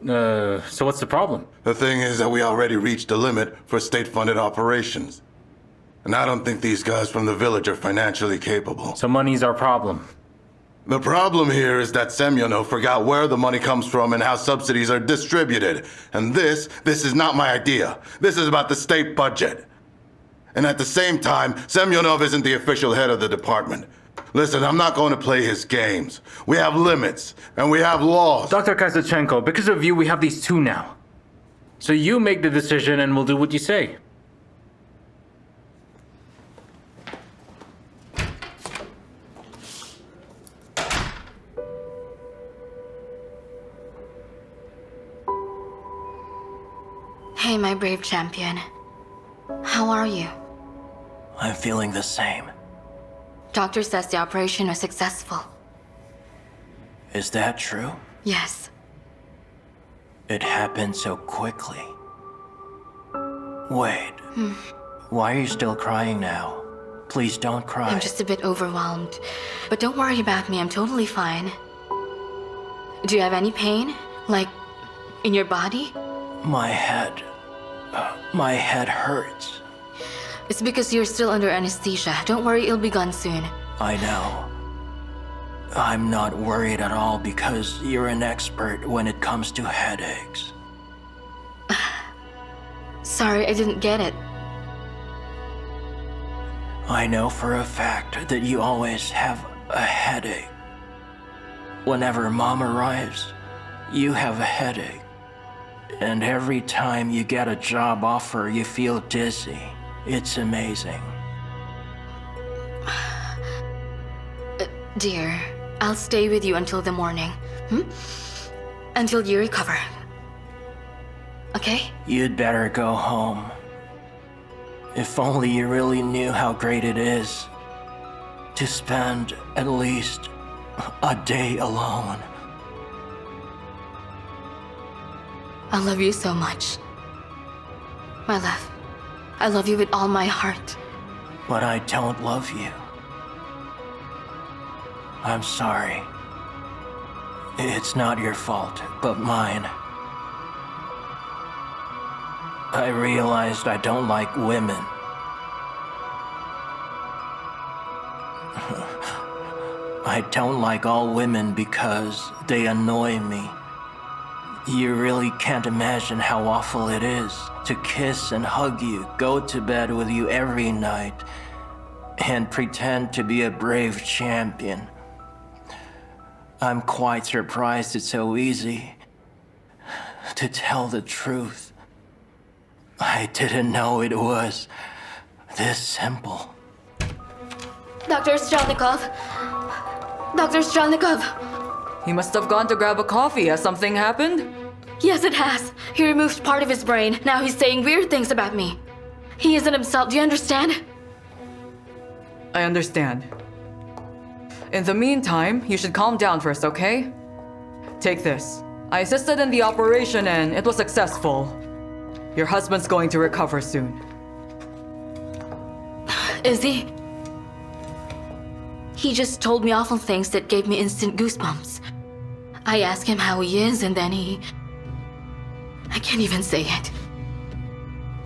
so what's the problem?
The thing is that we already reached the limit for state-funded operations. And I don't think these guys from the village are financially capable.
So money's our problem.
The problem here is that Semyonov forgot where the money comes from and how subsidies are distributed. And this is not my idea. This is about the state budget. And at the same time, Semyonov isn't the official head of the department. Listen, I'm not going to play his games. We have limits, and we have laws.
Dr. Kazachenko, because of you, we have these two now. So you make the decision and we'll do what you say.
Hey, my brave champion. How are you?
I'm feeling the same.
Doctor says the operation was successful.
Is that true?
Yes.
It happened so quickly. Wait. Why are you still crying now? Please don't cry.
I'm just a bit overwhelmed. But don't worry about me, I'm totally fine. Do you have any pain? Like, in your body?
My head hurts.
It's because you're still under anesthesia. Don't worry, it'll be gone soon.
I know. I'm not worried at all because you're an expert when it comes to headaches.
Sorry, I didn't get it.
I know for a fact that you always have a headache. Whenever Mom arrives, you have a headache. And every time you get a job offer, you feel dizzy. It's amazing.
Dear, I'll stay with you until the morning. Until you recover. Okay?
You'd better go home. If only you really knew how great it is to spend at least a day alone.
I love you so much. My love, I love you with all my heart.
But I don't love you. I'm sorry. It's not your fault, but mine. I realized I don't like women. I don't like all women because they annoy me. You really can't imagine how awful it is to kiss and hug you, go to bed with you every night, and pretend to be a brave champion. I'm quite surprised it's so easy to tell the truth. I didn't know it was this simple.
Dr. Strelnikov! Dr. Strelnikov!
He must have gone to grab a coffee. Has something happened?
Yes, it has. He removed part of his brain. Now he's saying weird things about me. He isn't himself, do you understand?
I understand. In the meantime, you should calm down first, okay? Take this. I assisted in the operation and it was successful. Your husband's going to recover soon.
Is he? He just told me awful things that gave me instant goosebumps. I asked him how he is and then I can't even say it.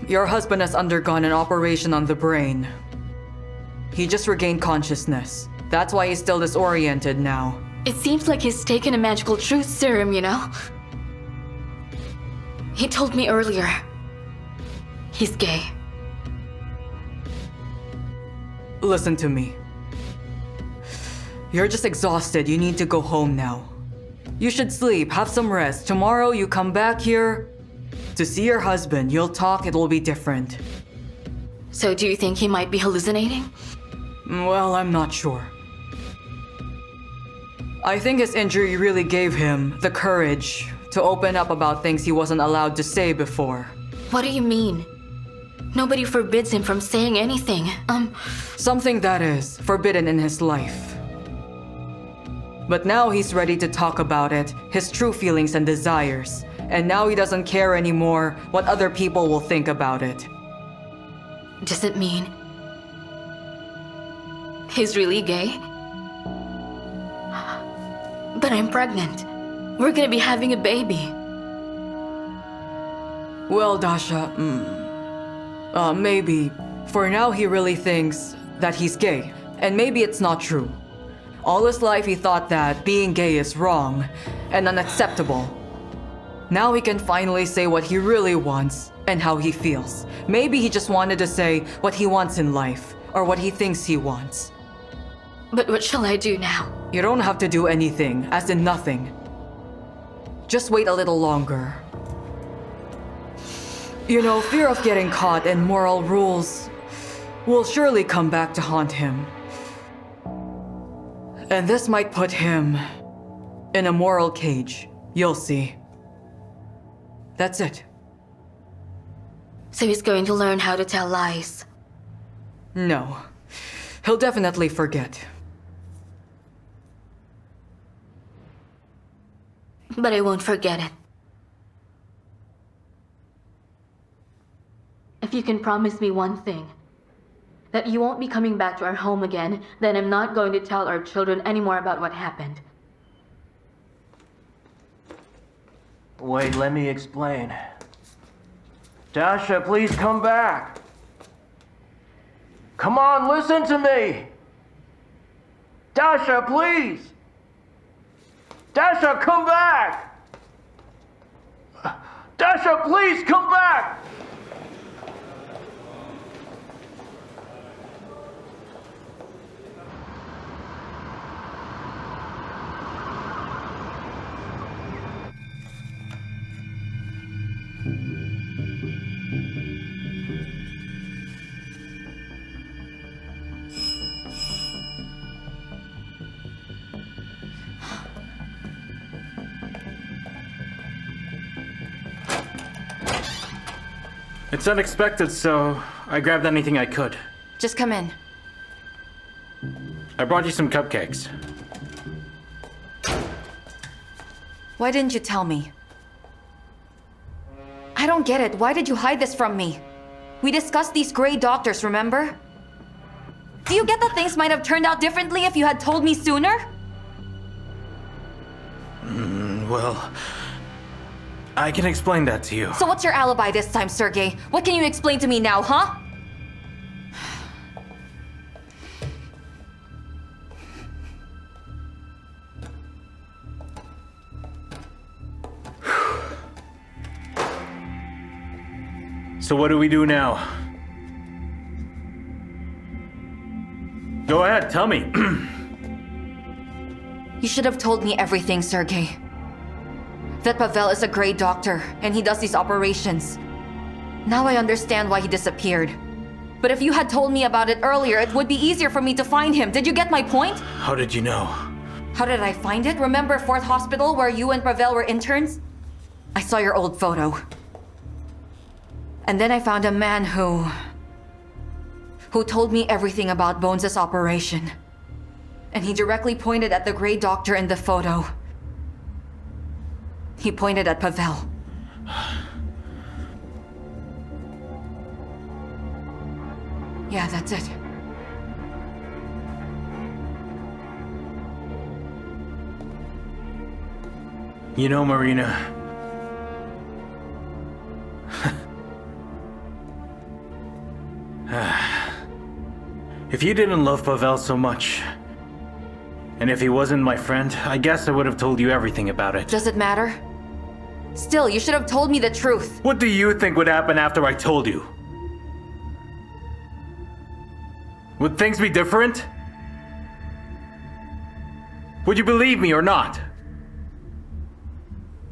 Your husband has undergone an operation on the brain. He just regained consciousness. That's why he's still disoriented now.
It seems like he's taken a magical truth serum, you know? He told me earlier. He's gay.
Listen to me. You're just exhausted. You need to go home now. You should sleep, have some rest. Tomorrow you come back here to see your husband. You'll talk, it'll be different.
So do you think he might be hallucinating?
Well, I'm not sure. I think his injury really gave him the courage to open up about things he wasn't allowed to say before.
What do you mean? Nobody forbids him from saying anything.
Something that is forbidden in his life. But now he's ready to talk about it, his true feelings and desires. And now he doesn't care anymore what other people will think about it.
Does it mean he's really gay? But I'm pregnant. We're gonna be having a baby.
Well, Dasha, maybe. For now, he really thinks that he's gay. And maybe it's not true. All his life, he thought that being gay is wrong and unacceptable. Now he can finally say what he really wants and how he feels. Maybe he just wanted to say what he wants in life, or what he thinks he wants.
But what shall I do now?
You don't have to do anything, as in nothing. Just wait a little longer. You know, fear of getting caught and moral rules will surely come back to haunt him. And this might put him in a moral cage. You'll see. That's it.
So he's going to learn how to tell lies.
No. He'll definitely forget.
But I won't forget it. If you can promise me one thing, that you won't be coming back to our home again, then I'm not going to tell our children anymore about what happened.
Wait, let me explain. Dasha, please come back. Come on, listen to me. Dasha, please. Dasha, come back. Dasha, please come back.
It's unexpected, so I grabbed anything I could.
Just come in.
I brought you some cupcakes.
Why didn't you tell me? I don't get it. Why did you hide this from me? We discussed these gray doctors, remember? Do you get that things might have turned out differently if you had told me sooner?
Well, I can explain that to you.
So what's your alibi this time, Sergey? What can you explain to me now, huh?
So what do we do now? Go ahead, tell me.
You should have told me everything, Sergey. That Pavel is a great doctor, and he does these operations. Now I understand why he disappeared. But if you had told me about it earlier, it would be easier for me to find him. Did you get my point?
How did you know?
How did I find it? Remember 4th Hospital where you and Pavel were interns? I saw your old photo. And then I found a man who told me everything about Bones' operation. And he directly pointed at the gray doctor in the photo. He pointed at Pavel. Yeah, that's it.
You know, Marina, If you didn't love Pavel so much, and if he wasn't my friend, I guess I would have told you everything about it.
Does it matter? Still, you should have told me the truth.
What do you think would happen after I told you? Would things be different? Would you believe me or not?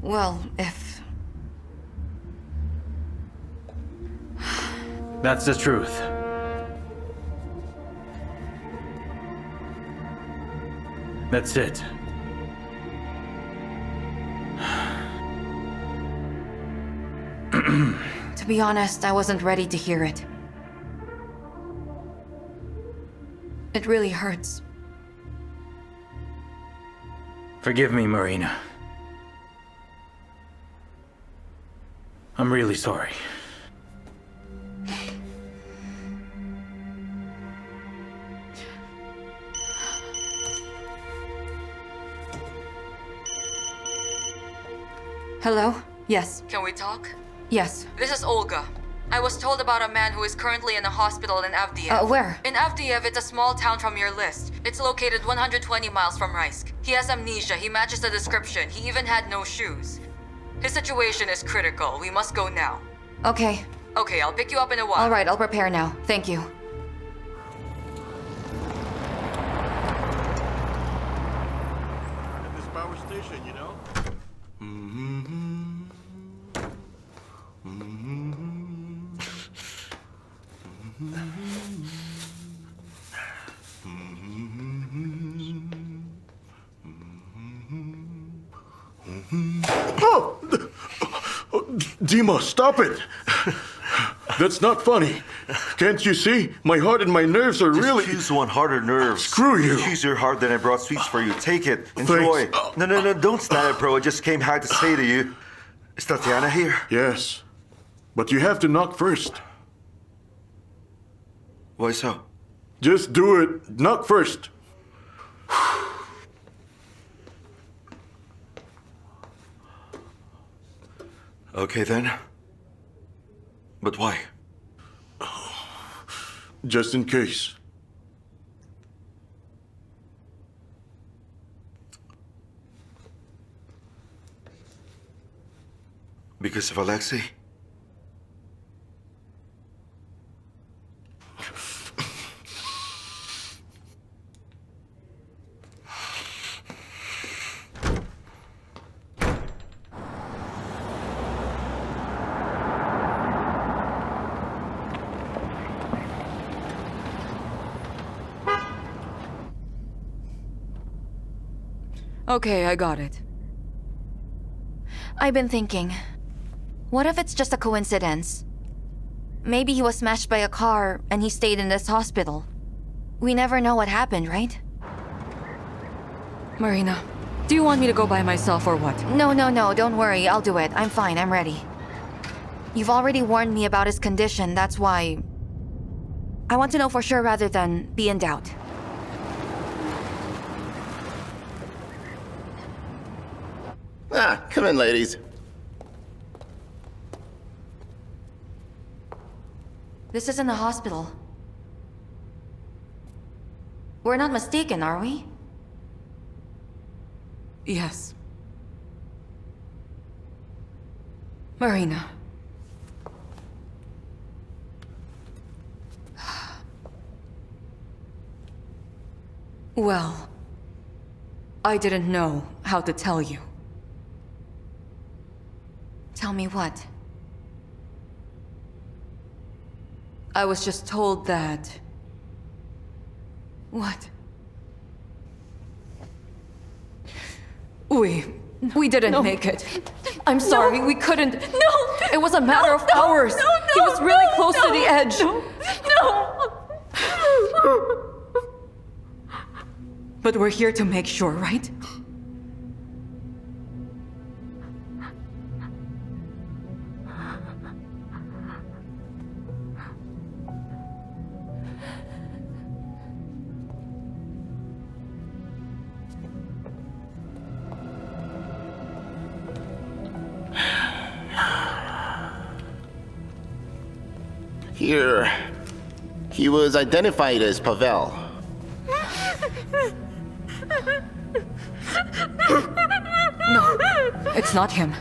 Well, if...
That's the truth. That's it.
To be honest, I wasn't ready to hear it. It really hurts.
Forgive me, Marina. I'm really sorry.
Hello? Yes.
Can we talk?
Yes.
This is Olga. I was told about a man who is currently in a hospital in Avdiev.
Where?
In Avdiev, it's a small town from your list. It's located 120 miles from Raisk. He has amnesia, he matches the description, he even had no shoes. His situation is critical. We must go now.
Okay.
Okay, I'll pick you up in a while.
All right, I'll prepare now. Thank you.
At this power station, you know?
Dima, stop it! That's not funny. Can't you see? My heart and my nerves are really...
Choose one, heart or nerves.
Screw you.
Choose your heart, then I brought sweets for you. Take it. Enjoy.
Thanks.
No, don't stand it, bro. I just came here to say to you. Is Tatiana here?
Yes. But you have to knock first.
Why so?
Just do it. Knock first.
Okay then. But why?
Just in case.
Because of Alexei?
Okay, I got it.
I've been thinking. What if it's just a coincidence? Maybe he was smashed by a car and he stayed in this hospital. We never know what happened, right?
Marina, do you want me to go by myself or what?
No, don't worry. I'll do it. I'm fine. I'm ready. You've already warned me about his condition. That's why... I want to know for sure rather than be in doubt.
Come in, ladies.
This isn't a hospital. We're not mistaken, are we?
Yes. Marina. Well, I didn't know how to tell you.
Tell me what?
I was just told that... What? We didn't make it. I'm sorry, we couldn't. No! It was a matter of hours. He was really close to the edge. No! But we're here to make sure, right?
He was identified as Pavel.
No, it's not him.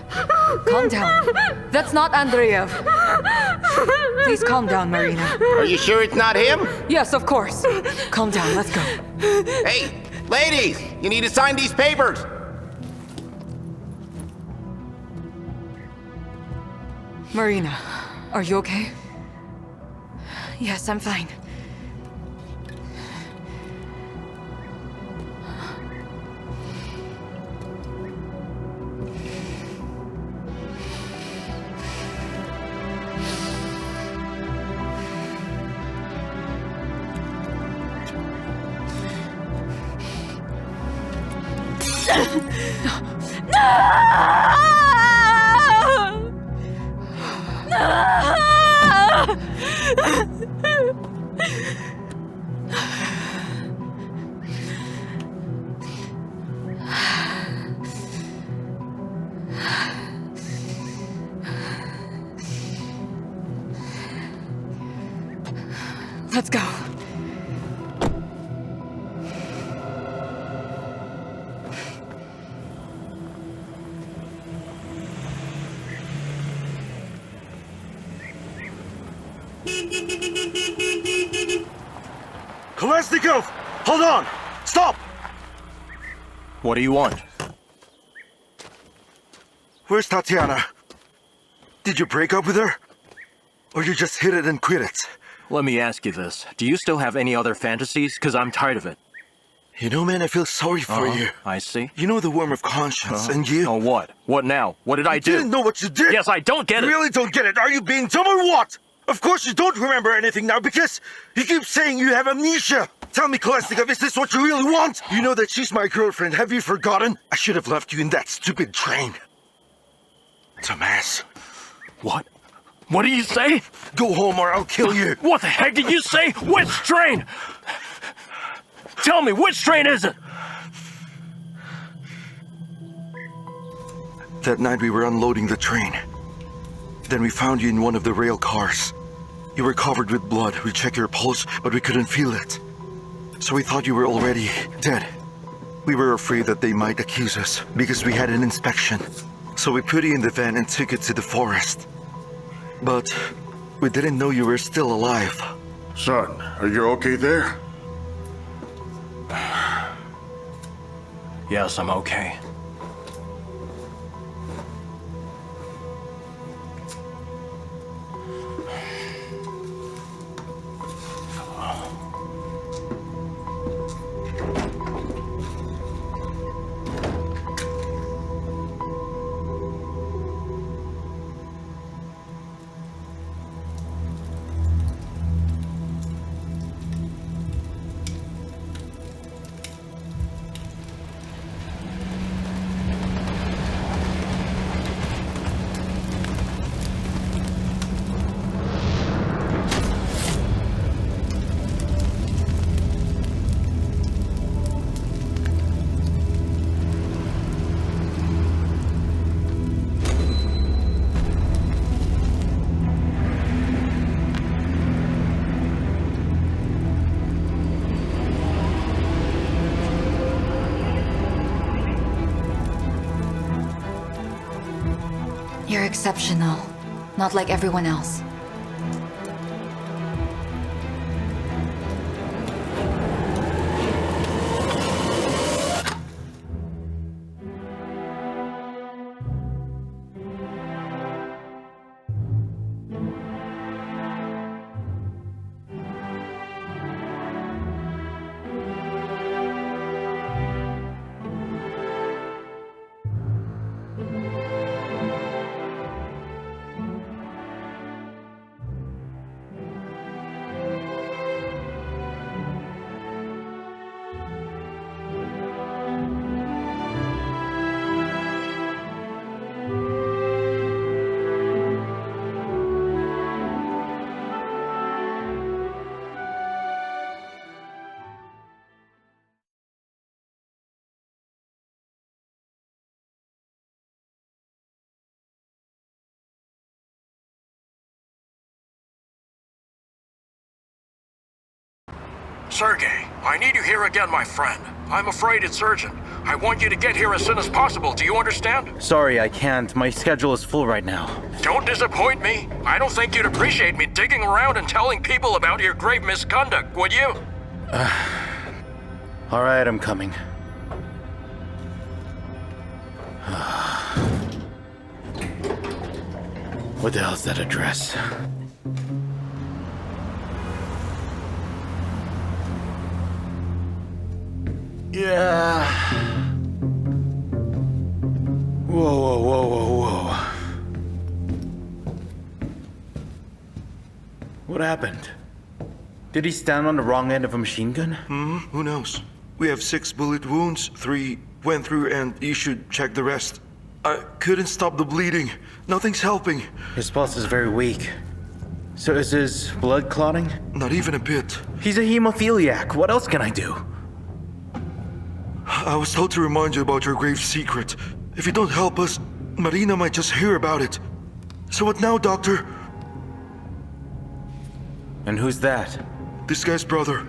Calm down. That's not Andreev. Please calm down, Marina.
Are you sure it's not him?
Yes, of course. Calm down, let's go.
Hey, ladies, you need to sign these papers.
Marina, are you okay?
Yes, I'm fine.
Let's go.
Kolesnikov! Hold on! Stop!
What do you want?
Where's Tatiana? Did you break up with her? Or you just hit it and quit it?
Let me ask you this. Do you still have any other fantasies? Because I'm tired of it.
You know, man, I feel sorry for you.
I see.
You know the worm of conscience, and you...
Oh, what? What now? What did I do?
You didn't know what you did!
Yes, I don't get it!
You really don't get it! Are you being dumb or what? Of course you don't remember anything now, because you keep saying you have amnesia! Tell me, Kolesnikov, is this what you really want? You know that she's my girlfriend. Have you forgotten? I should have left you in that stupid train. Tomas.
What? What do you say?
Go home or I'll kill you.
What the heck did you say? Which train? Tell me, which train is it?
That night we were unloading the train. Then we found you in one of the rail cars. You were covered with blood. We checked your pulse, but we couldn't feel it. So we thought you were already dead. We were afraid that they might accuse us because we had an inspection. So we put you in the van and took it to the forest. But we didn't know you were still alive.
Son, are you okay there?
Yes, I'm okay.
You're exceptional, not like everyone else.
Sergey, I need you here again, my friend. I'm afraid it's urgent. I want you to get here as soon as possible. Do you understand?
Sorry, I can't. My schedule is full right now.
Don't disappoint me. I don't think you'd appreciate me digging around and telling people about your grave misconduct, would you?
All right, I'm coming. What the hell's that address? Yeah. Whoa. What happened? Did he stand on the wrong end of a machine gun?
Who knows? We have 6 bullet wounds, 3 went through, and you should check the rest. I couldn't stop the bleeding. Nothing's helping.
His pulse is very weak. So is his blood clotting?
Not even a bit.
He's a hemophiliac. What else can I do?
I was told to remind you about your grave secret. If you don't help us, Marina might just hear about it. So what now, Doctor?
And who's that?
This guy's brother.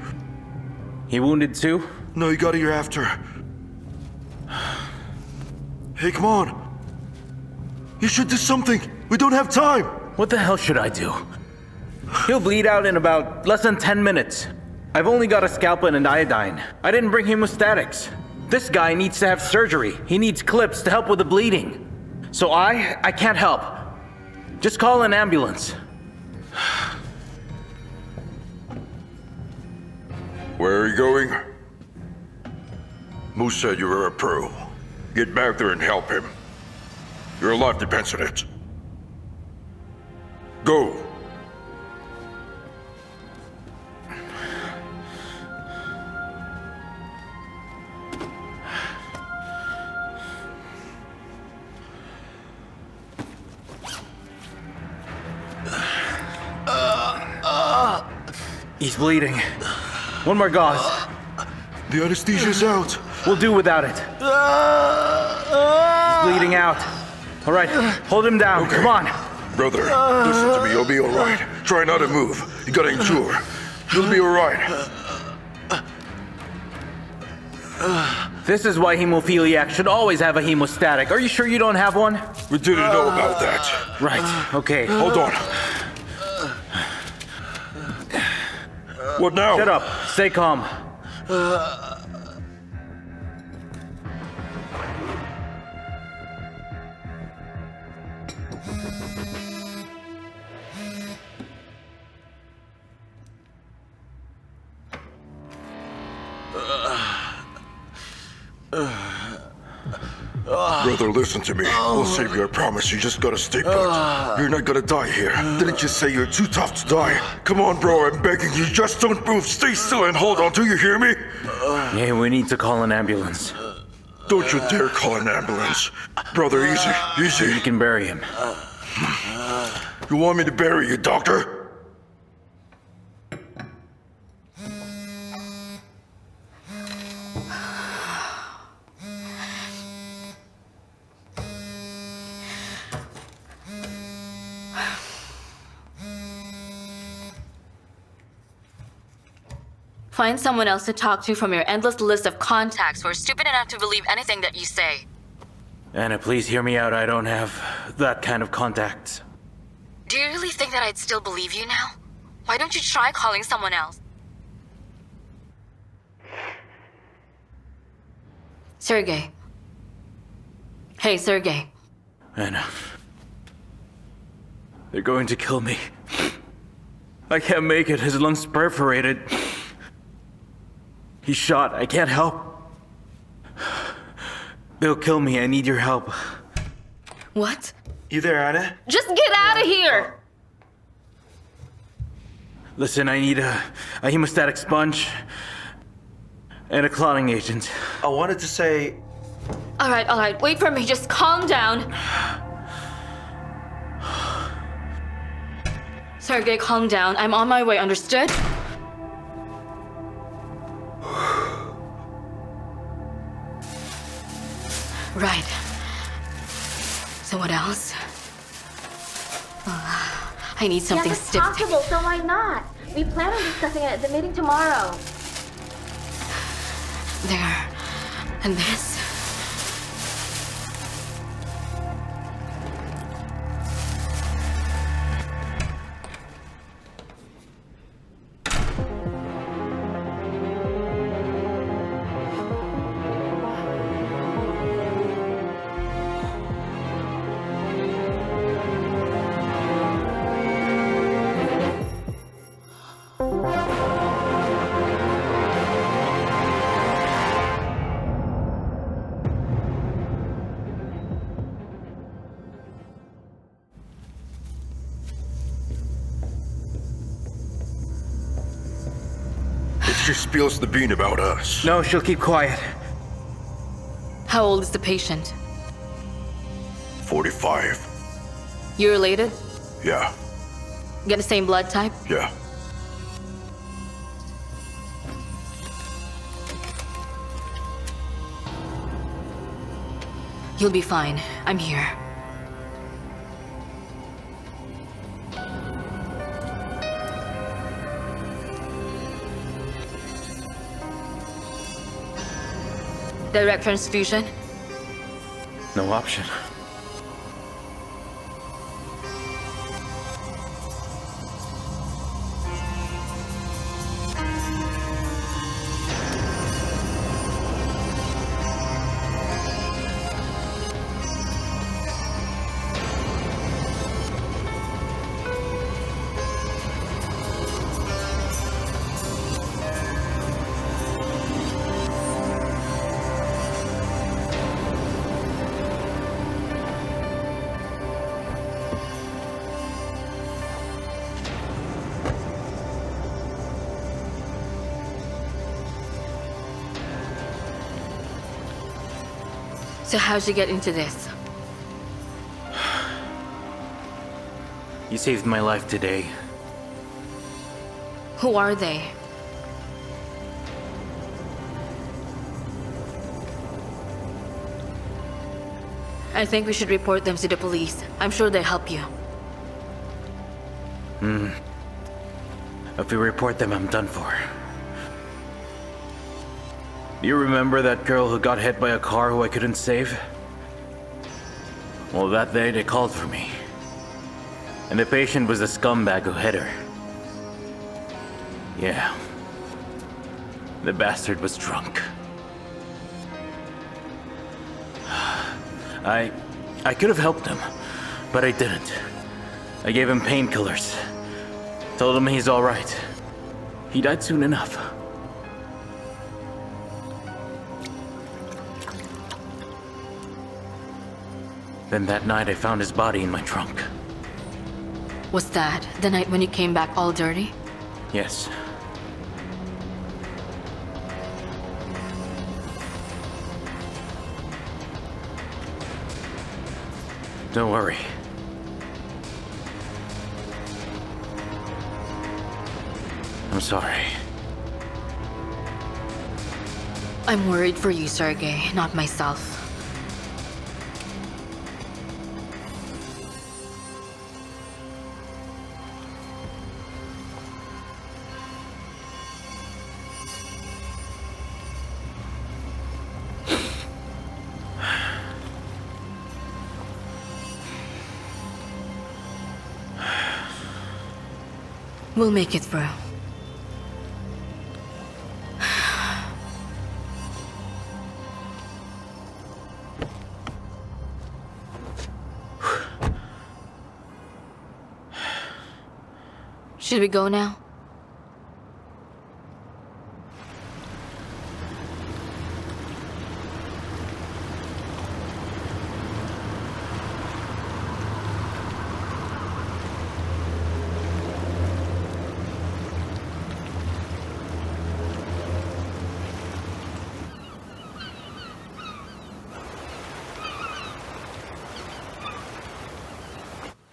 He wounded too?
No, he got here after. Hey, come on. You should do something. We don't have time.
What the hell should I do? He'll bleed out in about less than 10 minutes. I've only got a scalpel and iodine. I didn't bring hemostatics. This guy needs to have surgery. He needs clips to help with the bleeding. So I can't help. Just call an ambulance.
Where are you going? Moose said you were a pro. Get back there and help him. Your life depends on it. Go.
He's bleeding. One more gauze.
The anesthesia's out.
We'll do without it. He's bleeding out. All right, hold him down.
Okay.
Come on.
Brother, listen to me. You'll be all right. Try not to move. You gotta endure. You'll be all right.
This is why hemophiliacs should always have a hemostatic. Are you sure you don't have one?
We didn't know about that.
Right, okay.
Hold on. What now?
Shut up. Stay calm.
Brother, listen to me. We'll save you, I promise. You just gotta stay put. You're not gonna die here. Didn't you say you're too tough to die? Come on, bro, I'm begging you. Just don't move. Stay still and hold on. Do you hear me?
Yeah, we need to call an ambulance.
Don't you dare call an ambulance. Brother, easy.
You can bury him.
You want me to bury you, doctor?
Find someone else to talk to from your endless list of contacts who are stupid enough to believe anything that you say.
Anna, please hear me out. I don't have that kind of contacts.
Do you really think that I'd still believe you now? Why don't you try calling someone else? Sergey. Hey, Sergey.
Anna. They're going to kill me. I can't make it. His lungs perforated. He's shot. I can't help. They'll kill me. I need your help.
What?
You there, Anna?
Just get out of here!
Listen, I need a hemostatic sponge and a clotting agent.
I wanted to say...
All right. Wait for me. Just calm down. Sergey, calm down. I'm on my way, understood? Right. So what else? I need something
yes, it's
stiff.
possible, so why not? We plan on discussing it at the meeting tomorrow.
There. And this.
She spills the bean about us.
No, she'll keep quiet.
How old is the patient?
45.
You related?
Yeah,
Get the same blood type?
yeah.
You'll be fine. I'm here. Direct transfusion?
No option.
So how'd you get into this?
You saved my life today.
Who are they? I think we should report them to the police. I'm sure they'll help you.
If we report them, I'm done for. Do you remember that girl who got hit by a car who I couldn't save? Well, that day they called for me. And the patient was the scumbag who hit her. Yeah. The bastard was drunk. I could have helped him, but I didn't. I gave him painkillers. Told him he's all right. He died soon enough. Then that night I found his body in my trunk.
Was that the night when you came back all dirty?
Yes. Don't worry. I'm sorry.
I'm worried for you, Sergey, not myself. We'll make it through. Should we go now?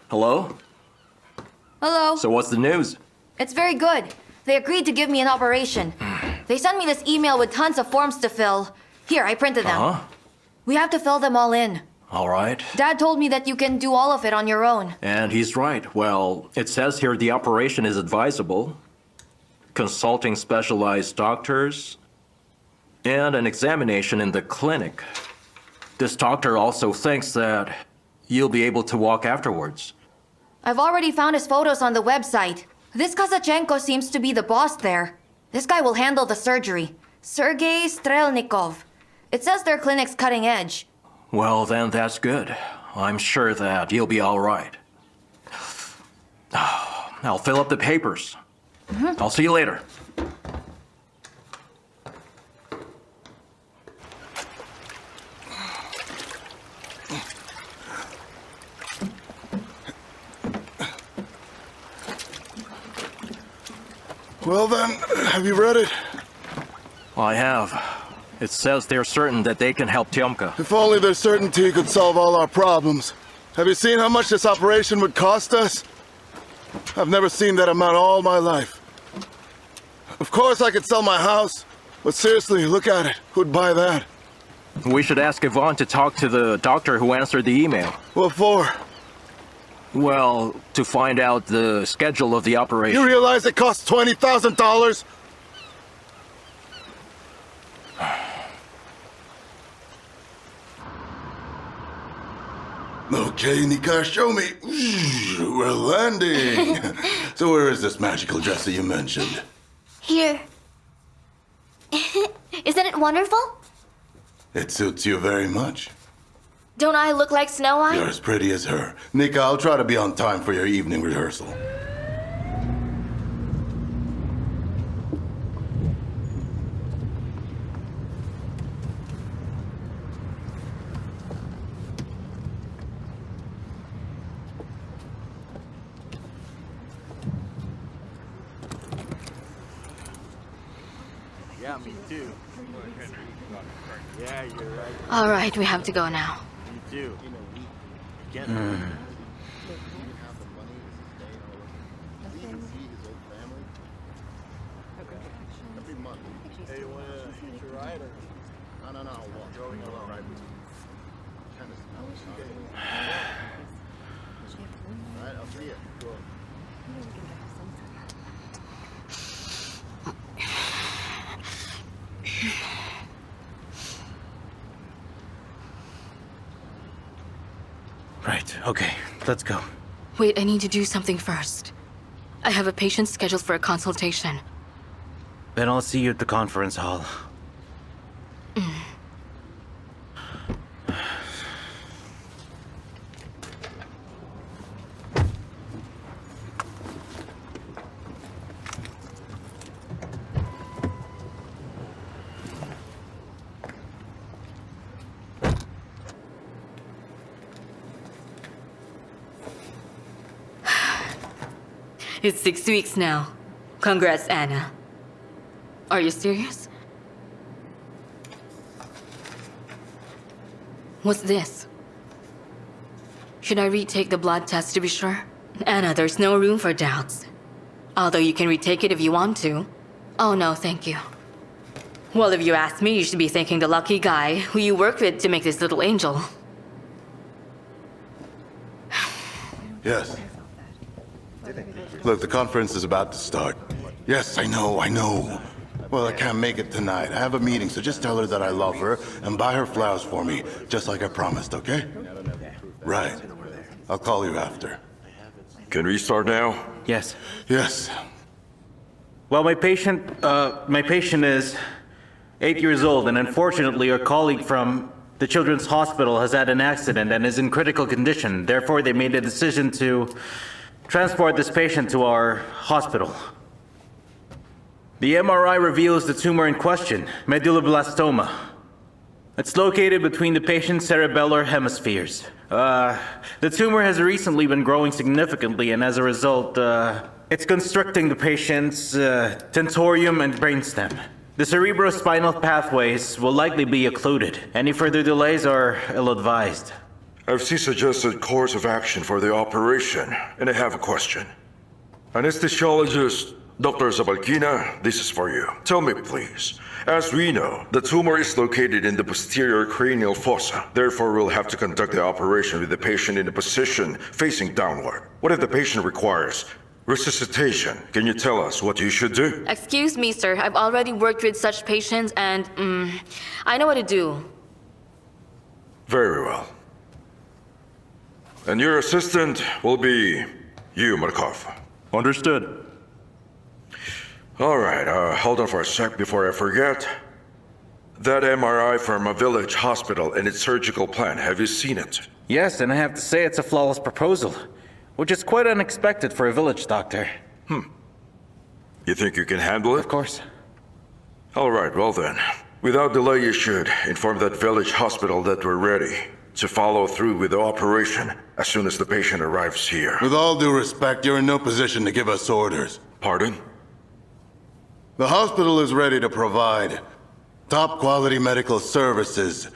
Hello?
Hello.
So what's the news?
It's very good. They agreed to give me an operation. They sent me this email with tons of forms to fill. Here, I printed them.
Huh?
We have to fill them all in.
All right.
Dad told me that you can do all of it on your own.
And he's right. Well, it says here the operation is advisable. Consulting specialized doctors. And an examination in the clinic. This doctor also thinks that you'll be able to walk afterwards.
I've already found his photos on the website. This Kazachenko seems to be the boss there. This guy will handle the surgery. Sergei Strelnikov. It says their clinic's cutting edge.
Well, then that's good. I'm sure that you'll be all right. I'll fill up the papers. I'll see you later.
Well then, have you read it?
I have. It says they're certain that they can help Tyomka.
If only their certainty could solve all our problems. Have you seen how much this operation would cost us? I've never seen that amount all my life. Of course I could sell my house, but seriously, look at it. Who'd buy that?
We should ask Yvonne to talk to the doctor who answered the email.
What for?
Well, to find out the schedule of the operation.
You realize it costs $20,000? Okay, Nika, show me. We're landing. So where is this magical dresser you mentioned?
Here. Isn't it wonderful?
It suits you very much.
Don't I look like Snow White?
You're as pretty as her. Nika, I'll try to be on time for your evening rehearsal.
Yeah, me too. Yeah, you're right.
All right, we have to go now.
You do. Get Hey, you wanna hitch a ride or? No, I'll walk. Going along. Right. Alright, I'll see you. Cool.
Right, okay, let's go.
Wait, I need to do something first. I have a patient scheduled for a consultation.
Then I'll see you at the conference hall.
It's 6 weeks now. Congrats, Anna.
Are you serious? What's this? Should I retake the blood test to be sure?
Anna, there's no room for doubts. Although you can retake it if you want to.
Oh no, thank you.
Well, if you ask me, you should be thanking the lucky guy who you worked with to make this little angel.
Yes. Look, the conference is about to start. Yes, I know. Well, I can't make it tonight. I have a meeting, so just tell her that I love her and buy her flowers for me, just like I promised, okay? Right. I'll call you after.
Can we start now?
Yes.
Yes.
Well, my patient is 8 years old, and unfortunately, our colleague from the Children's Hospital has had an accident and is in critical condition. Therefore, they made a decision to transport this patient to our hospital. The MRI reveals the tumor in question, medulloblastoma. It's located between the patient's cerebellar hemispheres. The tumor has recently been growing significantly, and as a result, it's constricting the patient's tentorium and brainstem. The cerebrospinal pathways will likely be occluded. Any further delays are ill-advised.
I've seen suggested course of action for the operation, and I have a question. Anesthesiologist Dr. Zabalkina, this is for you. Tell me, please. As we know, the tumor is located in the posterior cranial fossa. Therefore, we'll have to conduct the operation with the patient in a position facing downward. What if the patient requires Resuscitation. Can you tell us what you should do?
Excuse me, sir. I've already worked with such patients and, I know what to do.
Very well. And your assistant will be you, Markov.
Understood.
All right, hold on for a sec before I forget. That MRI from a village hospital and its surgical plan, have you seen it?
Yes, and I have to say it's a flawless proposal, which is quite unexpected for a village doctor.
You think you can handle it?
Of course.
All right, well then. Without delay, you should inform that village hospital that we're ready to follow through with the operation as soon as the patient arrives here.
With all due respect, you're in no position to give us orders.
Pardon?
The hospital is ready to provide top quality medical services,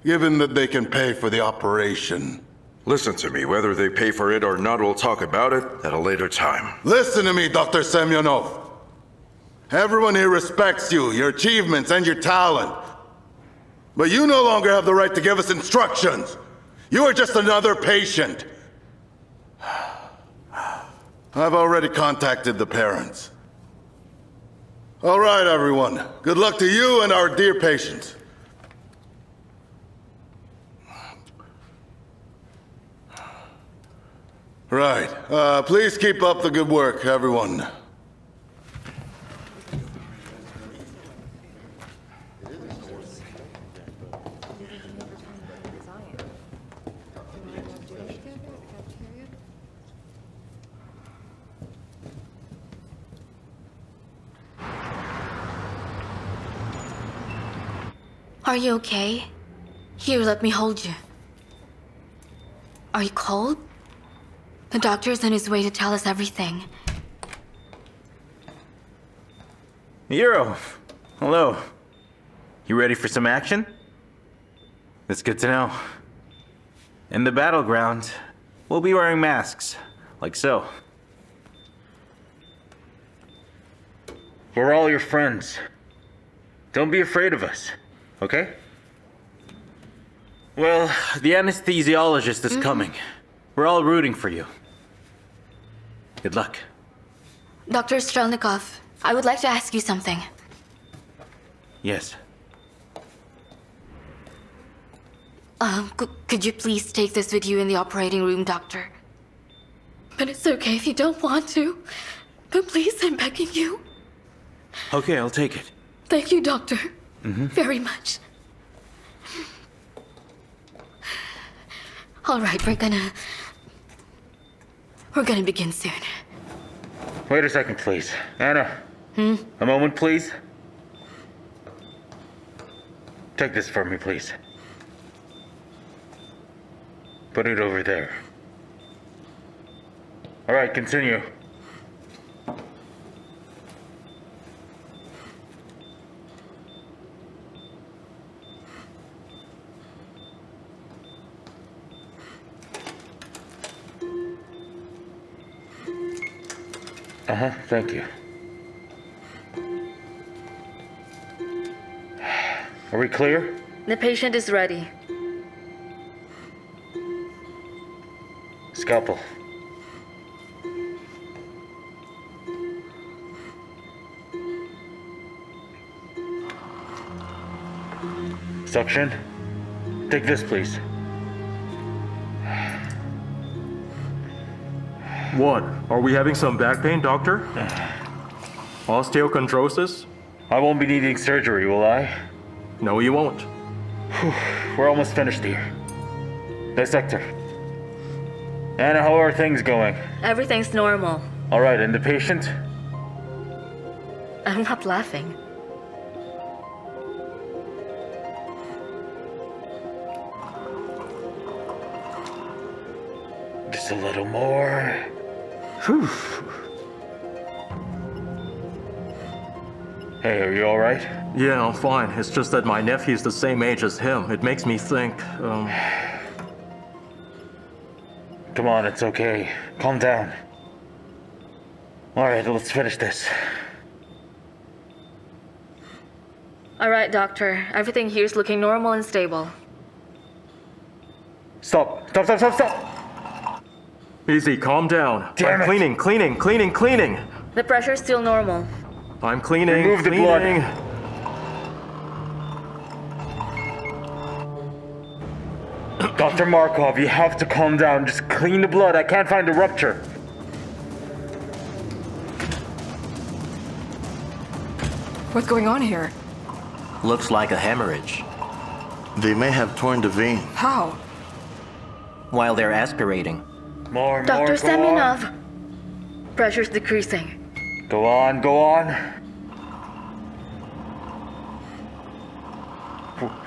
given that they can pay for the operation.
Listen to me, whether they pay for it or not, we'll talk about it at a later time.
Listen to me, Dr. Semyonov. Everyone here respects you, your achievements, and your talent. But you no longer have the right to give us instructions. You are just another patient. I've already contacted the parents. All right, everyone. Good luck to you and our dear patients. Right. Please keep up the good work, everyone.
Are you okay? Here, let me hold you. Are you cold? The doctor's on his way to tell us everything.
Euro, hello. You ready for some action? That's good to know. In the battleground, we'll be wearing masks, like so. We're all your friends. Don't be afraid of us, okay? Well, the anesthesiologist is coming. We're all rooting for you. Good luck.
Dr. Strelnikov, I would like to ask you something.
Yes.
Could you please take this with you in the operating room, doctor? But it's okay if you don't want to. But please, I'm begging you.
Okay, I'll take it.
Thank you, doctor. Very much. All right, we're gonna begin soon.
Wait a second, please. Anna. A moment, please. Take this for me, please. Put it over there. All right, continue. Thank you. Are we clear?
The patient is ready.
Scalpel. Suction. Take this, please.
What? Are we having some back pain, doctor? Osteochondrosis?
I won't be needing surgery, will I?
No, you won't.
We're almost finished here. Dissector. Anna, how are things going?
Everything's normal.
All right, and the patient?
I'm not laughing.
Just a little more. Whew. Hey, are you all right?
Yeah, I'm fine. It's just that my nephew's the same age as him. It makes me think,
Come on, it's okay. Calm down. All right, let's finish this.
All right, doctor. Everything here's looking normal and stable.
Stop! Stop, stop, stop, stop!
Easy, calm down.
Damn
I'm
it.
cleaning.
The pressure's still normal.
I'm cleaning,
Remove the blood. Dr. Markov, you have to calm down. Just clean the blood. I can't find a rupture.
What's going on here?
Looks like a hemorrhage.
They may have torn the vein.
How?
While they're aspirating.
More,
Dr.
go on.
Semenov! Pressure's decreasing.
Go on.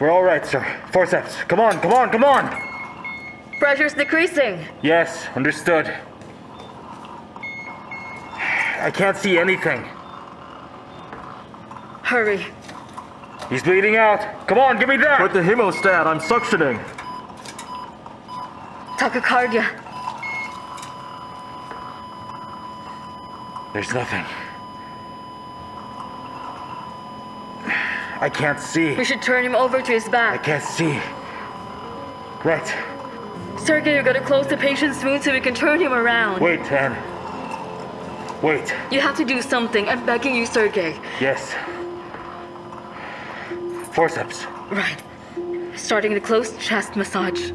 We're all right, sir. Forceps. Come on.
Pressure's decreasing.
Yes, understood. I can't see anything.
Hurry.
He's bleeding out. Come on, give me that.
Put the hemostat, I'm suctioning.
Tachycardia.
There's nothing. I can't see.
We should turn him over to his
I
back.
can't see. Right.
Sergey, you gotta close the patient's wound so we can turn him around.
Wait, Anne. Wait.
You have to do something. I'm begging you, Sergey.
Yes. Forceps.
Right. Starting the closed chest massage.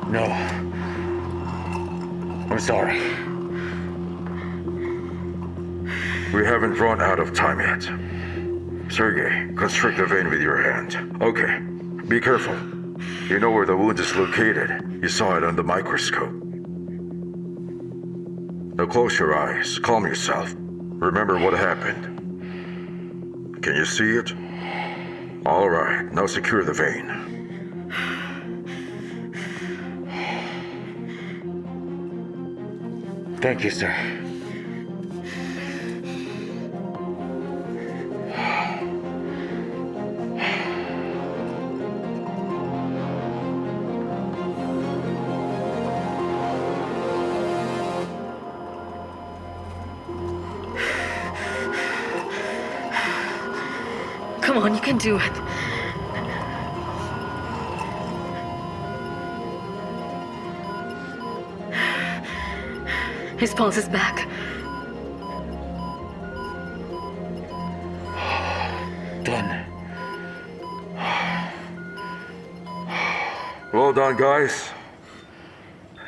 No. I'm sorry.
We haven't run out of time yet. Sergey, constrict the vein with your hand. Okay. Be careful. You know where the wound is located. You saw it on the microscope. Now close your eyes. Calm yourself. Remember what happened. Can you see it? All right. Now secure the vein.
Thank you, sir.
Come on, you can do it. His pulse is back.
Done.
Well done, guys.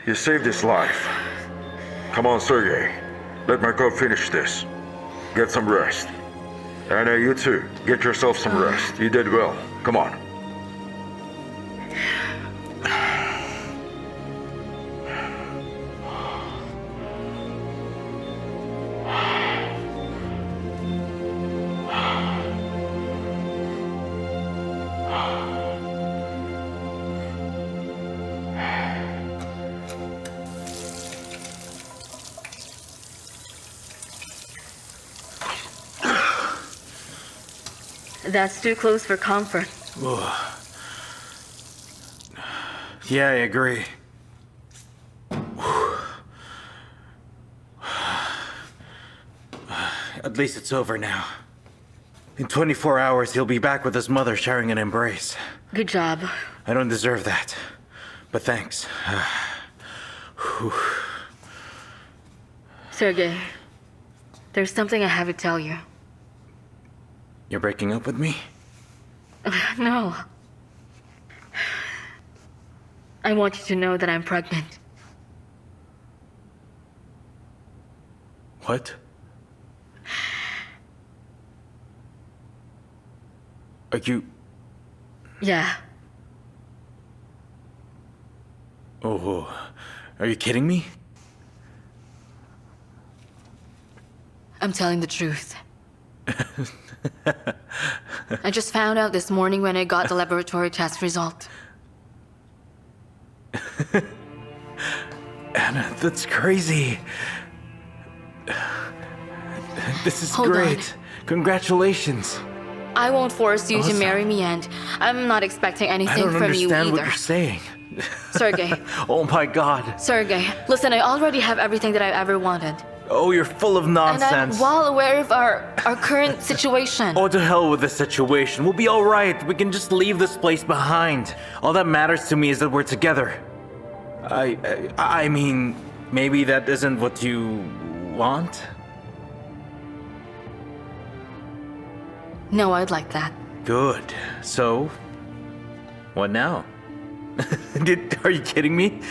You saved his life. Come on, Sergey. Let Markov finish this. Get some rest. Anna, you too. Get yourself some rest. You did well. Come on.
That's too close for comfort.
Yeah, I agree. At least it's over now. In 24 hours, he'll be back with his mother sharing an embrace.
Good job.
I don't deserve that, but thanks.
Sergey, there's something I have to tell you.
You're breaking up with me?
No. I want you to know that I'm pregnant.
What? Are you...
Yeah.
Oh, are you kidding me?
I'm telling the truth. I just found out this morning when I got the laboratory test result.
Anna, that's crazy. This is
Hold
great. Congratulations.
I won't force you to
Awesome.
marry me, and I'm not expecting
I
anything
don't
from you
understand what
either.
you're saying.
Sergey.
Oh my god.
Sergey, listen, I already have everything that I ever wanted.
Oh, you're full of
And I'm
nonsense.
well aware of our current situation.
Oh, to hell with the situation. We'll be all right. We can just leave this place behind. All that matters to me is that we're together. I mean, maybe that isn't what you want?
No, I'd like that.
Good. So, what now? Are you kidding me?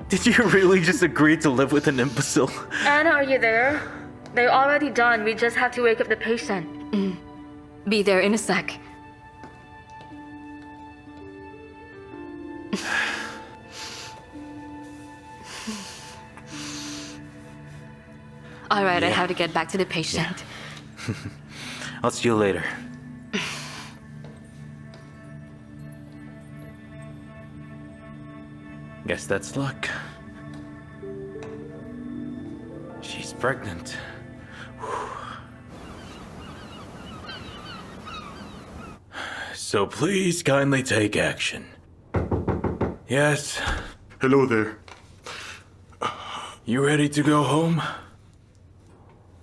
Did you really just agree to live with an imbecile?
Anna, are you there? They're already done. We just have to wake up the patient. Be there in a sec. All right, I have to get back to the patient.
I'll see you later. Guess that's luck. She's pregnant. So please kindly take action. Yes?
Hello there.
You ready to go home?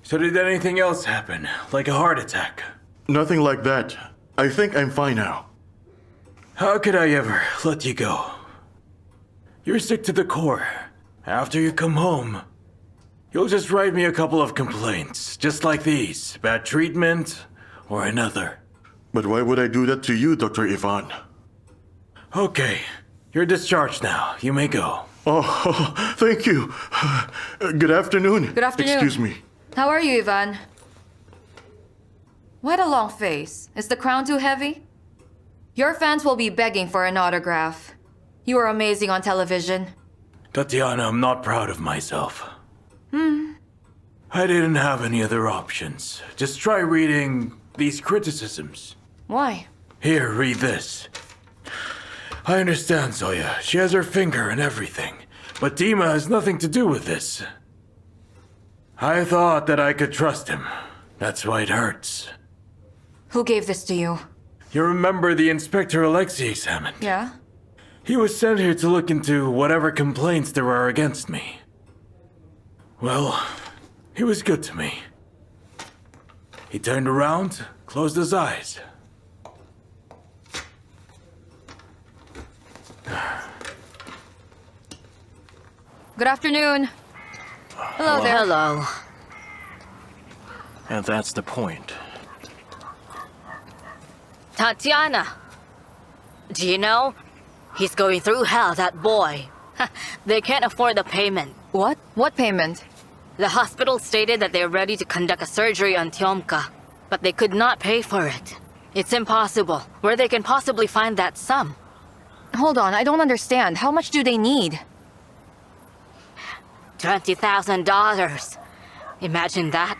So did anything else happen? Like a heart attack?
Nothing like that. I think I'm fine now.
How could I ever let you go? You're sick to the core. After you come home, you'll just write me a couple of complaints, just like these. Bad treatment, or another.
But why would I do that to you, Dr. Ivan?
Okay, you're discharged now. You may go.
Oh, thank you. Good afternoon.
Good afternoon.
Excuse me.
How are you, Ivan? What a long face. Is the crown too heavy? Your fans will be begging for an autograph. You are amazing on television.
Tatiana, I'm not proud of myself. I didn't have any other options. Just try reading these criticisms.
Why?
Here, read this. I understand, Zoya. She has her finger in everything. But Dima has nothing to do with this. I thought that I could trust him. That's why it hurts.
Who gave this to you?
You remember the Inspector Alexei examined?
Yeah?
He was sent here to look into whatever complaints there are against me. Well, he was good to me. He turned around, closed his eyes.
Good afternoon. Hello there.
Hello.
And that's the point.
Tatiana. Do you know? He's going through hell, that boy. They can't afford the payment.
What? What payment?
The hospital stated that they're ready to conduct a surgery on Tyomka, but they could not pay for it. It's impossible. Where they can possibly find that sum?
Hold on, I don't understand. How much do they need?
$20,000. Imagine that.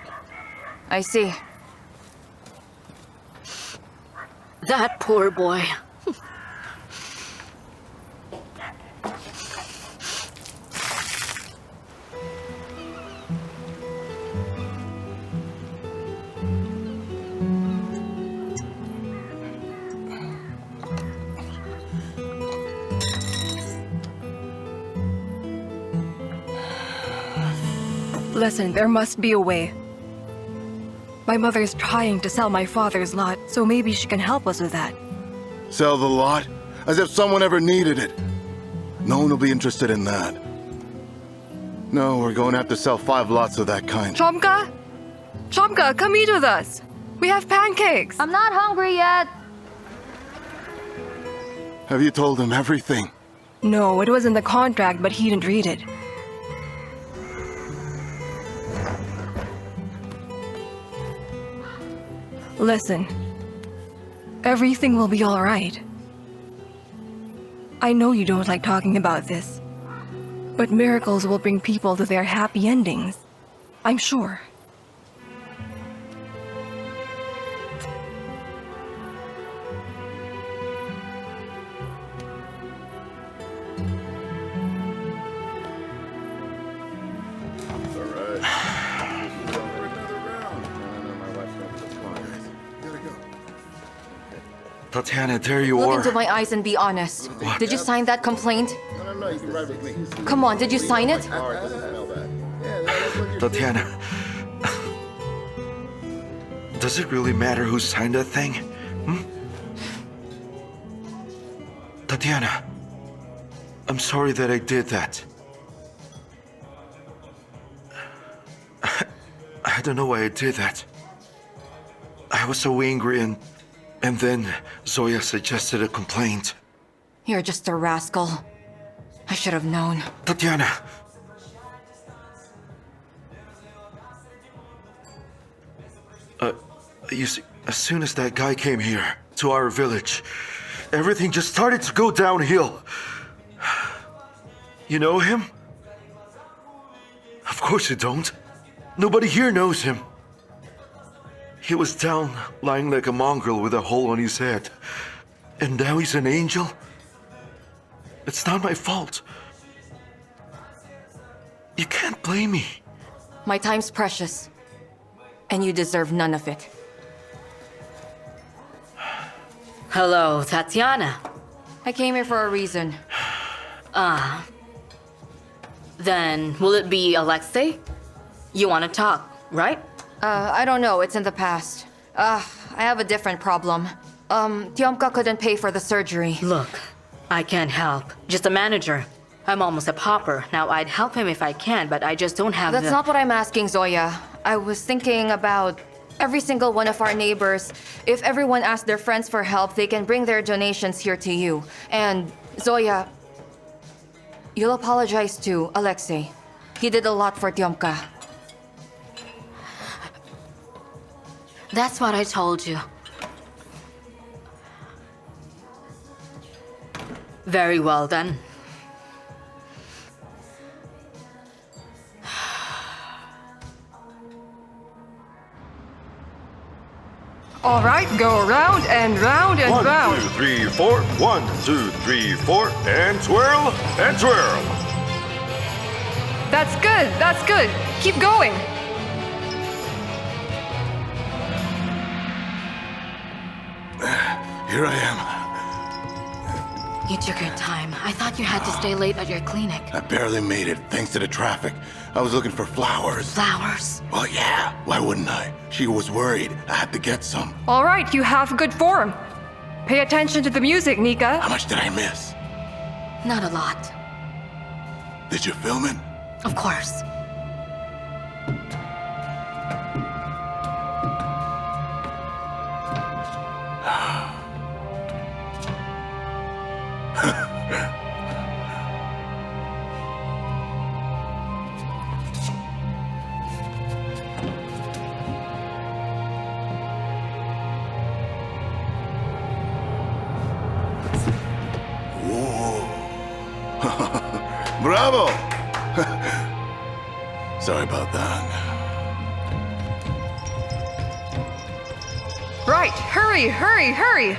I see.
That poor boy.
Listen, there must be a way. My mother's trying to sell my father's lot, so maybe she can help us with that.
Sell the lot? As if someone ever needed it. No one will be interested in that. No, we're going to have to sell 5 lots of that kind.
Chomka? Chomka, come eat with us. We have pancakes.
I'm not hungry yet.
Have you told him everything?
No, it was in the contract, but he didn't read it. Listen, everything will be all right. I know you don't like talking about this, but miracles will bring people to their happy endings. I'm sure.
Tatiana, there you
Look
are.
into my eyes and be honest.
What?
Did you sign that complaint?
No, you can ride with me.
Come on, did you sign it?
All right, doesn't smell bad. Yeah,
Tatiana, does it really matter who signed that thing? Tatiana, I'm sorry that I did that. I don't know why I did that. I was so angry and then Zoya suggested a complaint.
You're just a rascal. I should have known.
Tatiana! You see, as soon as that guy came here, to our village, everything just started to go downhill. You know him? Of course you don't. Nobody here knows him. He was down, lying like a mongrel with a hole on his head. And now he's an angel? It's not my fault. You can't blame me.
My time's precious. And you deserve none of it.
Hello, Tatiana.
I came here for a reason.
Then will it be Alexei? You want to talk, right?
I don't know. It's in the past. I have a different problem. Tiomka couldn't pay for the surgery.
Look, I can't help. Just a manager. I'm almost a pauper. Now, I'd help him if I can, but I just don't have
That's not what I'm asking, Zoya. I was thinking about every single one of our neighbors. If everyone asks their friends for help, they can bring their donations here to you. And, Zoya, you'll apologize to Alexei. He did a lot for Tiomka.
That's what I told you.
Very well, then.
All right, go round and round and round.
1, 2, 3, 4. 1, 2, 3, 4. And twirl and twirl.
That's good, that's good. Keep going.
Here I am.
You took your time. I thought you had to stay late at your clinic.
I barely made it, thanks to the traffic. I was looking for flowers.
Flowers?
Well, yeah. Why wouldn't I? She was worried. I had to get some.
All right, you have good form. Pay attention to the music, Nika.
How much did I miss?
Not a lot.
Did you film it?
Of course.
Bravo! Sorry about that.
Right, hurry, hurry, hurry.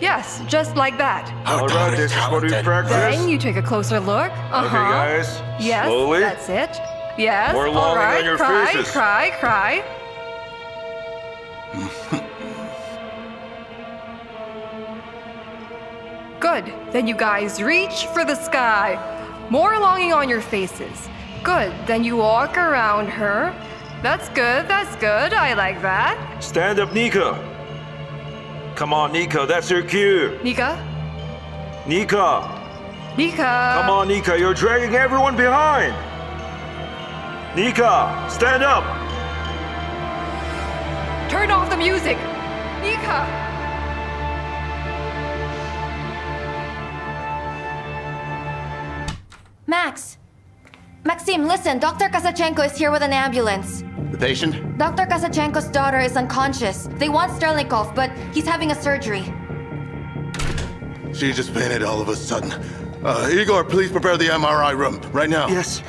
Yes, just like that.
All right, this is what we practice.
Then you take a closer look.
Okay, guys.
Yes,
Slowly.
that's it. Yes,
More
all
longing
right,
on your
cry,
faces.
cry, cry. Good, then you guys reach for the sky. More longing on your faces. Good, then you walk around her. That's good, I like that.
Stand up, Nika. Come on, Nika, that's your cue.
Nika?
Nika.
Nika!
Come on, Nika, you're dragging everyone behind. Nika, stand up.
Turn off the music! Nika!
Max! Maxim, listen, Dr. Kazachenko is here with an ambulance.
The patient?
Dr. Kazachenko's daughter is unconscious. They want Sterlikov, but he's having a surgery.
She just fainted all of a sudden. Igor, please prepare the MRI room, right now.
Yes.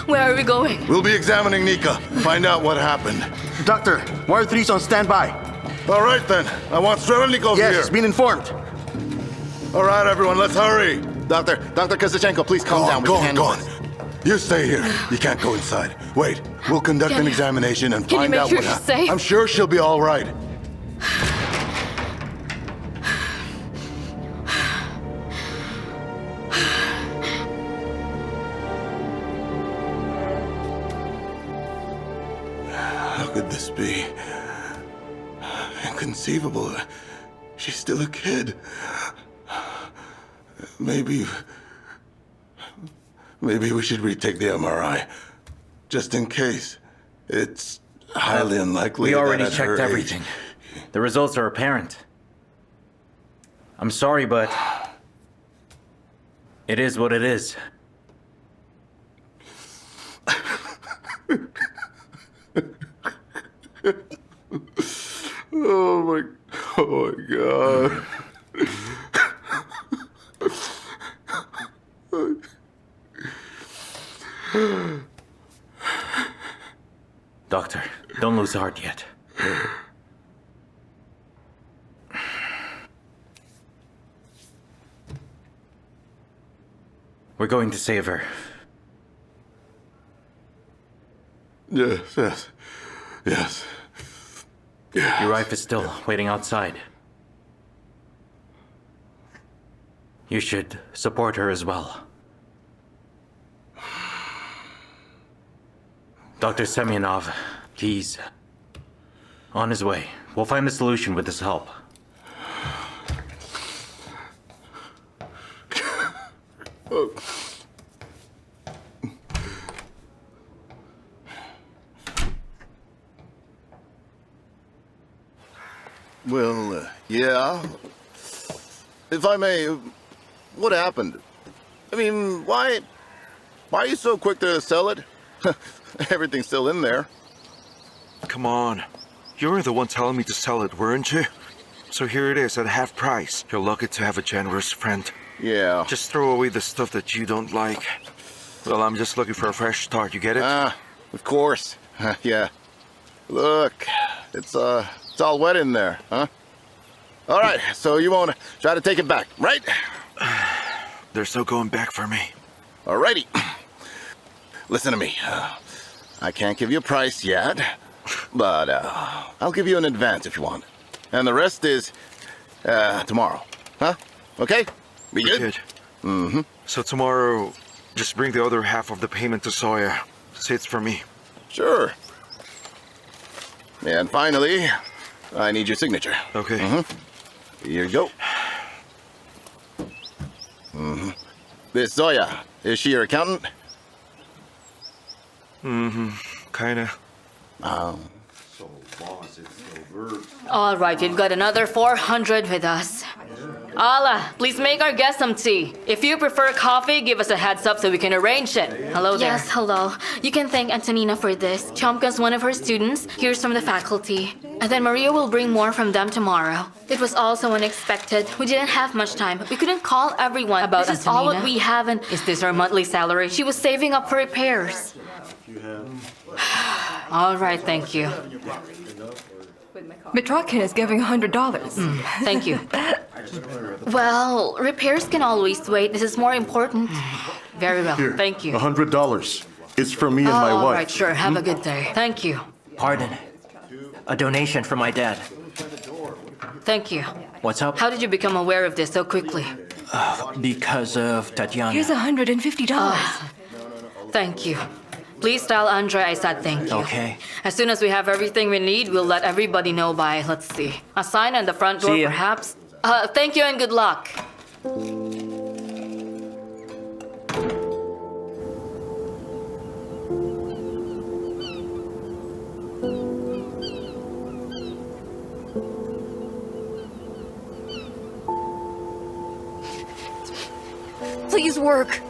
Where are we going?
We'll be examining Nika. Find out what happened.
Doctor, Wire 3's on standby.
All right then. I want Sterlikov here.
Yes, been informed.
All right, everyone, let's hurry.
Dr. Kazachenko, please calm down.
Go on. You stay here. You can't go inside. Wait, we'll conduct an examination and find out what happened.
Safe?
I'm sure she'll be all right. How could this be? Inconceivable. She's still a kid. Maybe we should retake the MRI. Just in case. It's highly unlikely
We already
that at her
checked
age-
everything. The results are apparent. I'm sorry, but it is what it is.
Oh my God.
Doctor, don't lose heart yet. We're going to save her.
Yes.
Your wife is still waiting outside. You should support her as well. Dr. Semyonov, he's on his way. We'll find a solution with his help.
Well, yeah. If I may, what happened? I mean, why are you so quick to sell it? Everything's still in there.
Come on. You were the one telling me to sell it, weren't you? So here it is at half price. You're lucky to have a generous friend.
Yeah.
Just throw away the stuff that you don't like. Well, I'm just looking for a fresh start, you get it?
Of course. Yeah. Look, it's all wet in there, huh? All right, so you won't try to take it back, right?
There's no going back for me.
Alrighty. Listen to me. I can't give you a price yet, but I'll give you an advance if you want. And the rest is tomorrow, huh? Okay? Be good?
Mm-hmm. So tomorrow, just bring the other half of the payment to Sawyer. Say it's for me.
Sure. And finally, I need your signature.
Okay.
Here you go. This Zoya, is she your accountant?
Kinda.
All right, we've got another 400 with us. Ala, please make our guest some tea. If you prefer coffee, give us a heads up so we can arrange it. Hello there.
Yes, hello. You can thank Antonina for this. Chomka's one of her students. Here's from the faculty. And then Maria will bring more from them tomorrow. It was also unexpected. We didn't have much time. We couldn't call everyone.
About
this is all what
Antonina?
we have, and
Is this her monthly salary?
she was saving up for repairs.
All right, thank you.
Mitrokin is giving $100.
Thank you.
Well, repairs can always wait. This is more important.
Very well,
Here,
thank you.
$100. It's for me and my
All
wife.
right, sure. Have a good day. Thank you.
Pardon. A donation from my dad.
Thank you.
What's up?
How did you become aware of this so quickly?
Because of Tatiana.
Here's $150.
Thank you. Please tell Andre I said thank you.
Okay.
As soon as we have everything we need, we'll let everybody know by, let's see, a sign on the front door,
See ya.
perhaps. Thank you and good luck.
Please work.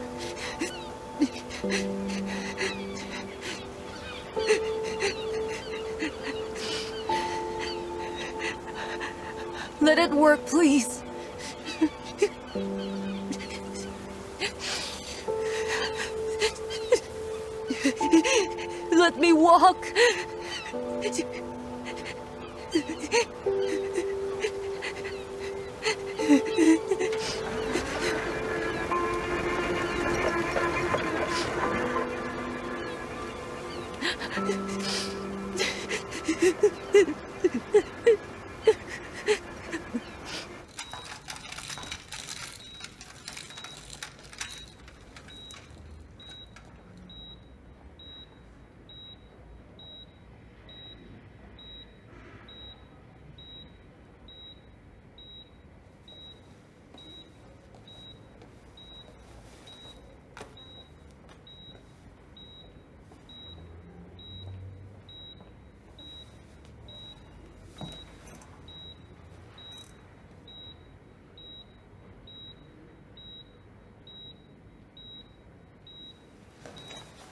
Let it work, please. Let me walk.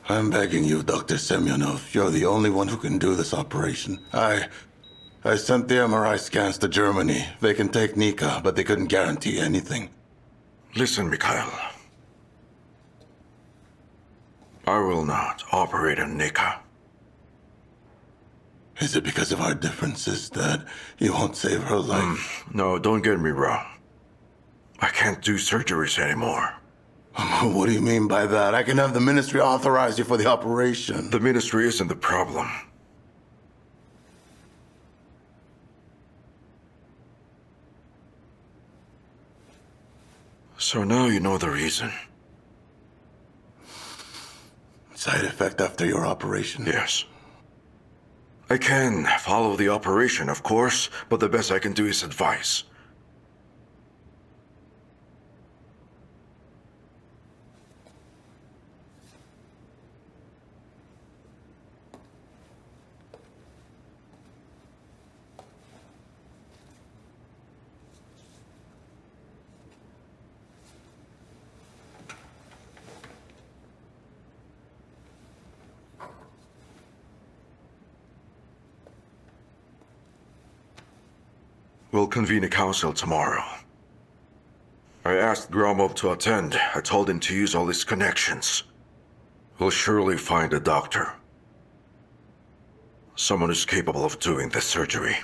I'm begging you, Dr. Semyonov. You're the only one who can do this operation. I sent the MRI scans to Germany. They can take Nika, but they couldn't guarantee anything.
Listen, Mikhail. I will not operate on Nika.
Is it because of our differences that you won't save her life?
No, don't get me wrong. I can't do surgeries anymore.
What do you mean by that? I can have the ministry authorize you for the operation.
The ministry isn't the problem. So now you know the reason.
Side effect after your operation?
Yes. I can follow the operation, of course, but the best I can do is advise. We'll convene a council tomorrow. I asked Gromov to attend. I told him to use all his connections. We'll surely find a doctor. Someone who's capable of doing the surgery.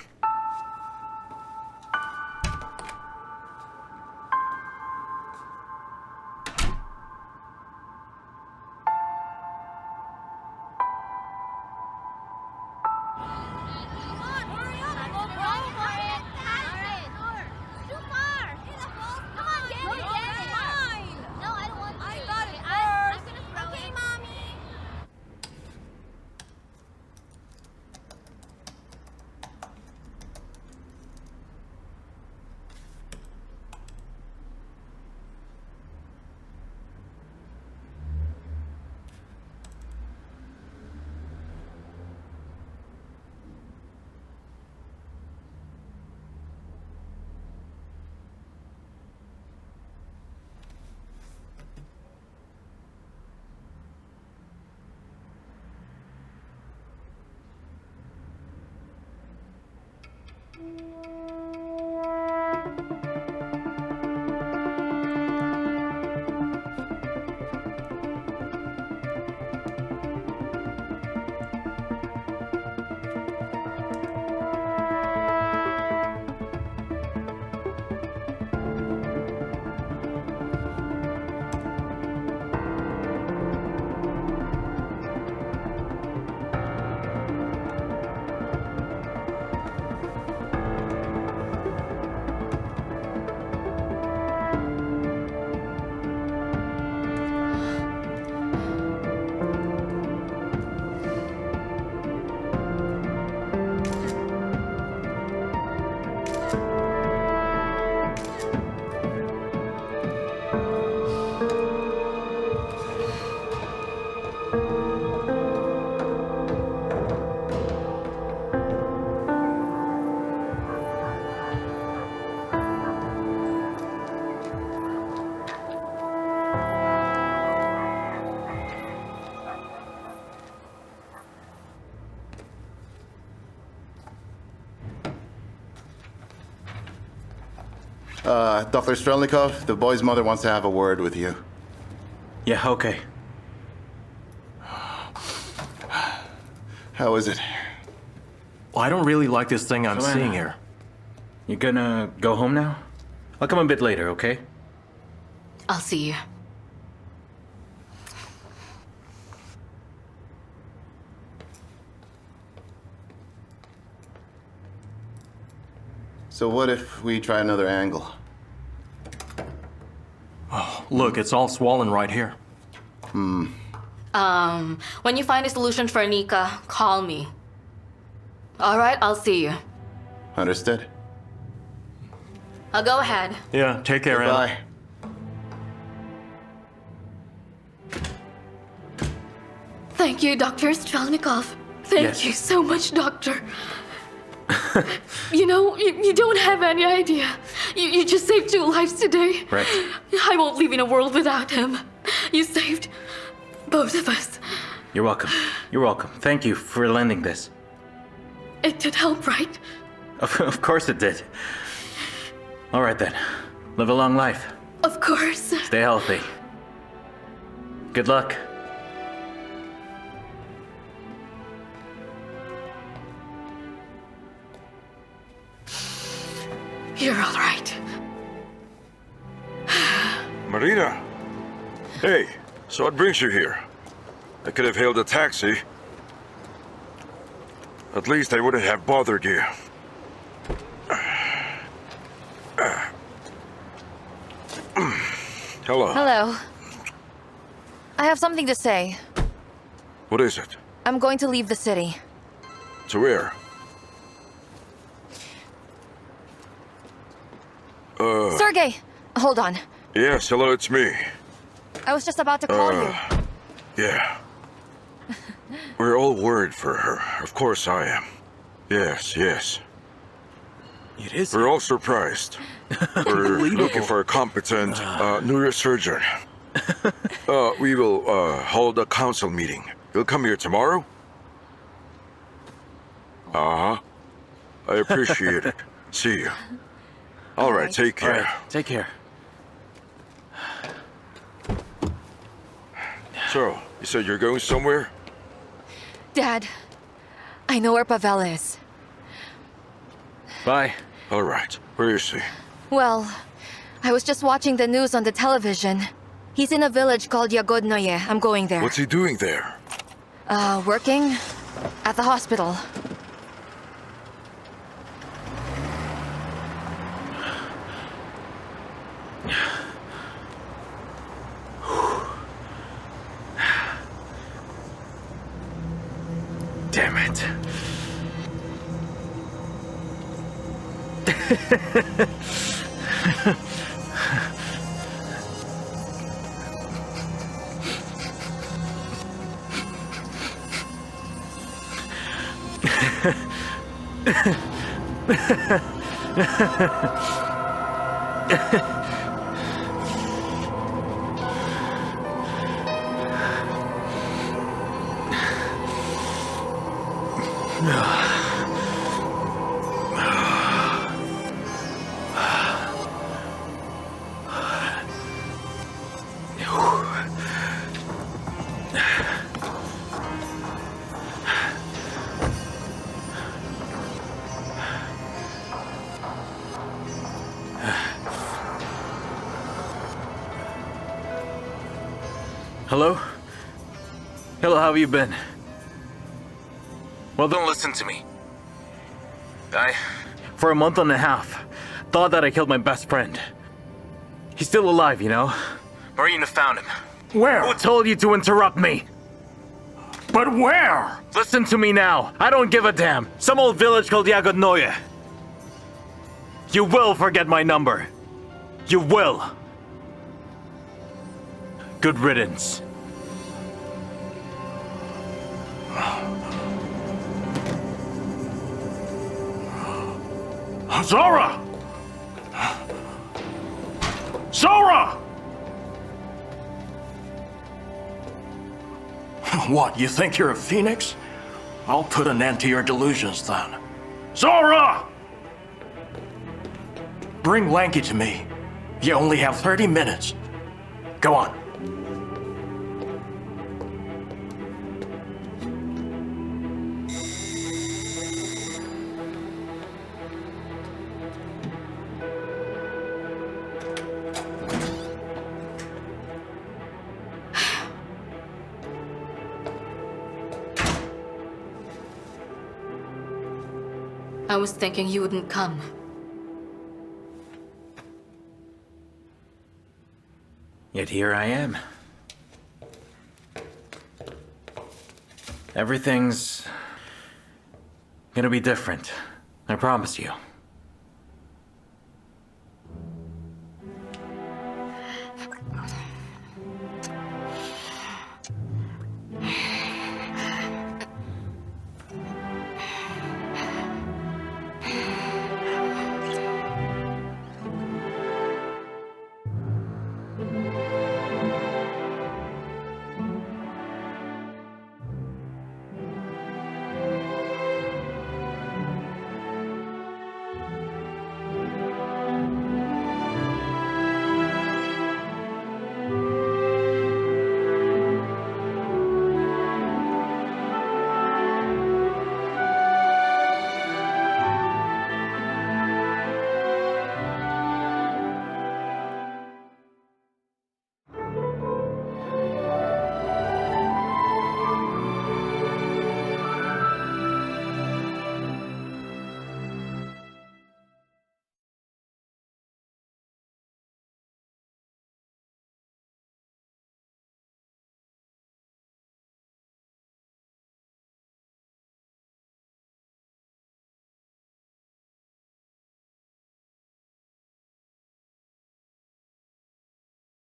Dr. Strelnikov, the boy's mother wants to have a word with you.
Yeah, okay.
How is it?
Well, I don't really like this thing I'm
Savannah.
seeing here.
You gonna go home now? I'll come a bit later, okay?
I'll see you.
So what if we try another angle?
Oh, look, it's all swollen right here.
When you find a solution for Nika, call me. All right, I'll see you.
Understood.
I'll go ahead.
Yeah, take care,
Goodbye.
Thank you, Dr. Strelnikov. Thank you so much, Doctor. You know, you don't have any idea. You just saved 2 lives today.
Right.
I won't live in a world without him. You saved both of us.
You're welcome. You're welcome. Thank you for lending this.
It did help, right?
Of course it did. All right then. Live a long life.
Of course.
Stay healthy. Good luck.
You're all right.
Marina! Hey, so what brings you here? I could have hailed a taxi. At least I wouldn't have bothered you. Hello.
Hello. I have something to say.
What is it?
I'm going to leave the city.
To where?
Sergey! Hold on.
Yes, hello, it's me.
I was just about to call you.
Yeah. We're all worried for her. Of course I am. Yes, yes.
It is.
We're all surprised. We're looking for a competent neurosurgeon. We will hold a council meeting. You'll come here tomorrow? Uh-huh. I appreciate it. See you. All right, take care.
All right, take care.
So, you said you're going somewhere?
Dad, I know where Pavel is.
Bye.
All right. Where is he?
Well, I was just watching the news on the television. He's in a village called Yagodnoye. I'm going there.
What's he doing there?
Working at the hospital.
Damn it. Hello? Hello, how have you been? Well, don't listen to me. For a month and a half, thought that I killed my best friend. He's still alive, you know? Marina found him.
Where?
Who told you to interrupt me?
But where?
Listen to me now. I don't give a damn. Some old village called Yagodnoye. You will forget my number. You will. Good riddance.
Zora! Zora!
What, you think you're a phoenix? I'll put an end to your delusions then.
Zora!
Bring Lanky to me. You only have 30 minutes. Go on.
I was thinking you wouldn't come.
Yet here I am. Everything's gonna be different. I promise you.